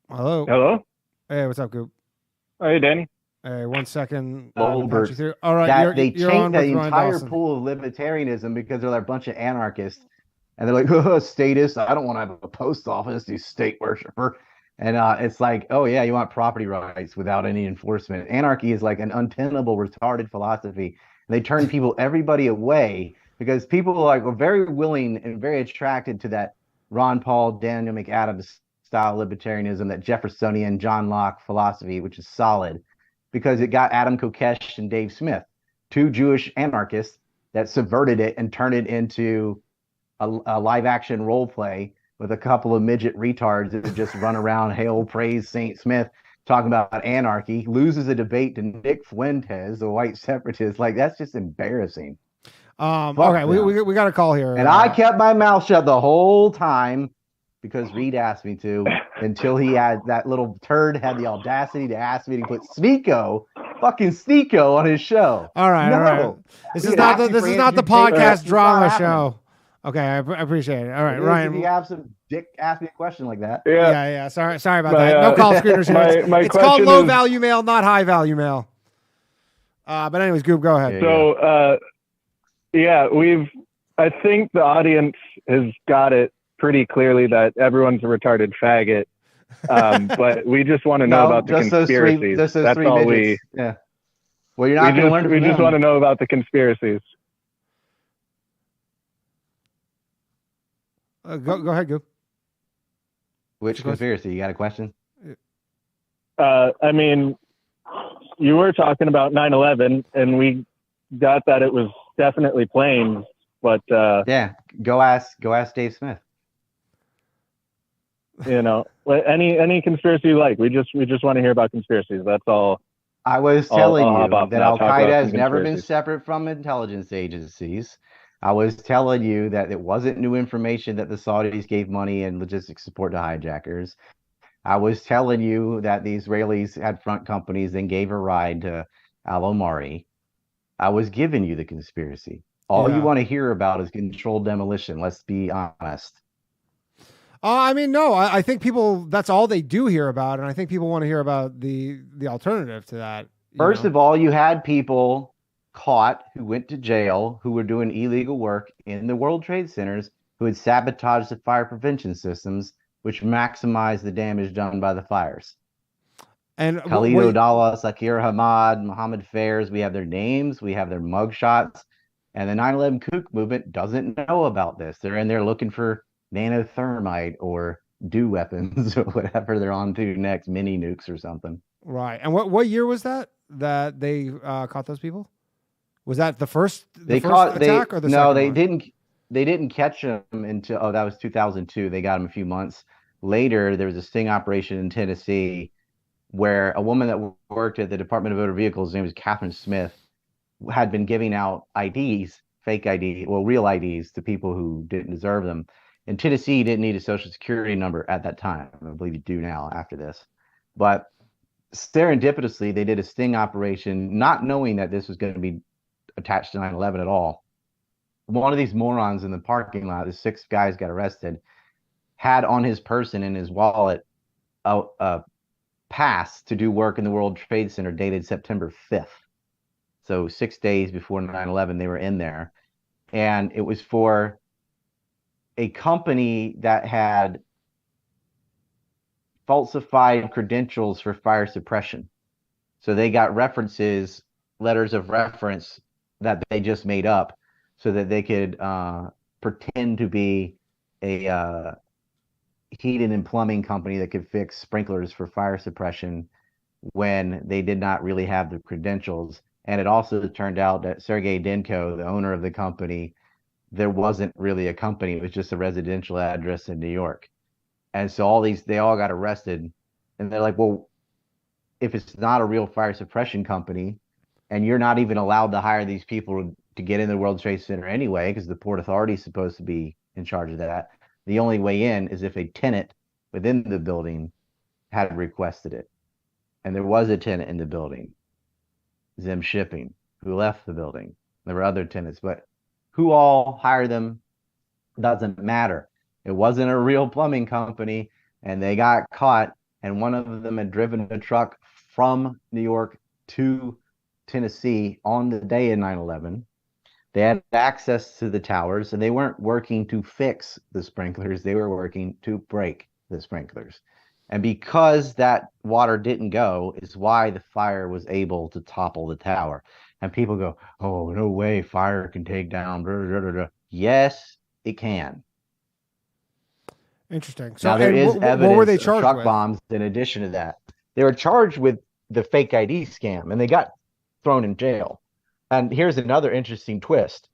Hello. Hey, what's up, Goob? Hey, Danny. Hey, 1 second. Goldberg. All right, They you're changed on the with Ryan entire Dawson. pool of libertarianism because they're like a bunch of anarchists, and they're like, oh, statists. I don't want to have a post office, you state worshiper. And it's like, oh yeah, you want property rights without any enforcement. Anarchy is like an untenable, retarded philosophy. And they turn everybody away because people were very willing and very attracted to that Ron Paul, Daniel McAdams style libertarianism, that Jeffersonian John Locke philosophy, which is solid because it got Adam Kokesh and Dave Smith, two Jewish anarchists that subverted it and turned it into a live action role play with a couple of midget retards that just run around, hail, praise Saint Smith, talking about anarchy, loses a debate to Nick Fuentes, a white separatist. Like, that's just embarrassing. Okay, we got a call here. And I kept my mouth shut the whole time because Reed asked me to, until that little turd had the audacity to ask me to put fucking Sneeko on his show. All right. This is not the podcast drama show. Okay, I appreciate it. All right, Ryan. If you have some dick ask me a question like that. Yeah. Sorry about that. No call screeners here. It's called low value mail, not high value mail. But anyways, Goob, go ahead. So, I think the audience has got it pretty clearly that everyone's a retarded faggot. But we just want to know about the conspiracies. That's all we. Yeah. Well, you're not going to learn. We just want to know about the conspiracies. Go ahead, Goob. Which conspiracy? You got a question? I mean, you were talking about 9/11, and we got that it was definitely planes, but yeah, go ask Dave Smith. You know, any conspiracy you like. We just want to hear about conspiracies. That's all. I was telling you that Al Qaeda has never been separate from intelligence agencies. I was telling you that it wasn't new information that the Saudis gave money and logistics support to hijackers. I was telling you that the Israelis had front companies and gave a ride to Al-Omari. I was giving you the conspiracy. All you want to hear about is controlled demolition. Let's be honest. I mean, no, I think people, that's all they do hear about. And I think people want to hear about the alternative to that. First of all, you had people caught who went to jail who were doing illegal work in the World Trade Centers who had sabotaged the fire prevention systems, which maximized the damage done by the fires. And Khalid Odala, Sakir Hamad, Mohammed Fairs, we have their names, we have their mugshots, and the 9/11 kook movement doesn't know about this. They're in there looking for nanothermite or DEW weapons or whatever they're on to next, mini nukes or something. Right. And what year was that they caught those people? Was that the first attack or the second No, they one? didn't catch them until that was 2002. They got them a few months later. There was a sting operation in Tennessee where a woman that worked at the Department of Motor Vehicles, her name was Catherine Smith, had been giving out IDs, fake IDs, well, real IDs to people who didn't deserve them. And Tennessee didn't need a social security number at that time. I believe you do now after this. But serendipitously, they did a sting operation, not knowing that this was going to be attached to 9/11 at all. One of these morons in the parking lot, the 6 guys got arrested, had on his person in his wallet a pass to do work in the World Trade Center dated September 5th. So 6 days before 9/11, they were in there. And it was for a company that had falsified credentials for fire suppression. So they got references, letters of reference that they just made up so that they could pretend to be a heating and plumbing company that could fix sprinklers for fire suppression when they did not really have the credentials. And it also turned out that Sergei Denko, the owner of the company, there wasn't really a company. It was just a residential address in New York. And so they all got arrested. And they're like, well, if it's not a real fire suppression company and you're not even allowed to hire these people to get in the World Trade Center anyway, because the Port Authority is supposed to be in charge of that, the only way in is if a tenant within the building had requested it. And there was a tenant in the building, Zim Shipping, who left the building. There were other tenants, but who all hired them doesn't matter. It wasn't a real plumbing company, and they got caught, and one of them had driven a truck from New York to Tennessee on the day of 9/11. They had access to the towers, and they weren't working to fix the sprinklers. They were working to break the sprinklers. And because that water didn't go is why the fire was able to topple the tower. And people go, oh, no way, fire can take down. Blah, blah, blah, blah. Yes, it can. Interesting. So now, there is evidence what were they of charged truck with? bombs in addition to that. They were charged with the fake ID scam, and they got thrown in jail. And here's another interesting twist.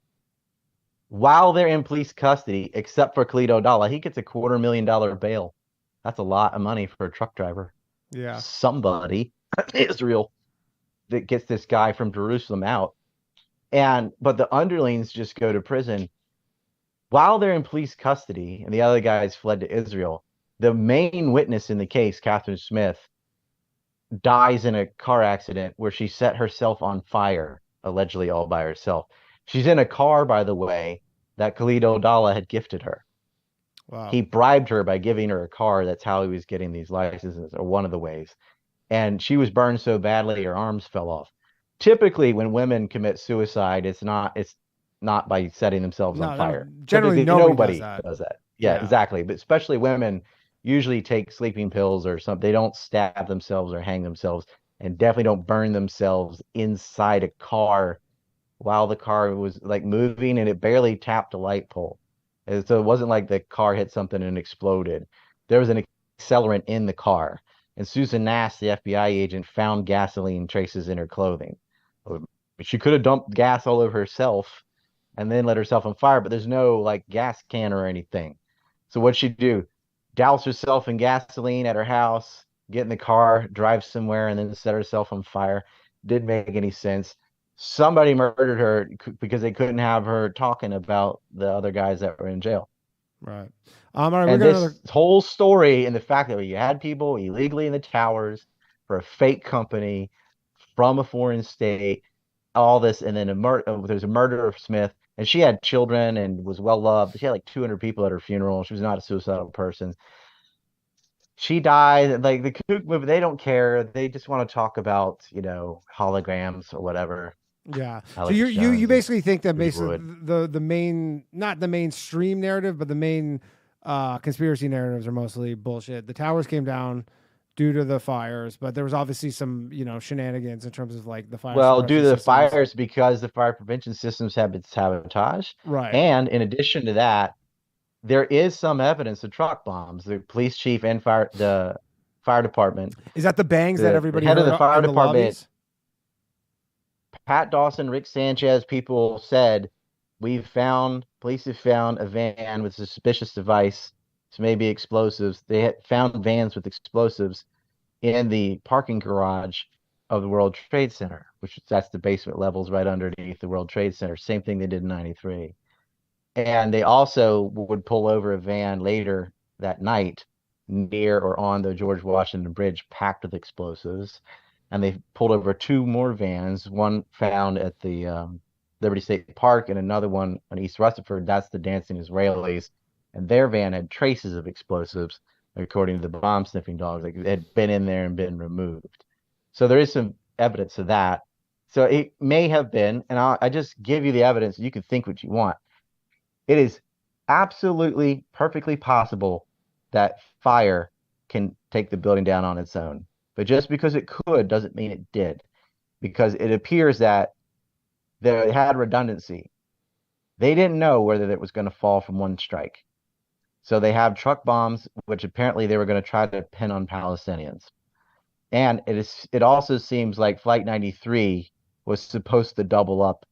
While they're in police custody, except for Khalid Odala, he gets a $250,000 bail. That's a lot of money for a truck driver. Yeah. Somebody in Israel that gets this guy from Jerusalem out. But the underlings just go to prison. While they're in police custody and the other guys fled to Israel, the main witness in the case, Catherine Smith, dies in a car accident where she set herself on fire, allegedly all by herself. She's in a car, by the way, that Khalid Odala had gifted her. Wow. He bribed her by giving her a car. That's how he was getting these licenses, or one of the ways. And she was burned so badly her arms fell off. Typically, when women commit suicide, it's not by setting themselves on fire. Generally, nobody does that. Yeah, exactly. But especially women usually take sleeping pills or something. They don't stab themselves or hang themselves, and definitely don't burn themselves inside a car while the car was like moving and it barely tapped a light pole. And so it wasn't like the car hit something and exploded. There was an accelerant in the car. And Susan Nass, the FBI agent, found gasoline traces in her clothing. She could have dumped gas all over herself and then let herself on fire, but there's no like gas can or anything. So what'd she do? Douse herself in gasoline at her house, get in the car, drive somewhere, and then set herself on fire. Didn't make any sense. Somebody murdered her because they couldn't have her talking about the other guys that were in jail. Right. All right, and this whole story and the fact that you had people illegally in the towers for a fake company from a foreign state, all this, and then there's a murder of Smith, and she had children and was well loved. She had like 200 people at her funeral. She was not a suicidal person. She died. Like the kook movie, they don't care. They just want to talk about, holograms or whatever. Yeah. So you basically think that basically the main, not the mainstream narrative, but the main conspiracy narratives are mostly bullshit. The towers came down due to the fires, but there was obviously some, shenanigans in terms of like the fire. Well, due to the fires, because the fire prevention systems have been sabotaged. Right. And in addition to that, there is some evidence of truck bombs. The police chief and the fire department. Is that the bangs that everybody heard of the fire department? Pat Dawson, Rick Sanchez, people said, police have found a van with a suspicious device, so maybe explosives. They had found vans with explosives in the parking garage of the World Trade Center, that's the basement levels right underneath the World Trade Center. Same thing they did in 93. And they also would pull over a van later that night near or on the George Washington Bridge packed with explosives. And they pulled over 2 more vans, one found at the Liberty State Park and another one on East Rutherford. That's the Dancing Israelis. And their van had traces of explosives, according to the bomb sniffing dogs. Like, it had been in there and been removed. So there is some evidence of that. So it may have been, and I just give you the evidence. You can think what you want. It is absolutely perfectly possible that fire can take the building down on its own. But just because it could doesn't mean it did, because it appears that they had redundancy. They didn't know whether it was going to fall from one strike. So they have truck bombs, which apparently they were going to try to pin on Palestinians. And it also seems like Flight 93 was supposed to double up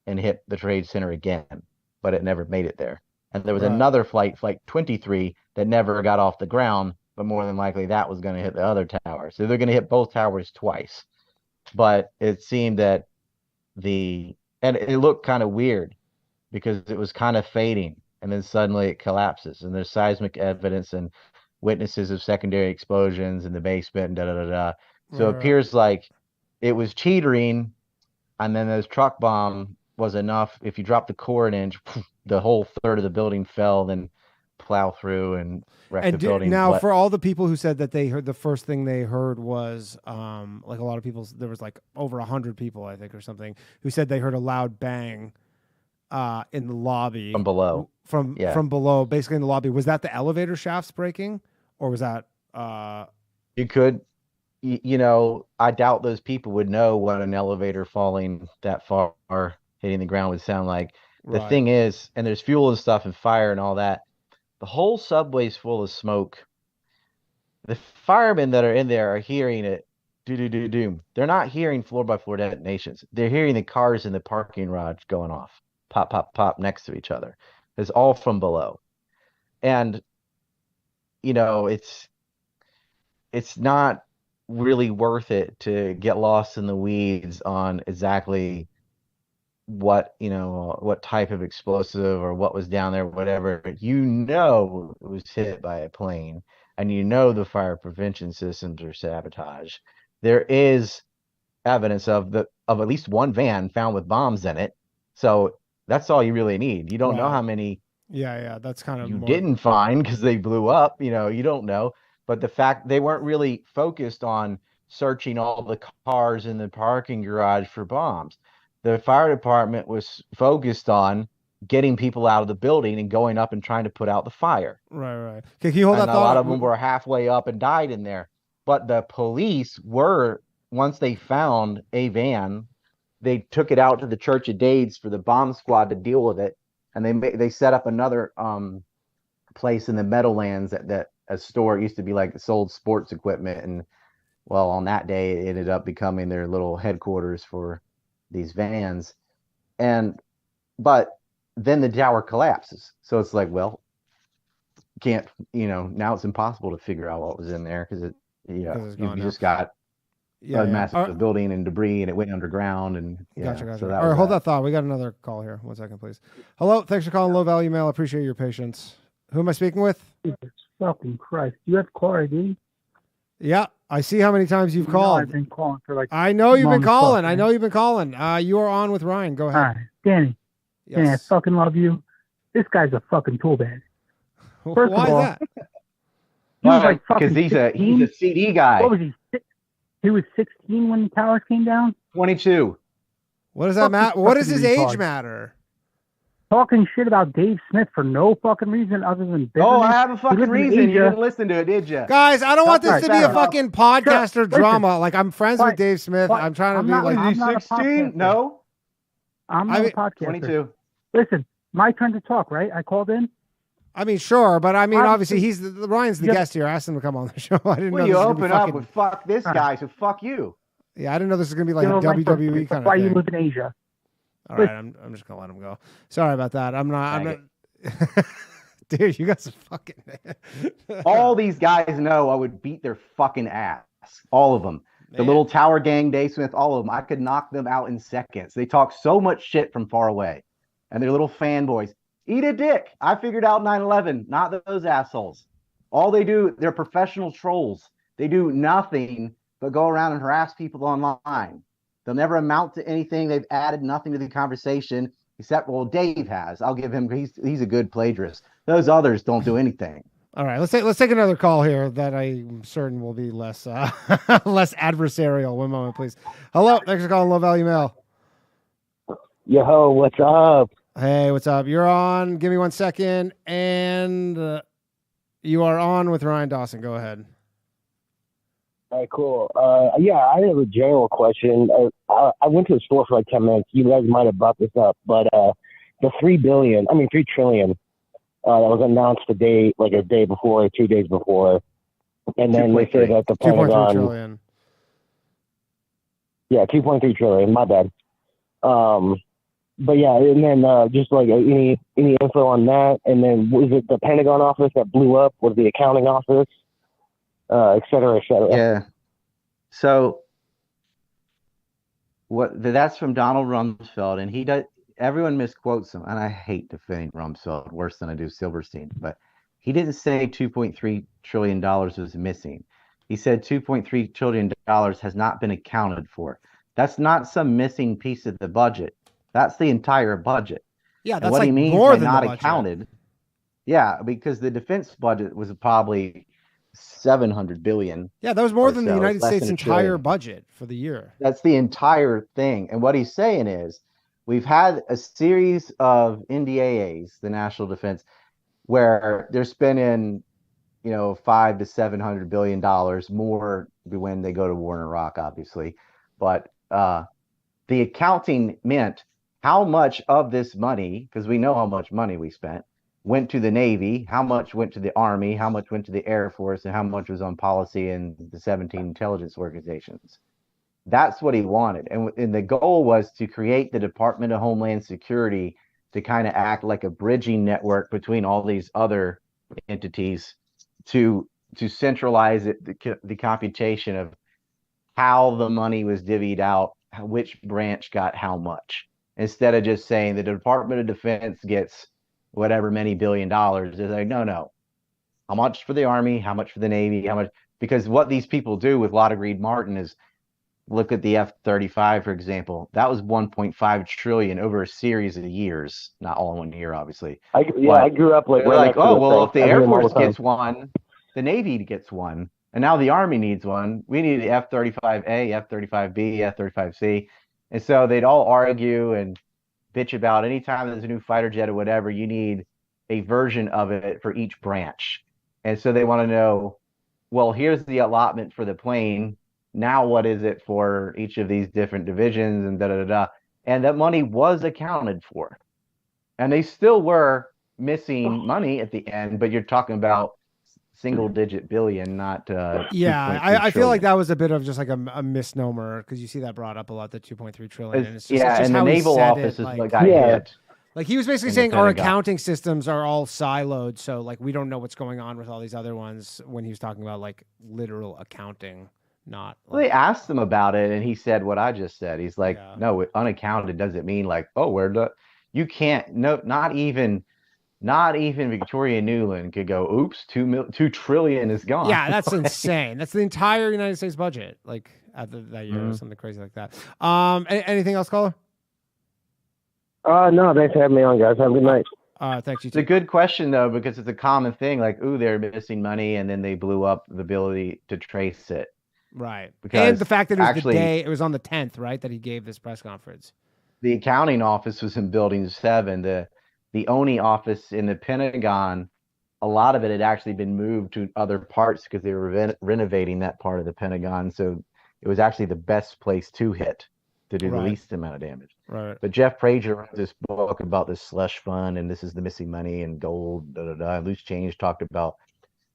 and hit the Trade Center again, but it never made it there. And there was another flight, Flight 23, that never got off the ground, but more than likely that was going to hit the other tower. So they're going to hit both towers twice. But it seemed that and it looked kind of weird because it was kind of fading, and then suddenly it collapses. And there's seismic evidence and witnesses of secondary explosions in the basement and da-da-da-da. So it appears like it was teetering, and then this truck bomb was enough. If you drop the core an inch, the whole third of the building fell, then plow through and wreck the building. Now, for all the people who said that they heard, the first thing they heard was like a lot of people, there was like over 100 people, I think, or something, who said they heard a loud bang in the lobby from below. From below, basically in the lobby. Was that the elevator shafts breaking, or was that? You could, I doubt those people would know what an elevator falling that far hitting the ground would sound like. The thing is, and there's fuel and stuff and fire and all that. The whole subway's full of smoke. The firemen that are in there are hearing it, do-do-do-doom. They're not hearing floor-by-floor detonations. They're hearing the cars in the parking garage going off, pop, pop, pop, next to each other. It's all from below. And, it's not really worth it to get lost in the weeds on exactly what type of explosive or what was down there, whatever. But it was hit by a plane, and the fire prevention systems are sabotaged. There is evidence of at least one van found with bombs in it. So that's all you really need. You don't know how many that's kind of you didn't find because they blew up. You don't know. But the fact they weren't really focused on searching all the cars in the parking garage for bombs. The fire department was focused on getting people out of the building and going up and trying to put out the fire. Right. Okay, can you hold that thought? A lot of them were halfway up and died in there. But the police once they found a van, they took it out to the Church of Dades for the bomb squad to deal with it. And they set up another place in the Meadowlands that a store used to be like sold sports equipment. And well, on that day, it ended up becoming their little headquarters for these vans. But then the tower collapses. So it's like, well, can't, now it's impossible to figure out what was in there because you just got a massive building and debris, and it went underground. And Gotcha. So all right, hold that thought. We got another call here. 1 second, please. Hello, thanks for calling Low Value Mail. I appreciate your patience. Who am I speaking with? Jesus fucking Christ! You have caller ID? Yeah, I see how many times you've called. I've been calling for like. I know you've been calling. I know you've been calling. You are on with Ryan. Go ahead. Hi, Danny. Yes. Danny, I fucking love you. This guy's a fucking tool bag. First Why of all, is that? he was like because fucking he's a CD guy. What was he? He was 16 when the towers came down. 22. What does that matter? What does his age matter? Talking shit about Dave Smith for no fucking reason other than business. Oh, I have a fucking reason. You didn't listen to it, did you? Guys, I don't want this to be a fucking podcast or drama. Like, I'm friends with Dave Smith. I'm trying to be like... Is he 16? No. I'm not a podcaster. 22. Listen, my turn to talk, right? I called in. I mean, sure, but I mean, obviously, Ryan's the guest here. I asked him to come on the show. I didn't know you this was open up with fuck this guy, so fuck you. Yeah, I didn't know this was going to be like a WWE kind of why thing. You live in Asia. All right, I'm just going to let him go. Sorry about that. I'm not. Dude, you guys are fucking... All these guys know I would beat their fucking ass. All of them. The little tower gang, Dave Smith, all of them. I could knock them out in seconds. They talk so much shit from far away. And they're little fanboys. Eat a dick. I figured out 9/11, not those assholes. All they do, they're professional trolls. They do nothing but go around and harass people online. They'll never amount to anything. They've added nothing to the conversation, except, well, Dave has. I'll give him, he's a good plagiarist. Those others don't do anything. All right, let's take another call here that I'm certain will be less less adversarial. One moment, please. Hello, thanks for calling Low Value Mail. Yo, what's up? Hey, what's up? You're on. Give me 1 second, and you are on with Ryan Dawson. Go ahead. All right, cool. Yeah, I have a general question. I went to the store for like 10 minutes. You guys might have brought this up, but the $3 trillion that was announced a day before, or 2 days before, and then they say that the Pentagon. 2.3 trillion. Yeah, 2.3 trillion. My bad. But yeah, and then just like any info on that, and then was it the Pentagon office that blew up? Was the accounting office, et cetera, et cetera? Yeah. So that's from Donald Rumsfeld, and he does. Everyone misquotes him, and I hate defending Rumsfeld worse than I do Silverstein. But he didn't say $2.3 trillion was missing. He said $2.3 trillion has not been accounted for. That's not some missing piece of the budget. That's the entire budget. Yeah, that's and what like he means more by than not the budget. accounted. Yeah, because the defense budget was probably $700 billion. Yeah, that was more than the so. United Less States' than a entire trillion. budget for the year. That's the entire thing. And what he's saying is, we've had a series of NDAAs, the National Defense, where they're spending, $500 to $700 billion more when they go to war in Iraq, obviously. But the accounting meant how much of this money, because we know how much money we spent, went to the Navy, how much went to the Army, how much went to the Air Force, and how much was on policy in the 17 intelligence organizations. That's what he wanted. And the goal was to create the Department of Homeland Security to kind of act like a bridging network between all these other entities to centralize it, the computation of how the money was divvied out, which branch got how much. Instead of just saying the Department of Defense gets whatever many $1 billion, they're like, no. How much for the Army? How much for the Navy? How much? Because what these people do with Lockheed Reed Martin is look at the F-35, for example. That was $1.5 trillion over a series of years, not all in 1 year, obviously. I grew up like. They're like, oh well, if the Air Force the gets one, the Navy gets one, and now the Army needs one. We need the F-35A, F-35B, F-35C, and so they'd all argue and bitch about anytime there's a new fighter jet or whatever, you need a version of it for each branch. And so they want to know, well, here's the allotment for the plane. Now what is it for each of these different divisions and da-da-da-da. And that money was accounted for. And they still were missing money at the end, but you're talking about single-digit billion, not yeah. I feel like that was a bit of just like a misnomer because you see that brought up a lot, the 2.3 trillion. And it's just, and the naval office is what got hit. Like he was basically saying our accounting systems are all siloed, so like we don't know what's going on with all these other ones when he was talking about like literal accounting, not. Well, they asked him about it, and he said what I just said. He's like, no, unaccounted doesn't mean like, oh, you can't. No, not even Victoria Nuland could go, oops, 2 trillion is gone. Yeah, that's insane. That's the entire United States budget, like at that year or something crazy like that. Anything else, caller? No, thanks for having me on, guys. Have a good night. Thanks, you too. It's a good question, though, because it's a common thing. Like, ooh, they're missing money, and then they blew up the ability to trace it. Right. Because and the fact that it was on the 10th, right, that he gave this press conference. The accounting office was in Building 7. The ONI office in the Pentagon, a lot of it had actually been moved to other parts because they were renovating that part of the Pentagon. So it was actually the best place to hit to do the least amount of damage. Right. But Jeff Prager wrote this book about this slush fund, and this is the missing money and gold, da-da-da. Loose Change talked about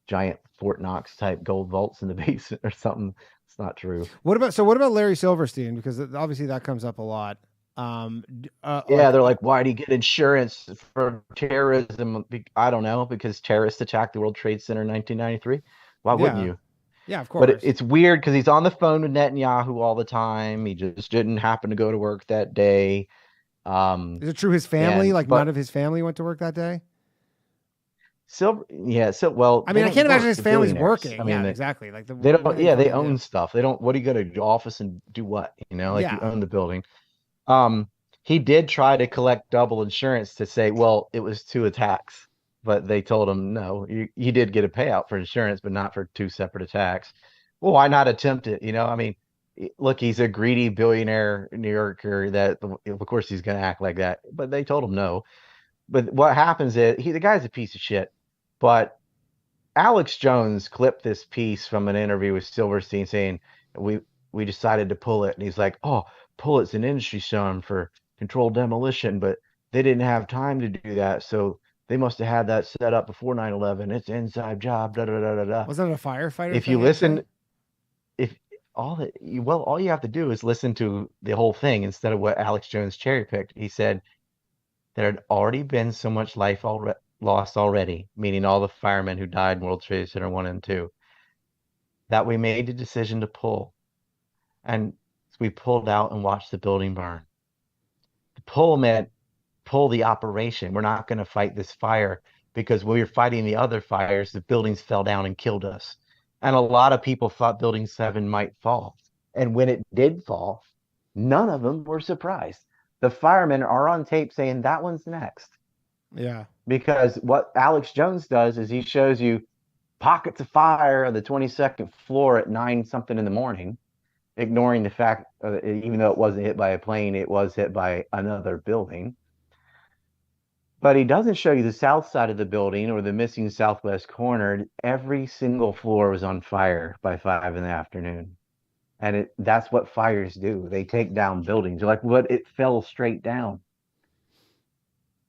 giant Fort Knox type gold vaults in the basement or something. It's not true. What about Larry Silverstein? Because obviously that comes up a lot. They're like, why do you get insurance for terrorism? I don't know, because terrorists attacked the World Trade Center in 1993. Why wouldn't you? Yeah, of course. But it's weird because he's on the phone with Netanyahu all the time. He just didn't happen to go to work that day. Is it true his family, none of his family went to work that day? Well, I mean, I can't imagine his family's billionaires. working. I mean, exactly. Like they don't. Yeah, they own stuff. They don't. What are you going to office and do what? You own the building. He did try to collect double insurance to say, well, it was 2 attacks, but they told him no. You did get a payout for insurance, but not for 2 separate attacks. Well, why not attempt it? I mean, look, he's a greedy billionaire New Yorker that, of course, he's going to act like that. But they told him no. But what happens is the guy's a piece of shit. But Alex Jones clipped this piece from an interview with Silverstein saying, we decided to pull it. And he's like, oh, pull it's an industry term for controlled demolition, but they didn't have time to do that. So they must have had that set up before 9/11. It's an inside job. Da, da, da, da, da. Wasn't it a firefighter? If you listen, all you have to do is listen to the whole thing instead of what Alex Jones cherry picked. He said there had already been so much life lost already, meaning all the firemen who died in World Trade Center 1 and 2, that we made the decision to pull. And we pulled out and watched the building burn. The pull meant pull the operation. We're not going to fight this fire because when we were fighting the other fires, the buildings fell down and killed us. And a lot of people thought Building 7 might fall. And when it did fall, none of them were surprised. The firemen are on tape saying that one's next. Yeah. Because what Alex Jones does is he shows you pockets of fire on the 22nd floor at 9-something in the morning, ignoring the fact, even though it wasn't hit by a plane, it was hit by another building. But he doesn't show you the south side of the building or the missing southwest corner. Every single floor was on fire by 5 in the afternoon. And that's what fires do. They take down buildings. You're like, what? It fell straight down.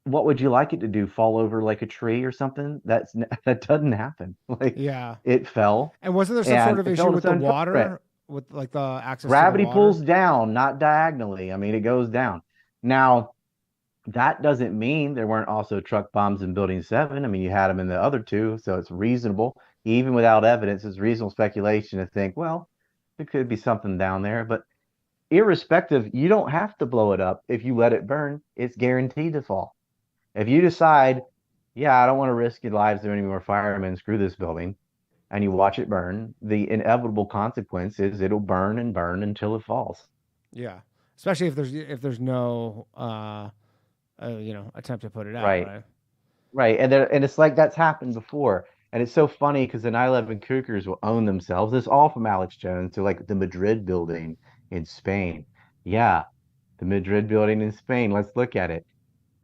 What would you like it to do? Fall over like a tree or something? That doesn't happen. It fell. And wasn't there some sort of issue with the water? With the access gravity to the water? pulls down, not diagonally. I mean, it goes down. Now, that doesn't mean there weren't also truck bombs in Building 7. I mean, you had them in the other 2, so it's reasonable. Even without evidence, it's reasonable speculation to think, well, there could be something down there. But irrespective, you don't have to blow it up. If you let it burn, it's guaranteed to fall. If you decide, yeah, I don't want to risk your lives or any more firemen, screw this building, and you watch it burn, the inevitable consequence is it'll burn and burn until it falls. Yeah, especially if there's no attempt to put it out. Right. And it's like that's happened before. And it's so funny because the 9/11 Cougars will own themselves. It's all from Alex Jones to like the Madrid building in Spain. Yeah, the Madrid building in Spain. Let's look at it.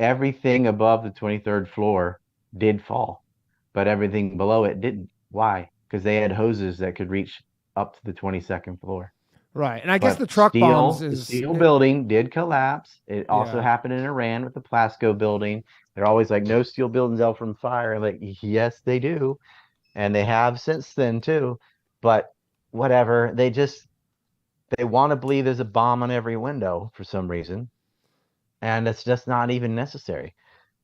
Everything above the 23rd floor did fall, but everything below it didn't. Why? Because they had hoses that could reach up to the 22nd floor. Right. And I guess the truck bombs the steel building did collapse. It also happened in Iran with the Plasco building. They're always like, no steel buildings out from fire. I'm like, yes, they do. And they have since then too. But whatever, they want to believe there's a bomb on every window for some reason. And it's just not even necessary.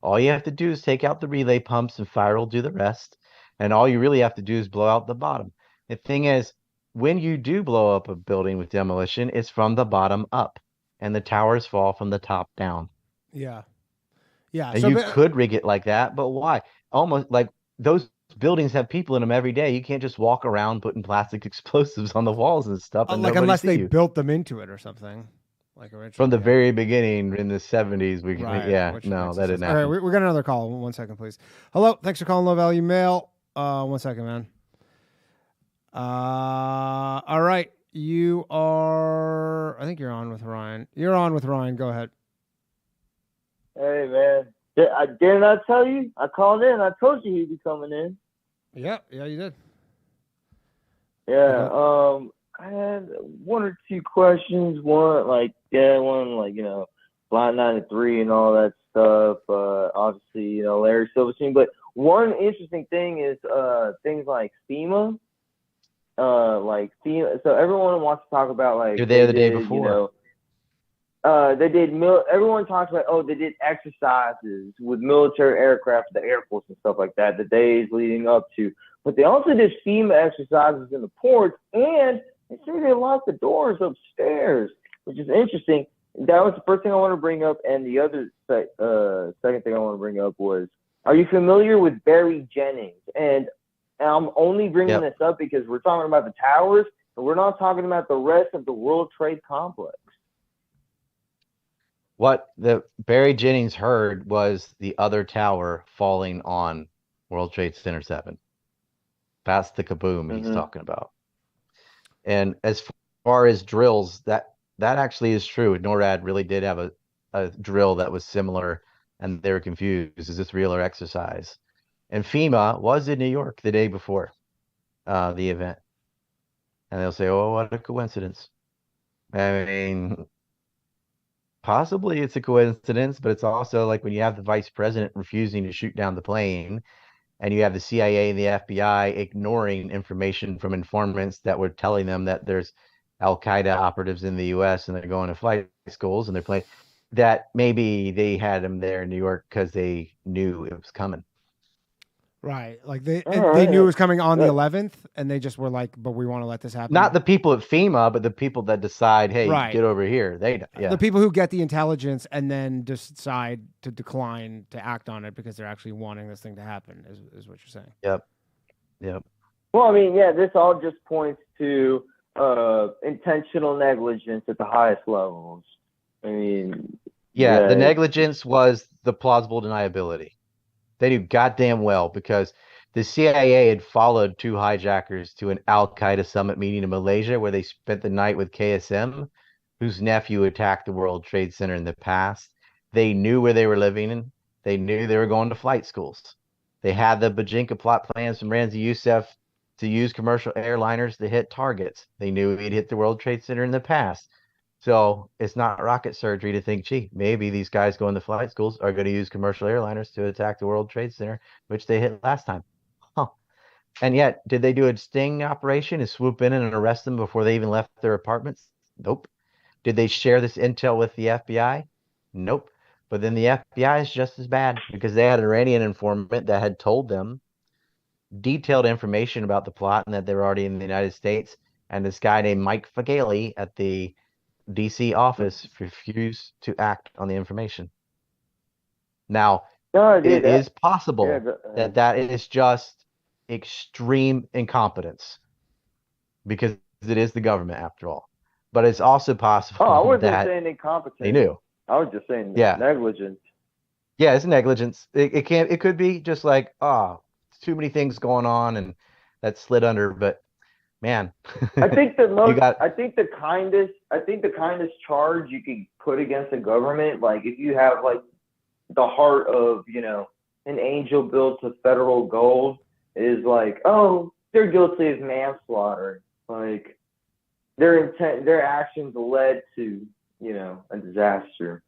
All you have to do is take out the relay pumps and fire will do the rest. And all you really have to do is blow out the bottom. The thing is, when you do blow up a building with demolition, it's from the bottom up. And the towers fall from the top down. Yeah. Yeah. And you could rig it like that, but why? Almost like those buildings have people in them every day. You can't just walk around putting plastic explosives on the walls and stuff. And like unless they built them into it or something. Like originally. From the very beginning in the 70s, that didn't happen. All right, we got another call. 1 second, please. Hello, thanks for calling Low Value Mail. 1 second, man. All right, I think you're on with Ryan. You're on with Ryan. Go ahead. Hey, man. Didn't I tell you? I called in. I told you he'd be coming in. Yeah, you did. Yeah. Okay. I had 1 or 2 questions. One, Blind 93 and all that stuff. Obviously, Larry Silverstein. But one interesting thing is things like FEMA. FEMA. So everyone wants to talk about you're there the day before. Everyone talks about they did exercises with military aircraft, the Air Force and stuff like that, the days leading up to. But they also did FEMA exercises in the ports, and they say they locked the doors upstairs, which is interesting. that was the first thing I want to bring up, and the other second thing I want to bring up was, are you familiar with Barry Jennings? And I'm only bringing this up because we're talking about the towers, and we're not talking about the rest of the World Trade Complex. What the Barry Jennings heard was the other tower falling on World Trade Center 7. That's the kaboom he's talking about. And as far as drills, that actually is true. NORAD really did have a drill that was similar, and they were confused. Is this real or exercise? And FEMA was in New York the day before the event. And they'll say, oh, what a coincidence. I mean, possibly it's a coincidence, but it's also like when you have the vice president refusing to shoot down the plane, and you have the CIA and the FBI ignoring information from informants that were telling them that there's Al-Qaeda operatives in the U.S. and they're going to flight schools and they're playing, that maybe they had them there in New York because they knew it was coming. Right. Like they knew it was coming on the 11th, and they just were like, but we want to let this happen. Not the people at FEMA, but the people that decide, hey, get over here. The people who get the intelligence and then decide to decline to act on it because they're actually wanting this thing to happen is what you're saying. Yep. Well, I mean, this all just points to intentional negligence at the highest levels. I mean, the negligence was the plausible deniability. They knew goddamn well, because the CIA had followed 2 hijackers to an Al-Qaeda summit meeting in Malaysia where they spent the night with KSM, whose nephew attacked the World Trade Center in the past. They knew where they were living, and they knew they were going to flight schools. They had the Bajinka plot plans from Ramzi Youssef to use commercial airliners to hit targets. They knew he'd hit the World Trade Center in the past. So it's not rocket surgery to think, gee, maybe these guys going to flight schools are going to use commercial airliners to attack the World Trade Center, which they hit last time. And yet, did they do a sting operation and swoop in and arrest them before they even left their apartments? Nope. Did they share this intel with the FBI? Nope. But then the FBI is just as bad, because they had an Iranian informant that had told them detailed information about the plot and that they were already in the United States. And this guy named Mike Fagali at the DC office refused to act on the information. Now, it is possible that is just extreme incompetence, because it is the government after all. But it's also possible I wasn't that saying incompetence. they knew. I was just saying negligence. Yeah, it's negligence. It could be just like, too many things going on and that slid under, but man. I think I think the kindest charge you could put against the government, like if you have like the heart of, an angel built to federal gold, is like, oh, they're guilty of manslaughter. Like their actions led to, a disaster.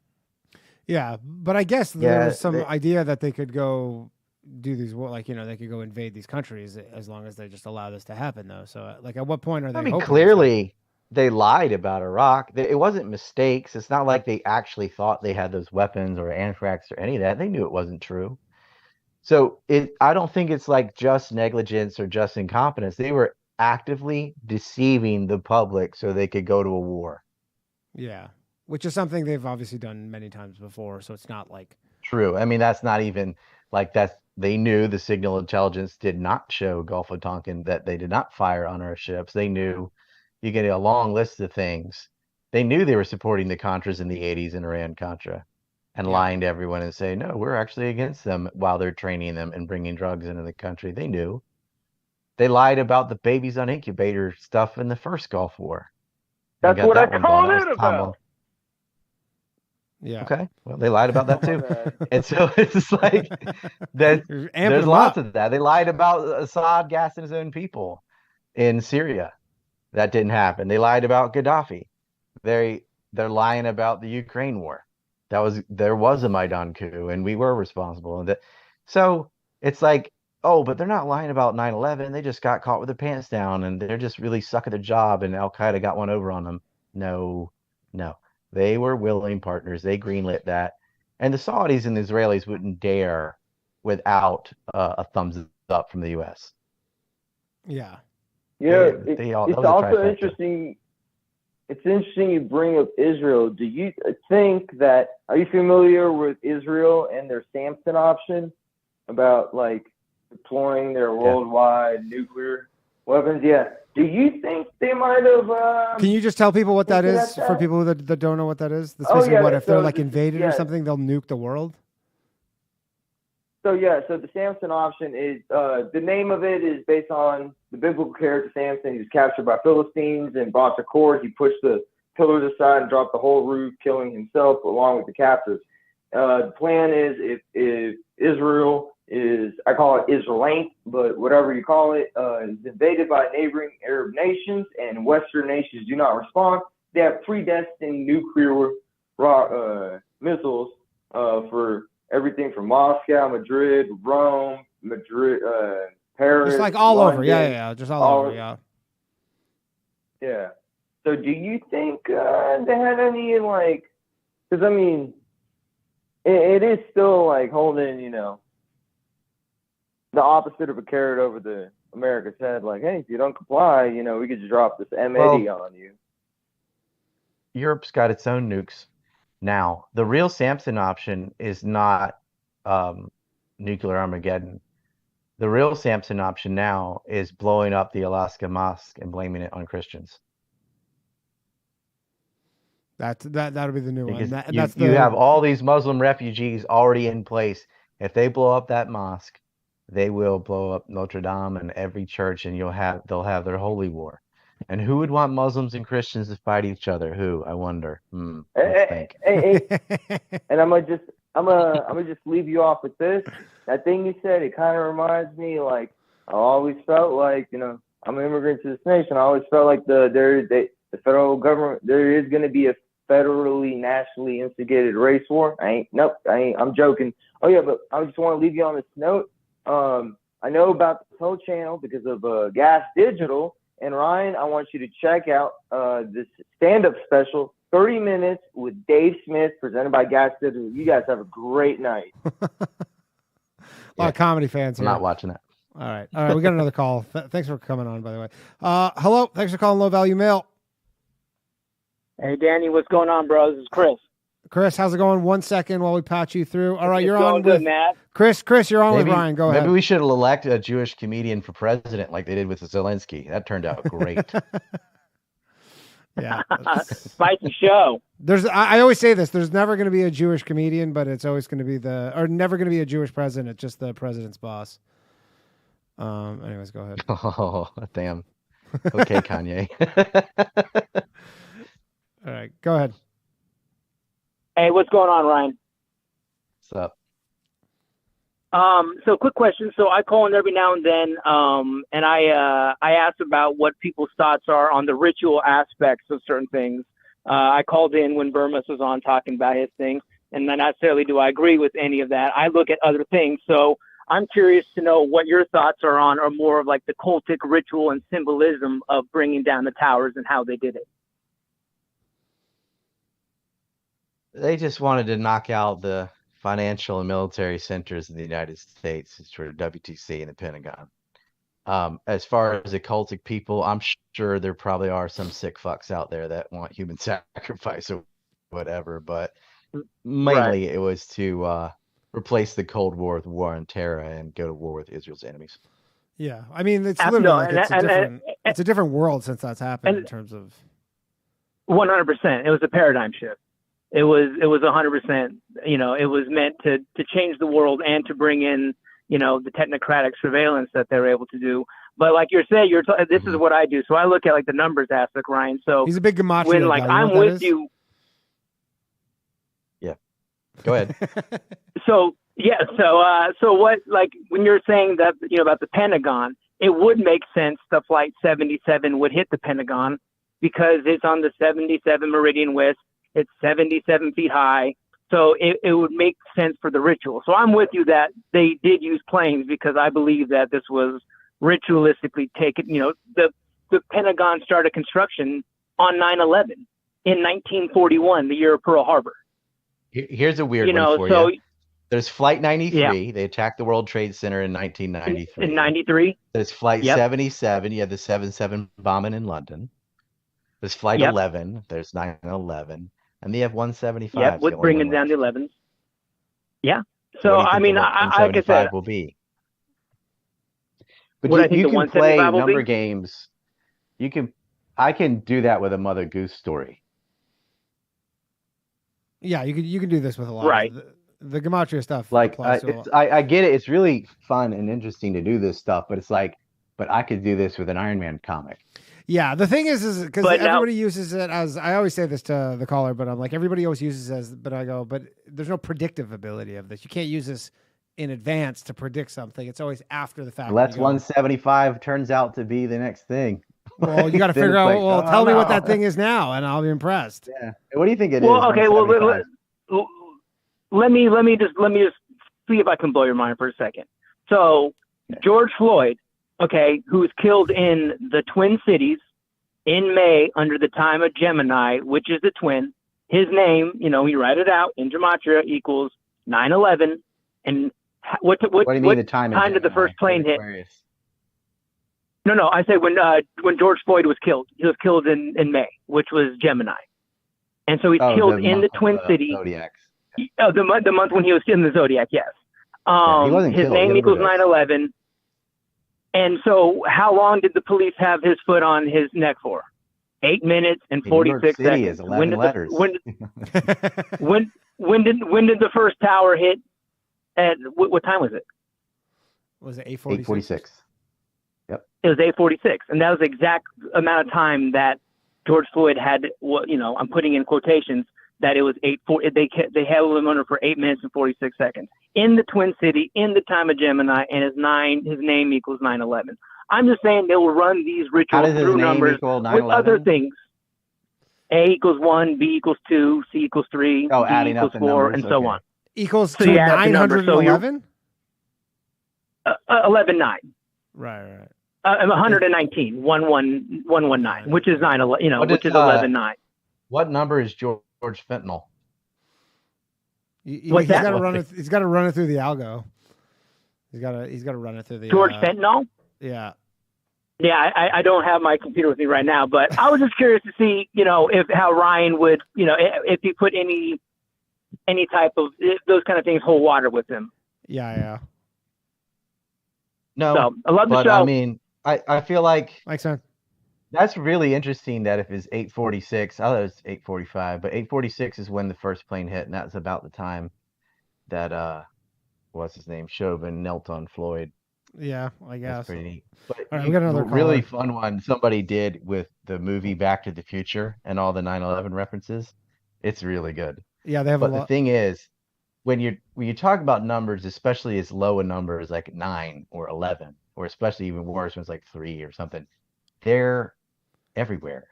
Yeah, but I guess there was some idea that they could go do these, they could go invade these countries as long as they just allow this to happen, though. So, at what point are they? I mean, clearly they lied about Iraq. It wasn't mistakes. It's not like they actually thought they had those weapons or anthrax or any of that. They knew it wasn't true. So I don't think it's like just negligence or just incompetence. They were actively deceiving the public so they could go to a war. Yeah, which is something they've obviously done many times before. So it's not like true. I mean, that's not even like that's. They knew the signal intelligence did not show Gulf of Tonkin, that they did not fire on our ships. They knew, you get a long list of things. They knew they were supporting the Contras in the 80s in Iran-Contra and lying to everyone and saying, no, we're actually against them while they're training them and bringing drugs into the country. They knew. They lied about the babies on incubator stuff in the first Gulf War. That's what I called it about. Yeah. Okay. Well, they lied about that too. And so it's just like there's lots of that. They lied about Assad gassing his own people in Syria. That didn't happen. They lied about Gaddafi. They're lying about the Ukraine war. There was a Maidan coup and we were responsible. And so it's like, oh, but they're not lying about 9/11. They just got caught with their pants down and they're just really suck at their job and Al-Qaeda got one over on them. No. They were willing partners. They greenlit that. And the Saudis and the Israelis wouldn't dare without a thumbs up from the U.S. Yeah. Yeah. It's also interesting. it's interesting you bring up Israel. Do you think that, are you familiar with Israel and their Samson option about like deploying their worldwide nuclear weapons? Yeah. Do you think they might have? Can you just tell people what that is for people that don't know what that is? That's basically what if they're like invaded or something, they'll nuke the world. So the Samson option is the name of it is based on the biblical character Samson. He was captured by Philistines and brought to court. He pushed the pillars aside and dropped the whole roof, killing himself along with the captives. The plan is if Israel is, I call it Israelite, but whatever you call it, is invaded by neighboring Arab nations and Western nations do not respond, they have predestined nuclear missiles for everything from Moscow, Madrid, Rome, Paris. Just like all London, over. Yeah. Just all over. Yeah. Yeah. So do you think they had any, like, because I mean, it is still like holding, the opposite of a carrot over the America's head. Like, hey, if you don't comply, we could just drop this M80 on you. Europe's got its own nukes. Now, the real Samson option is not nuclear Armageddon. The real Samson option now is blowing up the Alaska Mosque and blaming it on Christians. That'll be the new one. You have all these Muslim refugees already in place. If they blow up that mosque, they will blow up Notre Dame and every church, and they'll have their holy war. And who would want Muslims and Christians to fight each other? Who? I wonder. Let's think. And I'm gonna just leave you off with this. That thing you said, it kind of reminds me, like, I always felt like, I'm an immigrant to this nation. I always felt like the federal government, there is gonna be a federally, nationally instigated race war. I'm joking. Oh yeah, but I just want to leave you on this note. I know about the Toe channel because of Gas Digital. And Ryan, I want you to check out this stand-up special, 30 minutes with Dave Smith, presented by Gas Digital. You guys have a great night. A lot of comedy fans here. I'm not watching that. All right. We got another call. Thanks for coming on, by the way. Hello. Thanks for calling Low Value Mail. Hey, Danny. What's going on, bro? This is Chris. Chris, how's it going? 1 second while we patch you through. All right, you're on good, with Matt. Chris, you're on with Ryan. Go ahead. Maybe we should elect a Jewish comedian for president like they did with Zelensky. That turned out great. Yeah. Spicy show. I always say this, there's never going to be a Jewish comedian, but it's always going to be never going to be a Jewish president, just the president's boss. Anyways, go ahead. Oh, damn. Okay, Kanye. All right, go ahead. Hey, what's going on, Ryan? What's up? So quick question. So I call in every now and then, and I ask about what people's thoughts are on the ritual aspects of certain things. I called in when Burmese was on talking about his thing, and not necessarily do I agree with any of that. I look at other things. So I'm curious to know what your thoughts are on, or more of like the cultic ritual and symbolism of bringing down the towers and how they did it. They just wanted to knock out the financial and military centers in the United States, sort of WTC and the Pentagon. As far as occultic people, I'm sure there probably are some sick fucks out there that want human sacrifice or whatever, but mainly it was to replace the Cold War with war on terror and go to war with Israel's enemies. Yeah, I mean, it's literally it's a different world since that's happened in terms of 100%. It was a paradigm shift. It was 100%, it was meant to change the world and to bring in, the technocratic surveillance that they're able to do. But like you're saying, this is what I do. So I look at like the numbers aspect, Ryan. So he's a big gematria when like guy. I'm with you. Yeah, go ahead. So what, like when you're saying that, about the Pentagon, it would make sense the Flight 77 would hit the Pentagon because it's on the 77 Meridian West. It's 77 feet high. So it would make sense for the ritual. So I'm with you that they did use planes because I believe that this was ritualistically taken. The Pentagon started construction on 9/11 in 1941, the year of Pearl Harbor. Here's a weird one for you. There's Flight 93. Yeah. They attacked the World Trade Center in 1993. In 93? There's Flight 77. You had the 7/7 bombing in London. There's Flight 11. There's 9/11, and they have 175. Yep, with bringing down the 11s. Yeah. So I mean, like I said, will be. But what you can play number be? games. I can do that with a Mother Goose story. Yeah, you can do this with a lot. Right. Of the gematria stuff. Like I get it. It's really fun and interesting to do this stuff, but it's like, but I could do this with an Iron Man comic. Yeah, the thing is because everybody uses it as, I always say this to the caller, but I'm like, everybody always uses it as, but I go, but there's no predictive ability of this. You can't use this in advance to predict something. It's always after the fact. Unless 175 turns out to be the next thing. Well, you got to figure out. Well, tell me what that thing is now, and I'll be impressed. Yeah. What do you think it is? Well, okay. Well, let me just see if I can blow your mind for a second. So, George Floyd, okay, who was killed in the Twin Cities in May under the time of Gemini, which is the twin. His name, you write it out in gematria equals 9/11. And what do you mean the time did the first plane hit? No. I say when George Floyd was killed. He was killed in May, which was Gemini, and so he's killed in the Twin Cities. Zodiacs. Oh, the month when he was in the Zodiac. Yes. He wasn't his killed. name equals 9/11. And so, how long did the police have his foot on his neck for? 8 minutes and 46 seconds. Is 11 letters. When did the first tower hit? At what time was it? Was it 8:46? 8:46. Yep. It was 8:46, and that was the exact amount of time that George Floyd had. I'm putting in quotations that it was 8:40. They held him under for 8 minutes and 46 seconds in the Twin City in the time of Gemini, and his name equals 9/11. I'm just saying they will run these rituals through numbers with other things. A equals 1, B equals 2, C equals 3, D adding equals up 4, numbers, and so on. Equals to 911? 11/9. Right. 119, 119, which is 9/11, which is 11/9. What number is George Fentanyl? He's got to run it. He's got to run it through the algo. He's got to run it through the George Fentanyl. Yeah. Yeah, I don't have my computer with me right now, but I was just curious to see, how Ryan would, if he put any type of those kind of things hold water with him. Yeah. No, so, I love the show. I mean, I feel like makes sense. That's really interesting that if it's 8:46, I thought it was 8:45, but 8:46 is when the first plane hit, and that's about the time that what's his name, Chauvin knelt on Floyd. Yeah, I guess. That's pretty neat. But all right, we got another really fun one somebody did with the movie Back to the Future and all the 9/11 references. It's really good. Yeah, they have a lot. But the thing is, when you talk about numbers, especially as low a number as like 9 or 11, or especially even worse when it's like 3 or something, they're everywhere.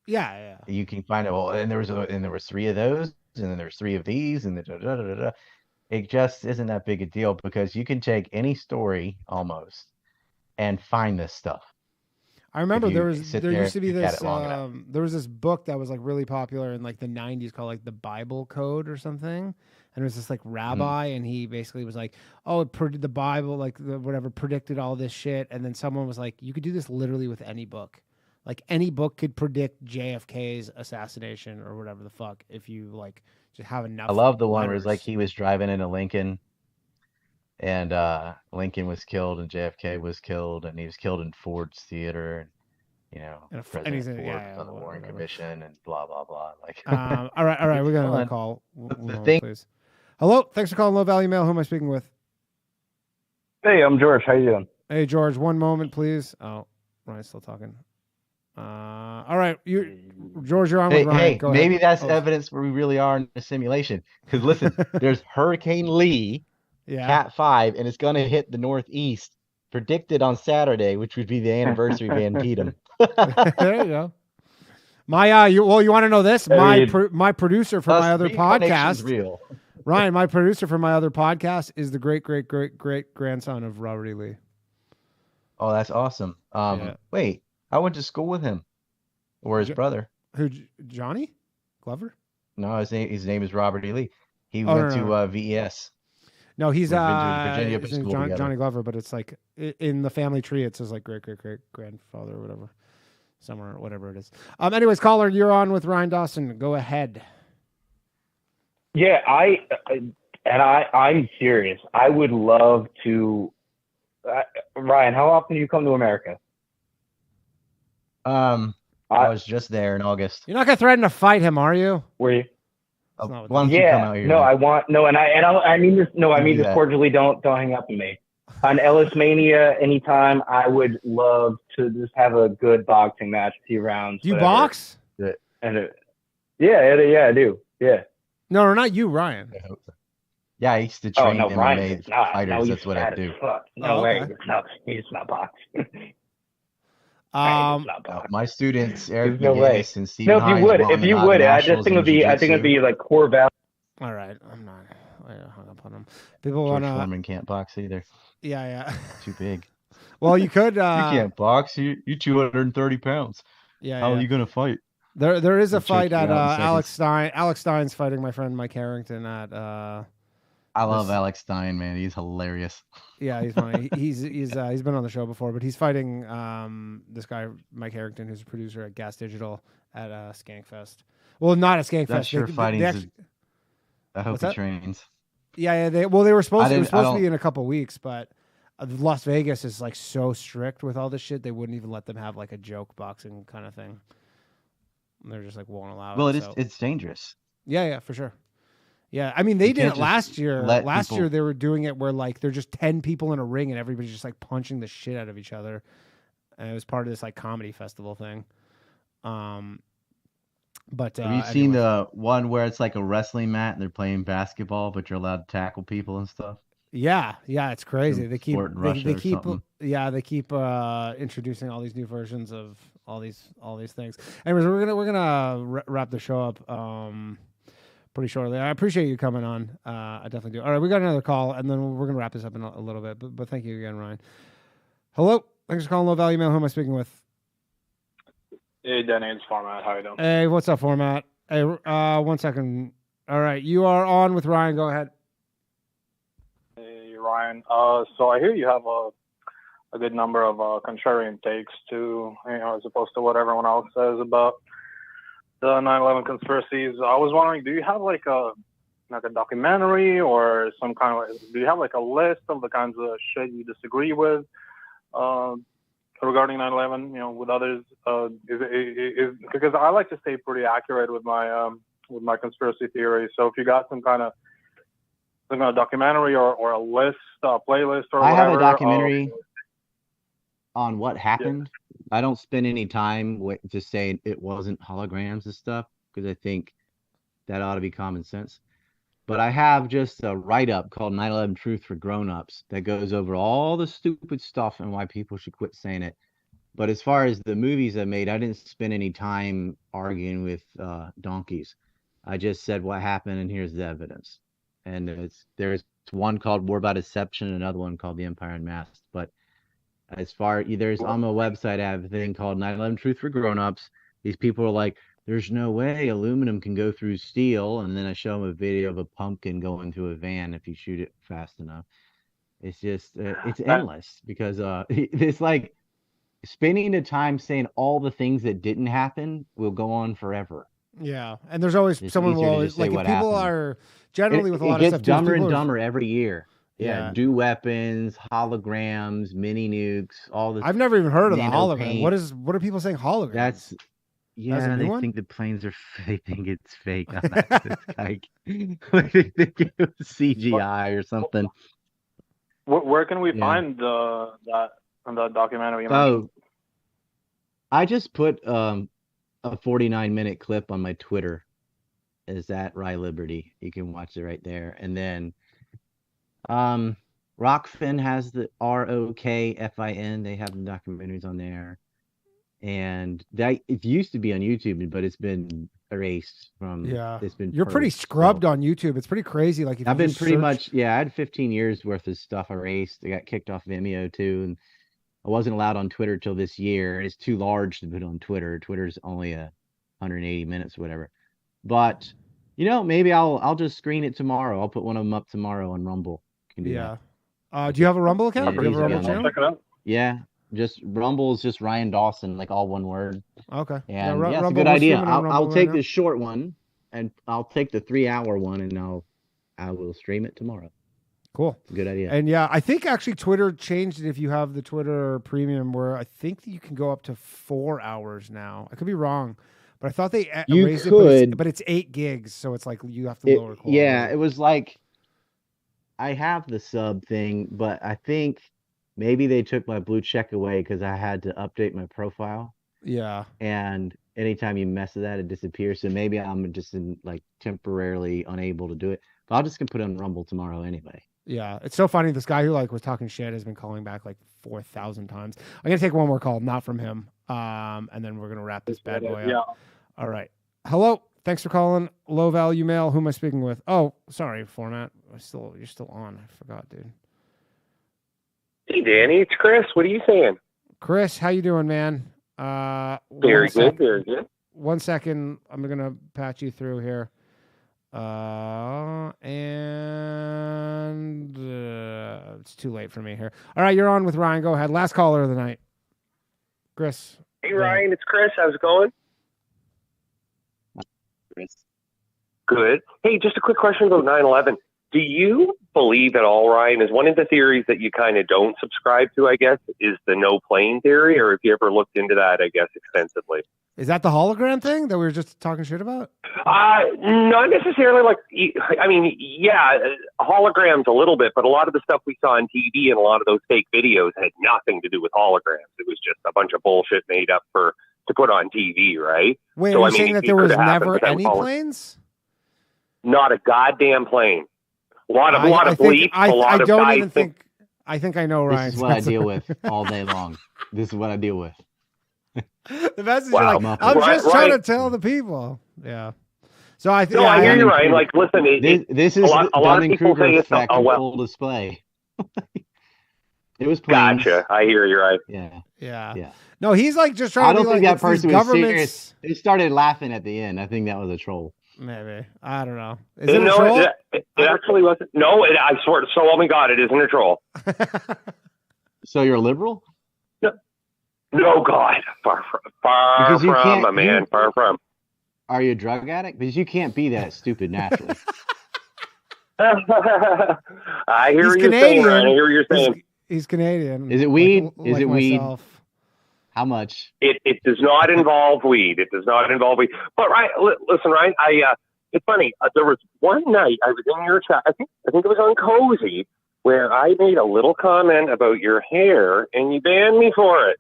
Yeah. You can find it. Well, and there was 3 of those, and then there's 3 of these, and it just isn't that big a deal because you can take any story almost and find this stuff. I remember there used to be this there was this book that was like really popular in like the 90s called like the Bible Code or something, and it was this like rabbi and he basically was like, oh, the Bible, like whatever, predicted all this shit, and then someone was like, you could do this literally with any book. Like any book could predict JFK's assassination or whatever the fuck if you like just have enough. I love the one where it's like he was driving in a Lincoln and Lincoln was killed and JFK was killed and he was killed in Ford's Theater and President Ford was on the Warren Commission and blah blah blah. Like all right, we got another call. Please. Hello, thanks for calling Low Value Mail. Who am I speaking with? Hey, I'm George. How you doing? Hey George, one moment please. Oh, Ryan's still talking. All right, George, you're on with Ryan. Hey, go maybe ahead. that's evidence where we really are in a simulation. Because listen, there's Hurricane Lee, Cat 5, and it's going to hit the Northeast, predicted on Saturday, which would be the anniversary of Antietam. There you go. My you want to know this? My producer for my other podcast, Ryan, my producer for my other podcast is the great grandson of Robert E. Lee. Oh, that's awesome. Wait. I went to school with him, or his brother. Who? Johnny Glover? No, his name is Robert E. Lee. He went to VES. No, he's Virginia Johnny Glover, but it's like in the family tree. It says like great grandfather or whatever. somewhere, whatever it is. Anyways, caller, you're on with Ryan Dawson. Go ahead. Yeah, I'm serious. I would love to. Ryan, how often do you come to America? I was just there in August. You're not gonna threaten to fight him, are you? Were you? Why don't you come out here? No, man? I want no, and I mean this. No, I mean this cordially. Don't hang up on me. On Ellis Mania, anytime, I would love to just have a good boxing match, 2 rounds. Do you box? Yeah, I do. Yeah. No, not you, Ryan. Yeah, I used to train MMA Ryan fighters. That's what I do. No way. No, he's not boxing. My students, Eric no way. and Stephen No, if you would, I just think it'd be like core value. All right, I'm not. I hung up on him. People want to. Foreman can't box either. Yeah. Too big. Well, you could. You can't box. You're 230 pounds. Yeah. How are you gonna fight? There is a fight at Alex Stein. Alex Stein's fighting my friend Mike Harrington at. I love Alex Stein, man. He's hilarious. Yeah, he's funny. he's been on the show before, but he's fighting this guy Mike Harrington, who's a producer at Gas Digital at Skankfest. Well, not at Skankfest. That's your fighting. I hope he trains. Yeah. They were supposed to be in a couple weeks, but Las Vegas is like so strict with all this shit. They wouldn't even let them have like a joke boxing kind of thing. They're just like won't allow it. Well, it's dangerous. Yeah, for sure. Yeah, I mean they did it last year. Last year they were doing it where like there's just 10 people in a ring and everybody's just like punching the shit out of each other, and it was part of this like comedy festival thing. But have you seen the one where it's like a wrestling mat and they're playing basketball, but you're allowed to tackle people and stuff? Yeah, it's crazy. They keep introducing all these new versions of all these things. Anyways, we're gonna wrap the show up pretty shortly. I appreciate you coming on. I definitely do. All right, we got another call, and then we're gonna wrap this up in a little bit. But thank you again, Ryan. Hello, thanks for calling Low Value Mail. Who am I speaking with? Hey, Jennings, Format. How you doing? Hey, what's up, Format? Hey, 1 second. All right, you are on with Ryan. Go ahead. Hey, Ryan. So I hear you have a good number of contrarian takes to, as opposed to what everyone else says about the 9/11 conspiracies. I was wondering, do you have like a documentary or some kind of, do you have like a list of the kinds of shit you disagree with regarding 9/11, with others? Because I like to stay pretty accurate with my conspiracy theories. So if you got some kind of documentary or a list, playlist or whatever. I have a documentary on what happened. Yeah. I don't spend any time just saying it wasn't holograms and stuff, because I think that ought to be common sense. But I have just a write-up called 9/11 Truth for Grown-Ups that goes over all the stupid stuff and why people should quit saying it. But as far as the movies I made, I didn't spend any time arguing with donkeys. I just said what happened and here's the evidence. And there's one called War by Deception and another one called The Empire Unmasked. But as far there's on my website, I have a thing called 9/11 Truth for Grown-Ups. These people are like, there's no way aluminum can go through steel. And then I show them a video of a pumpkin going through a van if you shoot it fast enough. It's just, it's endless, because it's like spending the time saying all the things that didn't happen will go on forever. Yeah. And there's always someone will always, like, if people are generally with a lot of stuff. It gets dumber and dumber every year. Yeah. Do weapons, holograms, mini nukes, all this. I've never even heard of the hologram. What are people saying holograms? That's they think the planes are. They think it's fake. It's like they think it was CGI or something. Where can we find that documentary? I just put a 49-minute clip on my Twitter. Is that Rye Liberty? You can watch it right there, and then Rockfin has the ROKFIN. They have the documentaries on there. And it used to be on YouTube, but it's been erased from. Yeah, it's been. You're pretty scrubbed on YouTube. It's pretty crazy. Like, if I've been pretty much. Yeah, I had 15 years worth of stuff erased. I got kicked off Vimeo too, and I wasn't allowed on Twitter till this year. It's too large to put on Twitter. Twitter's only 180 minutes or whatever. But maybe I'll just screen it tomorrow. I'll put one of them up tomorrow on Rumble. Can do that. Do you have a Rumble account? Do you have a Rumble channel? Check it out. Yeah. Just Rumble is just Ryan Dawson, like all one word. Okay. And yeah, it's a good idea. I'll take the short one, and I'll take the 3-hour one, and I will stream it tomorrow. Cool. Good idea. And yeah, I think actually Twitter changed it if you have the Twitter Premium, where I think that you can go up to 4 hours now. I could be wrong, but I thought they raised it, but it's 8 gigs, so it's like you have to lower quality. Yeah, it was like I have the sub thing, but I think maybe they took my blue check away because I had to update my profile. Yeah. And anytime you mess with that, it disappears. So maybe I'm just temporarily unable to do it. But I'm just gonna put it on Rumble tomorrow anyway. Yeah, it's so funny. This guy who was talking shit has been calling back 4,000 times. I'm gonna take one more call, not from him, and then we're gonna wrap this bad boy up. Yeah. All right. Hello. Thanks for calling. Low value mail. Who am I speaking with? Oh, sorry, format. You're still on. I forgot, dude. Hey, Danny, it's Chris. What are you saying? Chris, how you doing, man? Very good. Very good. 1 second. I'm gonna patch you through here. And it's too late for me here. All right, you're on with Ryan. Go ahead. Last caller of the night. Chris. Hey, Ryan, it's Chris. How's it going? Chris. Good. Hey, just a quick question about 9/11. Do you believe at all, Ryan, is one of the theories that you kind of don't subscribe to, I guess, is the no plane theory, or have you ever looked into that, I guess, extensively? Is that the hologram thing that we were just talking shit about? Not necessarily. Holograms a little bit, but a lot of the stuff we saw on TV and a lot of those fake videos had nothing to do with holograms. It was just a bunch of bullshit made up to put on TV, right? Wait, are you saying that there was never any planes? Not a goddamn plane. A lot of bleeps, a lot of guys. I think I know, Ryan. This is what I deal with all day long. This is what I deal with. The message I'm just trying to tell the people. Yeah. So I think I hear you, Ryan. Listen, this is a lot of people say it's a full display. It was planes. Gotcha. I hear you, right? Yeah. No, he's just trying to be think that person was serious. They started laughing at the end. I think that was a troll. Maybe. I don't know. Is it a troll? It actually wasn't. No, I swear. So help me God, it isn't a troll. So you're a liberal? No, God, far from, my man, far from. Are you a drug addict? Because you can't be that stupid naturally. I hear what you're saying, Ryan. I hear what you're saying. He's Canadian. Is it weed? Is it weed? How much? It does not involve weed. It does not involve weed. But listen, Ryan. It's funny. There was one night I was in your chat. I think it was on Cozy, where I made a little comment about your hair, and you banned me for it.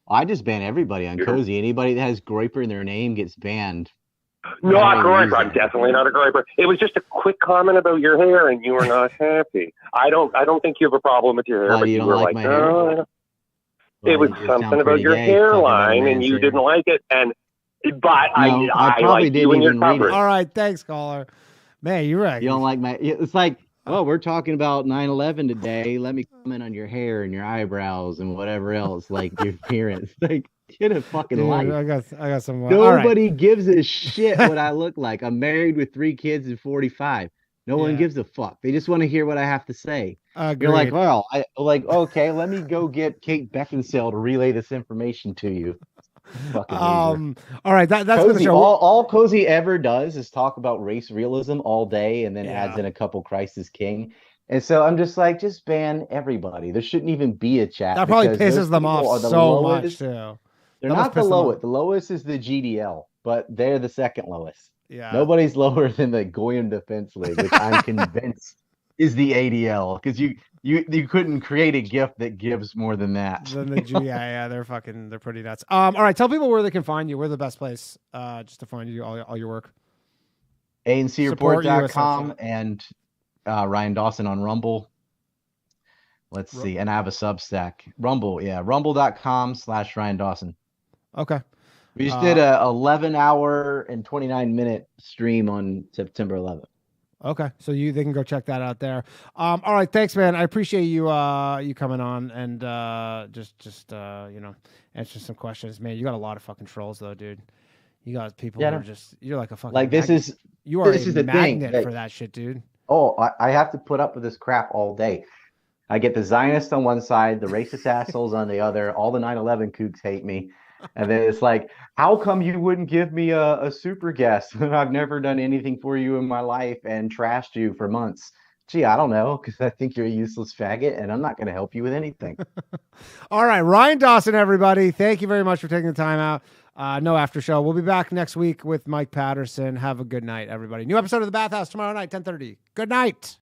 I just ban everybody on Cozy. Anybody that has Groiper in their name gets banned. Not Groiper. I'm definitely not a Groiper. It was just a quick comment about your hair, and you were not happy. I don't think you have a problem with your hair. But you don't like my hair? No. It was something about your hairline, and you didn't like it. I like you and your coverage. All right, thanks, caller. Man, you're right. You don't like my. It's like, we're talking about 9/11 today. Let me comment on your hair and your eyebrows and whatever else, like your appearance. Like, get a fucking life. I got some. Nobody gives a shit what I look like. I'm married with 3 kids and 45. No one gives a fuck. They just want to hear what I have to say. You're like, well, okay, let me go get Kate Beckinsale to relay this information to you. All right, that's Cozy, for the show. All Cozy ever does is talk about race realism all day, and then adds in a couple Christ is King. And so I'm just like, just ban everybody. There shouldn't even be a chat. That probably pisses them off so much too. They're not the lowest. The lowest is the GDL, but they're the second lowest. Yeah. Nobody's lower than the Goyim Defense League, which I'm convinced is the ADL, because you couldn't create a gift that gives more than that. They're pretty nuts. All right, tell people where they can find you. We're the best place just to find you, all your work. ANCreport.com and Ryan Dawson on Rumble. Let's see, and I have a Substack. Rumble, rumble.com/Ryan Dawson. Okay. We just did a 11-hour and 29-minute stream on September 11th. Okay, so they can go check that out there. All right, thanks, man. I appreciate you coming on and just answer some questions, man. You got a lot of fucking trolls though, dude. You got people who are you're like a fucking like this magnet. is you are this a is the magnet thing for that shit, dude. Oh, I have to put up with this crap all day. I get the Zionists on one side, the racist assholes on the other. All the 9/11 kooks hate me. And then it's like, how come you wouldn't give me a super guest when I've never done anything for you in my life and trashed you for months? Gee, I don't know, because I think you're a useless faggot, and I'm not going to help you with anything. All right, Ryan Dawson, everybody. Thank you very much for taking the time out. No after show. We'll be back next week with Mike Patterson. Have a good night, everybody. New episode of The Bathhouse tomorrow night, 10:30. Good night.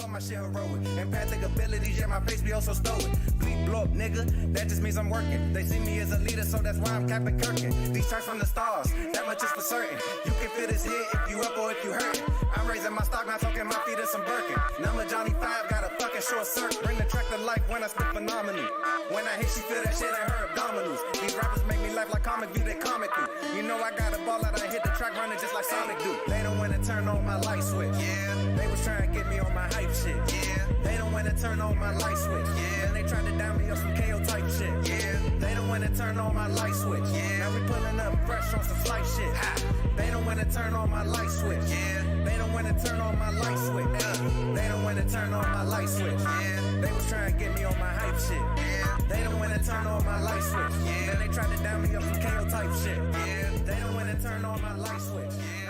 My shit heroic. Empathic abilities, yeah, my face be also stoic. Bleep, blow up, nigga. That just means I'm working. They see me as a leader, so that's why I'm Captain Kirkin. These charts from the stars, that much is for certain. You can feel this hit if you up or if you hurt. I'm raising my stock, not talking my feet in some Birkin. Number Johnny 5 got a fucking short circuit. Bring the track to life when I spit phenomenal. When I hit, she feel that shit in her abdominals. These rappers make me laugh like comic view, they comical. You know I got a ball out, I hit the track running just like Sonic do. They don't wanna turn on my light switch. Yeah, they was trying to get me on my hype shit. Yeah, they don't wanna turn on my light switch. Yeah, and they tried to down me up some KO type shit. Yeah, they don't wanna turn on my light switch. Yeah, now we pulling up fresh on some flight shit. Ha. They don't wanna turn on my light switch. Yeah, they don't wanna turn on my light switch. They don't wanna turn on my light switch. Yeah, they was trying to get me on my hype shit. Yeah, they don't wanna turn on my light switch. Yeah, then they tried to down me up some KO type shit. Yeah, they don't wanna turn on my light switch. Yeah.